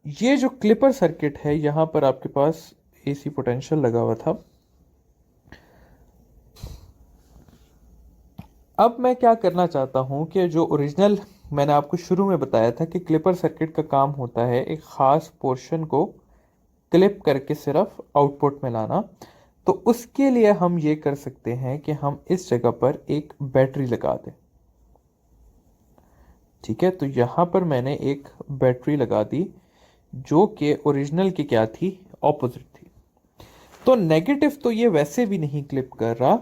ये जो क्लिपर सर्किट है, यहां पर आपके पास एसी पोटेंशियल लगा हुआ था। अब मैं क्या करना चाहता हूं कि जो ओरिजिनल मैंने आपको शुरू में बताया था कि क्लिपर सर्किट का काम होता है एक खास पोर्शन को क्लिप करके सिर्फ आउटपुट में लाना। तो उसके लिए हम ये कर सकते हैं कि हम इस जगह पर एक बैटरी लगा दें। ठीक है, तो यहां पर मैंने एक बैटरी लगा दी जो कि ओरिजिनल की क्या थी, ऑपोजिट थी। तो नेगेटिव तो ये वैसे भी नहीं क्लिप कर रहा।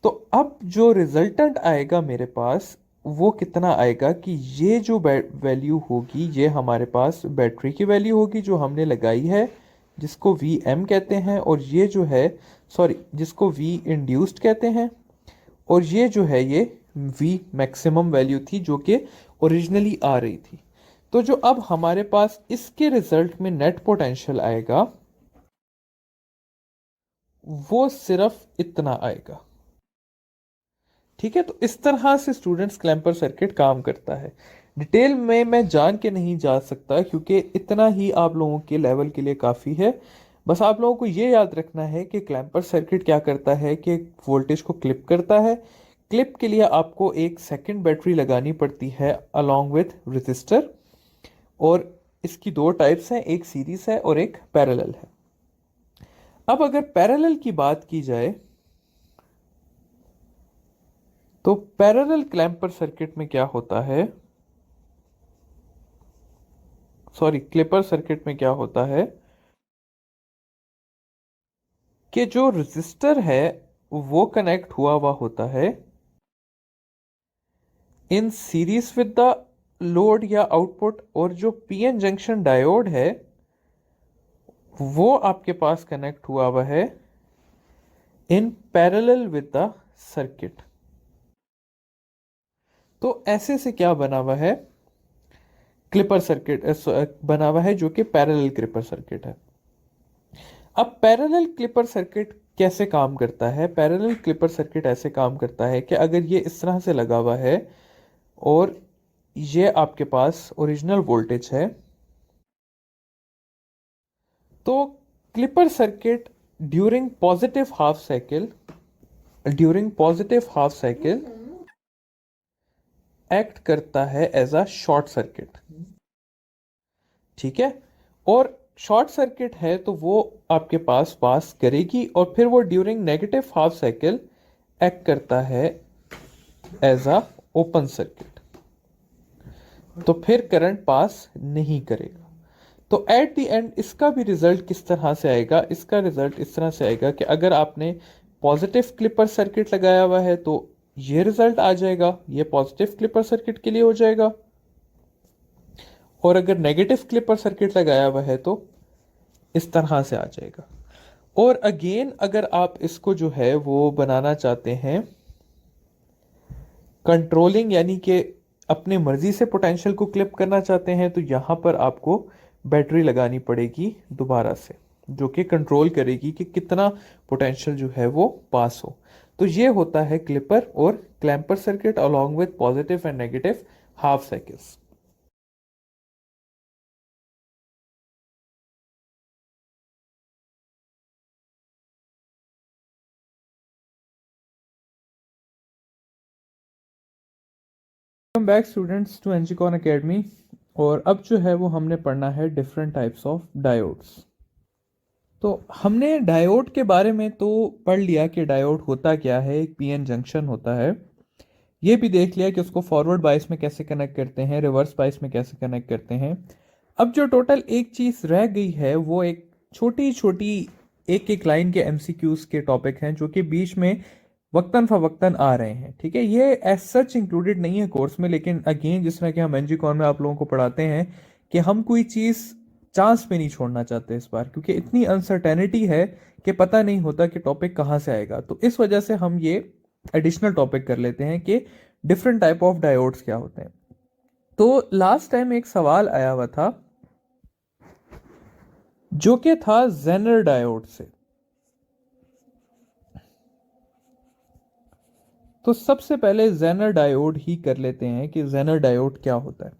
तो अब जो रिजल्टेंट आएगा मेरे पास, वो कितना आएगा कि ये जो वैल्यू होगी ये हमारे पास बैटरी की वैल्यू होगी जो हमने लगाई है, जिसको वी एम कहते हैं, और ये जो है, सॉरी, जिसको वी इंड्यूस्ड कहते हैं, और ये जो है ये वी मैक्सिमम वैल्यू थी जो कि ओरिजिनली आ रही थी। तो जो अब हमारे पास इसके रिजल्ट में नेट पोटेंशियल आएगा वो सिर्फ इतना आएगा। ठीक है, तो इस तरह से स्टूडेंट्स क्लैंपर सर्किट काम करता है। डिटेल में मैं जान के नहीं जा सकता क्योंकि इतना ही आप लोगों के लेवल के लिए काफ़ी है। बस आप लोगों को ये याद रखना है कि क्लैंपर सर्किट क्या करता है कि वोल्टेज को क्लिप करता है। क्लिप के लिए आपको एक सेकंड बैटरी लगानी पड़ती है अलोंग विथ रेजिस्टर, और इसकी दो टाइप्स हैं, एक सीरीज है और एक पैरेलल है। अब अगर पैरेलल की बात की जाए तो पैरेलल क्लैंपर सर्किट में क्या होता है, सॉरी, क्लिपर सर्किट में क्या होता है कि जो रेजिस्टर है वो कनेक्ट हुआ हुआ होता है in series with the load या आउटपुट, और जो पीएन जंक्शन डायोड है वो आपके पास कनेक्ट हुआ हुआ है in parallel with the circuit. तो ऐसे से क्या बना हुआ है, क्लिपर सर्किट बना हुआ है जो कि पैरेलल क्लिपर सर्किट है। अब पैरेलल क्लिपर सर्किट कैसे काम करता है? पैरेलल क्लिपर सर्किट ऐसे काम करता है कि अगर ये इस तरह से लगा हुआ है और ये आपके पास ओरिजिनल वोल्टेज है, तो clipper circuit during positive half cycle act करता है एज अ शॉर्ट सर्किट। ठीक है, और शॉर्ट सर्किट है तो वो आपके पास करेगी और फिर वो during negative half cycle act करता है एज अ ओपन सर्किट, तो फिर करंट पास नहीं करेगा। तो एट द एंड इसका भी रिजल्ट किस तरह से आएगा? इसका रिजल्ट इस तरह से आएगा कि अगर आपने पॉजिटिव क्लिपर सर्किट लगाया हुआ है तो ये रिजल्ट आ जाएगा, ये पॉजिटिव क्लिपर सर्किट के लिए हो जाएगा, और अगर नेगेटिव क्लिपर सर्किट लगाया हुआ है तो इस तरह से आ जाएगा। और अगेन अगर आप इसको जो है वो बनाना चाहते हैं कंट्रोलिंग, यानी कि अपने मर्जी से पोटेंशियल को क्लिप करना चाहते हैं, तो यहां पर आपको बैटरी लगानी पड़ेगी दोबारा से जो कि कंट्रोल करेगी कि कितना पोटेंशियल जो है वो पास हो। तो ये होता है क्लिपर और clamper circuit along with positive and negative half cycles. Welcome back students to NGcon academy. और अब जो है वो हमने पढ़ना है डिफरेंट टाइप्स ऑफ डायोड्स। तो हमने डायोड के बारे में तो पढ़ लिया कि डायोड होता क्या है, एक पीएन जंक्शन होता है ये भी देख लिया कि उसको फॉरवर्ड बायस में कैसे कनेक्ट करते हैं, रिवर्स बायस में कैसे कनेक्ट करते हैं। अब जो टोटल एक चीज़ रह गई है वो एक छोटी छोटी एक एक लाइन के एमसीक्यूज के टॉपिक हैं जो कि बीच में वक्तन फवक्तन आ रहे हैं। ठीक है, ये एज सच इंक्लूडेड नहीं है कोर्स में, लेकिन अगेन जिस तरह कि हम एनजी कॉन में आप लोगों को पढ़ाते हैं कि हम कोई चीज़ चांस पे नहीं छोड़ना चाहते इस बार, क्योंकि इतनी अनसर्टेनिटी है कि पता नहीं होता कि टॉपिक कहाँ से आएगा। तो इस वजह से हम ये एडिशनल टॉपिक कर लेते हैं कि डिफरेंट टाइप ऑफ डायोड्स क्या होते हैं। तो लास्ट टाइम एक सवाल आया हुआ था जो कि था जेनर डायोड से। तो सबसे पहले जेनर डायोड ही कर लेते हैं कि जेनर डायोड क्या होता है।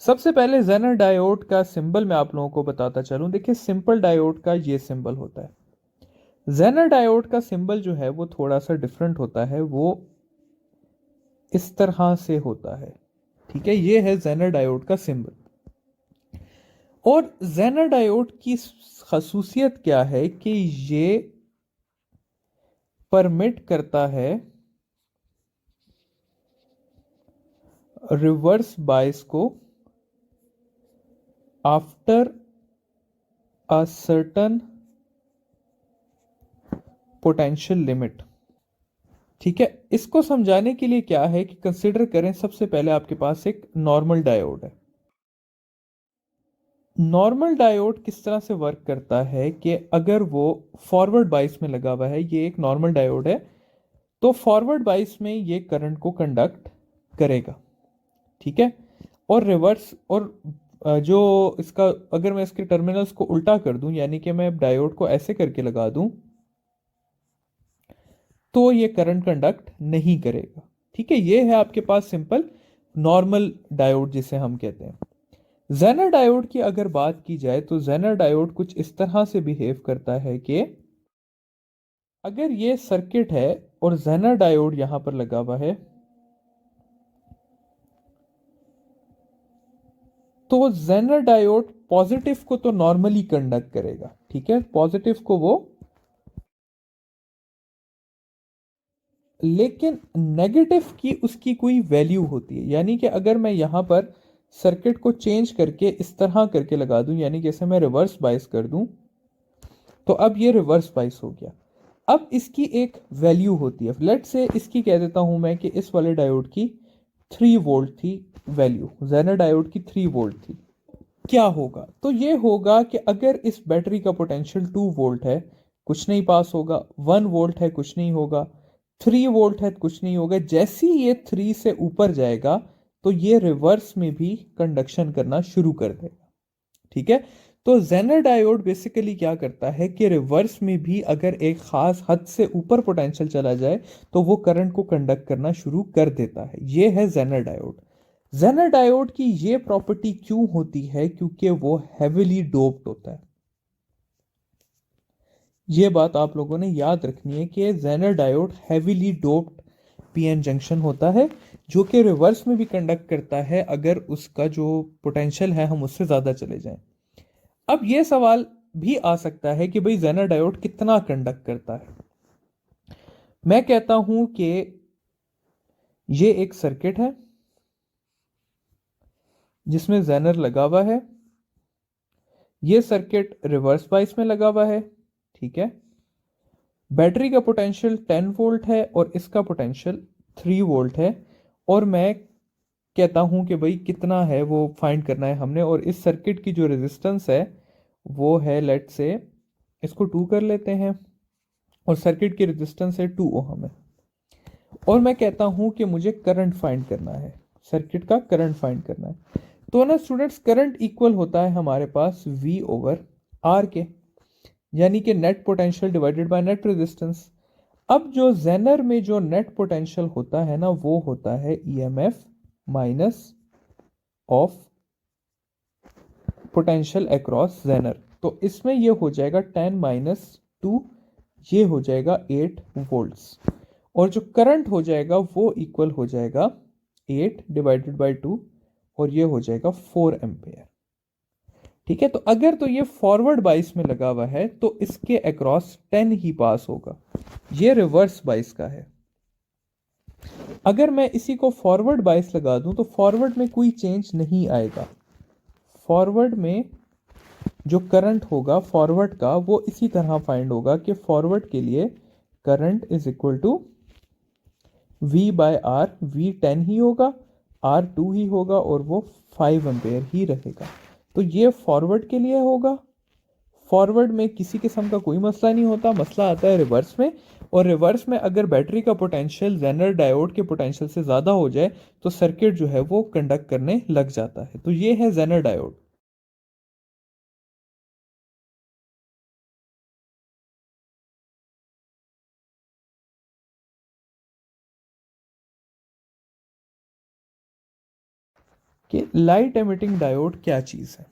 सबसे पहले जेनर डायोड का सिंबल मैं आप लोगों को बताता चलूं। देखिए, सिंपल डायोड का ये सिंबल होता है। जेनर डायोड का सिंबल जो है वो थोड़ा सा डिफरेंट होता है, वो इस तरह से होता है। ठीक है, ये है जेनर डायोड का सिंबल। और जेनर डायोड की खसूसियत क्या है कि ये परमिट करता है रिवर्स बायस को after a certain potential limit. ठीक है, इसको समझाने के लिए क्या है कि कंसिडर करें, सबसे पहले आपके पास एक नॉर्मल डायोड है। नॉर्मल डायोड किस तरह से वर्क करता है कि अगर वो फॉरवर्ड बाइस में लगा हुआ है, ये एक नॉर्मल डायोड है, तो फॉरवर्ड बाइस में ये करंट को कंडक्ट करेगा। ठीक है, और रिवर्स और जो इसका, अगर मैं इसके टर्मिनल्स को उल्टा कर दूं, यानी कि मैं डायोड को ऐसे करके लगा दूं, तो ये करंट कंडक्ट नहीं करेगा। ठीक है, ये है आपके पास सिंपल नॉर्मल डायोड जिसे हम कहते हैं। जेनर डायोड की अगर बात की जाए तो जेनर डायोड कुछ इस तरह से बिहेव करता है कि अगर ये सर्किट है और जेनर डायोड यहां पर लगा हुआ है, तो जेनर डायोड पॉजिटिव को तो नॉर्मली कंडक्ट करेगा। ठीक है, पॉजिटिव को वो, लेकिन नेगेटिव की उसकी कोई वैल्यू होती है। यानी कि अगर मैं यहां पर सर्किट को चेंज करके इस तरह करके लगा दूं, यानी कि इसे मैं रिवर्स बायस कर दूं, तो अब ये रिवर्स बायस हो गया। अब इसकी एक वैल्यू होती है, लेट से इसकी कह देता हूं मैं कि इस वाले डायोड की 3 वोल्ट थी वैल्यू, जेनर डायोड की 3 वोल्ट थी। क्या होगा, तो ये होगा कि अगर इस बैटरी का पोटेंशियल 2 वोल्ट है, कुछ नहीं पास होगा। 1 वोल्ट है, कुछ नहीं होगा। 3 वोल्ट है, कुछ नहीं होगा। जैसे ही ये 3 से ऊपर जाएगा तो ये रिवर्स में भी कंडक्शन करना शुरू कर देगा। ठीक है, तो जेनर डायोड बेसिकली क्या करता है कि रिवर्स में भी अगर एक खास हद से ऊपर पोटेंशियल चला जाए तो वो करंट को कंडक्ट करना शुरू कर देता है। ये है जेनर डायोड। जेनर डायोड की ये प्रॉपर्टी क्यों होती है, क्योंकि वो हेविली डोप्ड होता है। ये बात आप लोगों ने याद रखनी है कि zener diode heavily doped PN junction होता है, जो कि रिवर्स में भी कंडक्ट करता है अगर उसका जो पोटेंशियल है हम उससे ज्यादा चले जाएं। अब यह सवाल भी आ सकता है कि भाई जेनर डायोड कितना कंडक्ट करता है। मैं कहता हूं कि ये एक सर्किट है जिसमें जेनर लगा हुआ है। यह सर्किट रिवर्स बाइस में लगा हुआ है। ठीक है, बैटरी का पोटेंशियल 10 वोल्ट है और इसका पोटेंशियल 3 वोल्ट है। और मैं कहता हूं कि भाई कितना है वो फाइंड करना है हमने, और इस सर्किट की जो रेजिस्टेंस है वो है, लेट से इसको 2 कर लेते हैं, और सर्किट की रेजिस्टेंस है 2 ओहम है। और मैं कहता हूं कि मुझे करंट फाइंड करना है, सर्किट का करंट फाइंड करना है। तो ना स्टूडेंट्स, करंट इक्वल होता है हमारे पास V ओवर R के, यानी कि net potential divided by net resistance. अब जो जेनर में जो नेट पोटेंशियल होता है ना, वो होता है EMF minus of potential across zener. तो इसमें ये हो जाएगा 10 - 2, ये हो जाएगा 8 वोल्ट्स। और जो करंट हो जाएगा वो इक्वल हो जाएगा 8 डिवाइडेड बाय 2, और ये हो जाएगा 4 एम्पेयर। ठीक है, तो अगर तो ये फॉरवर्ड बाइस में लगा हुआ है तो इसके अक्रॉस 10 ही पास होगा। ये रिवर्स बाइस का है। अगर मैं इसी को फॉरवर्ड बायस लगा दूं तो फॉरवर्ड में कोई चेंज नहीं आएगा। फॉरवर्ड में जो करंट होगा फॉरवर्ड का वो इसी तरह फाइंड होगा कि फॉरवर्ड के लिए current is equal to V by R, V 10 ही होगा, R 2 ही होगा और वो 5 एम्पेयर ही रहेगा। तो ये फॉरवर्ड के लिए होगा। फॉरवर्ड में किसी किस्म का कोई मसला नहीं होता, मसला आता है रिवर्स में। और रिवर्स में अगर बैटरी का पोटेंशियल जेनर डायोड के पोटेंशियल से ज़्यादा हो जाए तो सर्किट जो है वो कंडक्ट करने लग जाता है। तो ये है जेनर डायोड। कि लाइट एमिटिंग डायोड क्या चीज़ है।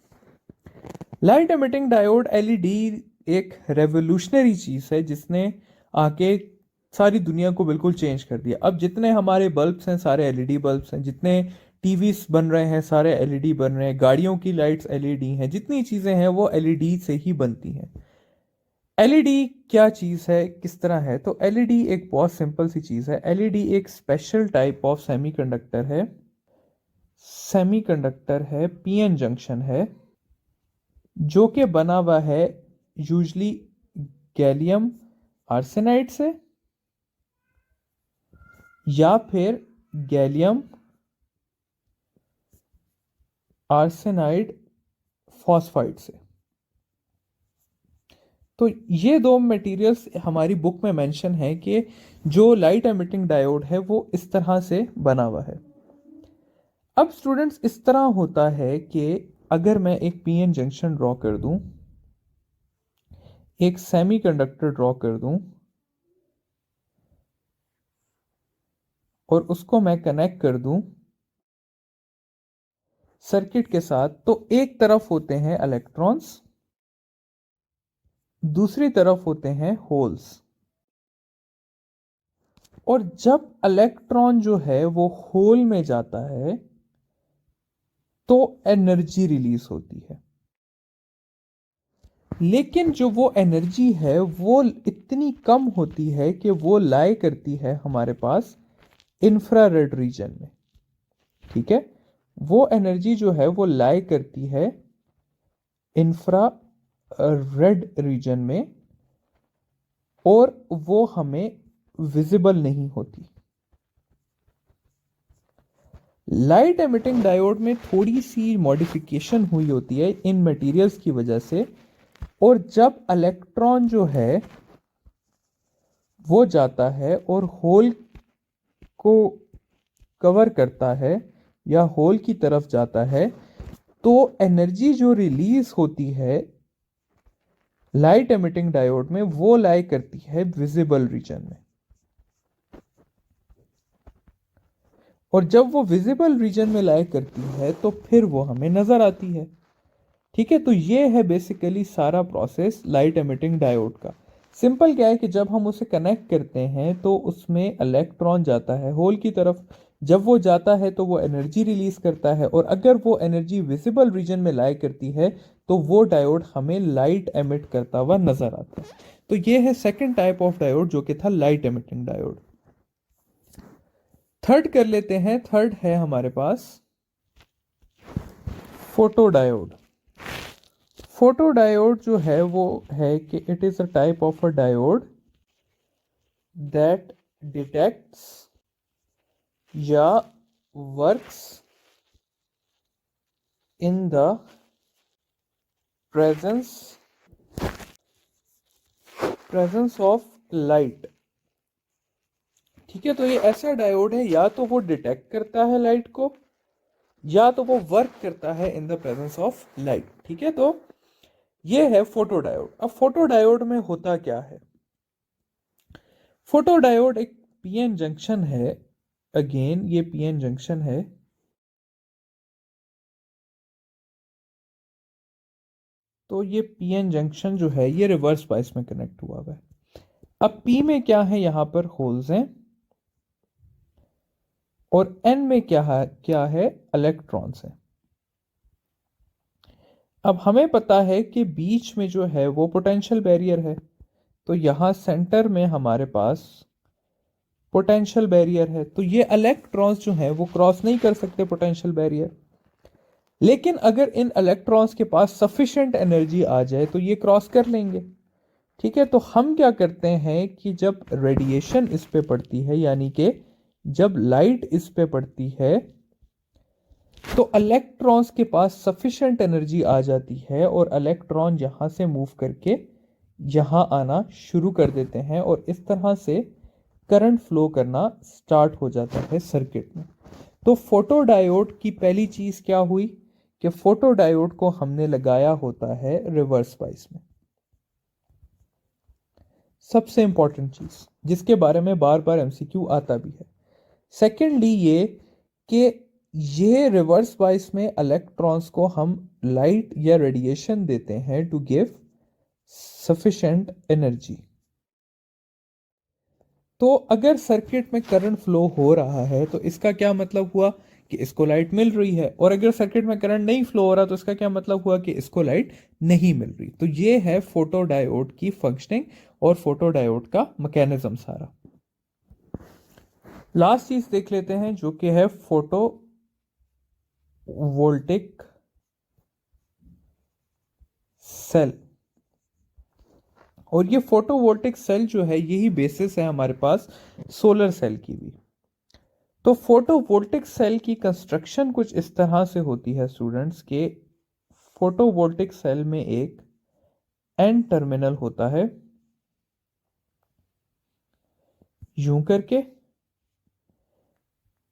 लाइट एमिटिंग डायोड एलईडी एक रेवोल्यूशनरी चीज़ है जिसने आके सारी दुनिया को बिल्कुल चेंज कर दिया। अब जितने हमारे बल्ब्स हैं सारे एलईडी बल्ब्स हैं, जितने टीवीज बन रहे हैं सारे एलईडी बन रहे हैं, गाड़ियों की लाइट्स एलईडी हैं, जितनी चीज़ें हैं वो एलईडी से ही बनती हैं। एलईडी क्या चीज़ है, किस तरह है? तो एलईडी एक बहुत सिंपल सी चीज़ है। एलईडी एक स्पेशल टाइप ऑफ सेमीकंडक्टर है। सेमीकंडक्टर है, पीएन जंक्शन है, जो कि बना हुआ है यूजली गैलियम आर्सेनाइड से या फिर गैलियम आर्सेनाइड फॉस्फाइड से। तो ये दो मटेरियल्स हमारी बुक में मेंशन है कि जो लाइट एमिटिंग डायोड है वो इस तरह से बना हुआ है। अब स्टूडेंट्स इस तरह होता है कि अगर मैं एक पीएन जंक्शन ड्रॉ कर दूं, एक सेमीकंडक्टर ड्रॉ कर दूं और उसको मैं कनेक्ट कर दूं सर्किट के साथ, तो एक तरफ होते हैं इलेक्ट्रॉन्स, दूसरी तरफ होते हैं होल्स। और जब इलेक्ट्रॉन जो है वो होल में जाता है तो एनर्जी रिलीज होती है। लेकिन जो वो एनर्जी है वो इतनी कम होती है कि वो लाई करती है हमारे पास इंफ्रारेड रीजन में। ठीक है, वो एनर्जी जो है वो लाई करती है इंफ्रा रेड रीजन में और वो हमें विजिबल नहीं होती। लाइट एमिटिंग डायोड में थोड़ी सी मॉडिफिकेशन हुई होती है इन मटेरियल्स की वजह से। और जब इलेक्ट्रॉन जो है वो जाता है और होल को कवर करता है या होल की तरफ जाता है तो एनर्जी जो रिलीज होती है लाइट एमिटिंग डायोड में वो लाई करती है विजिबल रीजन में। और जब वो विजिबल रीजन में लाई करती है तो फिर वो हमें नजर आती है। ठीक है, तो ये है बेसिकली सारा प्रोसेस लाइट एमिटिंग डायोड का। सिंपल क्या है कि जब हम उसे कनेक्ट करते हैं तो उसमें इलेक्ट्रॉन जाता है होल की तरफ। जब वो जाता है तो वो एनर्जी रिलीज करता है और अगर वो एनर्जी विजिबल रीजन में लाई करती है तो वो डायोड हमें लाइट एमिट करता हुआ नजर आता है। तो ये है सेकंड टाइप ऑफ डायोड जो कि था लाइट एमिटिंग डायोड। थर्ड कर लेते हैं। थर्ड है हमारे पास फोटो डायोड। फोटो डायोड जो है वो है कि it is a type of a diode that detects या works in the presence of light. ठीक है, तो ये ऐसा डायोड है या तो वो डिटेक्ट करता है लाइट को या तो वो वर्क करता है इन द प्रेजेंस ऑफ लाइट। ठीक है, तो ये है फोटो डायोड। अब फोटो डायोड में होता क्या है? फोटो डायोड एक पीएन जंक्शन है। अगेन ये पीएन जंक्शन है। तो ये पीएन जंक्शन जो है ये रिवर्स बायस में कनेक्ट हुआ है। अब पी में क्या है, यहां पर होल्स हैं और एन में क्या है इलेक्ट्रॉन्स हैं। अब हमें पता है कि बीच में जो है वो पोटेंशियल बैरियर है। तो यहां सेंटर में हमारे पास पोटेंशियल बैरियर है, तो ये इलेक्ट्रॉन्स जो हैं वो क्रॉस नहीं कर सकते पोटेंशियल बैरियर। लेकिन अगर इन इलेक्ट्रॉन्स के पास सफिशिएंट एनर्जी आ जाए तो ये क्रॉस कर लेंगे। ठीक है, तो हम क्या करते हैं कि जब रेडिएशन इस पे पड़ती है, यानी कि जब लाइट इस पे पड़ती है, तो इलेक्ट्रॉन्स के पास सफिशिएंट एनर्जी आ जाती है और इलेक्ट्रॉन यहां से मूव करके यहां आना शुरू कर देते हैं और इस तरह से करंट फ्लो करना स्टार्ट हो जाता है सर्किट में। तो फोटोडायोड की पहली चीज क्या हुई कि फोटोडायोड को हमने लगाया होता है रिवर्स बाइस में। सबसे इंपॉर्टेंट चीज जिसके बारे में बार बार एमसीक्यू आता भी है। सेकेंडली ये कि ये रिवर्स बाइस में इलेक्ट्रॉन्स को हम लाइट या रेडिएशन देते हैं टू गिव सफिशिएंट एनर्जी। तो अगर सर्किट में करंट फ्लो हो रहा है तो इसका क्या मतलब हुआ कि इसको लाइट मिल रही है, और अगर सर्किट में करंट नहीं फ्लो हो रहा तो इसका क्या मतलब हुआ कि इसको लाइट नहीं मिल रही। तो ये है फोटोडायोड की फंक्शनिंग और फोटोडायोड का मैकेनिज्म सारा। लास्ट चीज देख लेते हैं जो कि है फोटो वोल्टिक सेल। और ये फोटोवोल्टिक सेल जो है यही बेसिस है हमारे पास सोलर सेल की भी। तो फोटोवोल्टिक सेल की कंस्ट्रक्शन कुछ इस तरह से होती है स्टूडेंट्स के फोटोवोल्टिक सेल में एक एन टर्मिनल होता है यूं करके,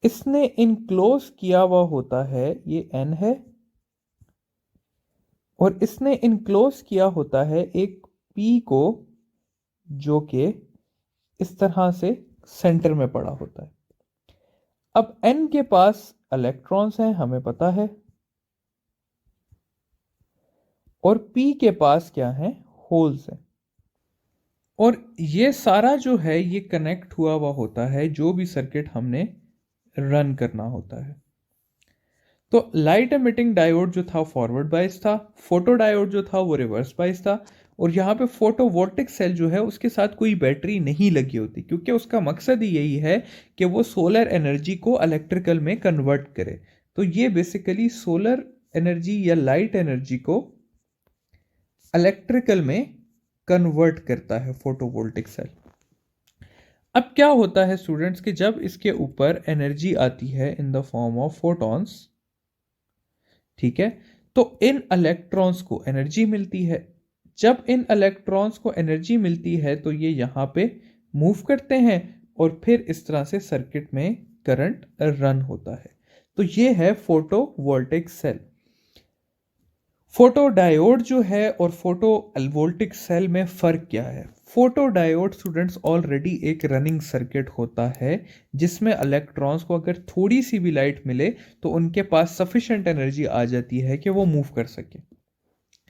इसने इनक्लोज किया हुआ होता है, ये एन है, और इसने इनक्लोज किया होता है एक पी को जो कि इस तरह से सेंटर में पड़ा होता है। अब एन के पास इलेक्ट्रॉन्स हैं हमें पता है, और पी के पास क्या है, होल्स हैं। और ये सारा जो है ये कनेक्ट हुआ हुआ होता है जो भी सर्किट हमने रन करना होता है। तो लाइट एमिटिंग डायोड जो था फॉरवर्ड बायस था, फोटो डायोड जो था वो रिवर्स बायस था, और यहाँ पे फोटोवोल्टिक सेल जो है उसके साथ कोई बैटरी नहीं लगी होती क्योंकि उसका मकसद ही यही है कि वो सोलर एनर्जी को इलेक्ट्रिकल में कन्वर्ट करे। तो ये बेसिकली सोलर एनर्जी या लाइट एनर्जी को इलेक्ट्रिकल में कन्वर्ट करता है फोटोवोल्टिक सेल। अब क्या होता है स्टूडेंट्स कि जब इसके ऊपर एनर्जी आती है in the form of photons, ठीक है, तो इन इलेक्ट्रॉन्स को एनर्जी मिलती है। जब इन इलेक्ट्रॉन्स को एनर्जी मिलती है तो ये यहां पे मूव करते हैं और फिर इस तरह से सर्किट में करंट रन होता है। तो ये है फोटोवोल्टिक सेल। फोटोडायोड जो है और फोटोवोल्टिक सेल में फर्क क्या है? फोटोडायोड स्टूडेंट्स ऑलरेडी एक रनिंग सर्किट होता है जिसमें इलेक्ट्रॉन्स को अगर थोड़ी सी भी लाइट मिले तो उनके पास सफिशिएंट एनर्जी आ जाती है कि वो मूव कर सके,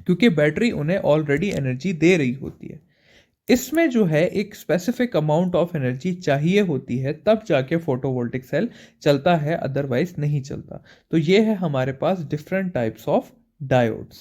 क्योंकि बैटरी उन्हें ऑलरेडी एनर्जी दे रही होती है। इसमें जो है एक स्पेसिफिक अमाउंट ऑफ एनर्जी चाहिए होती है तब जाके फोटोवोल्टिक सेल चलता है, अदरवाइज नहीं चलता। तो ये है हमारे पास डिफरेंट टाइप्स ऑफ डायोड्स।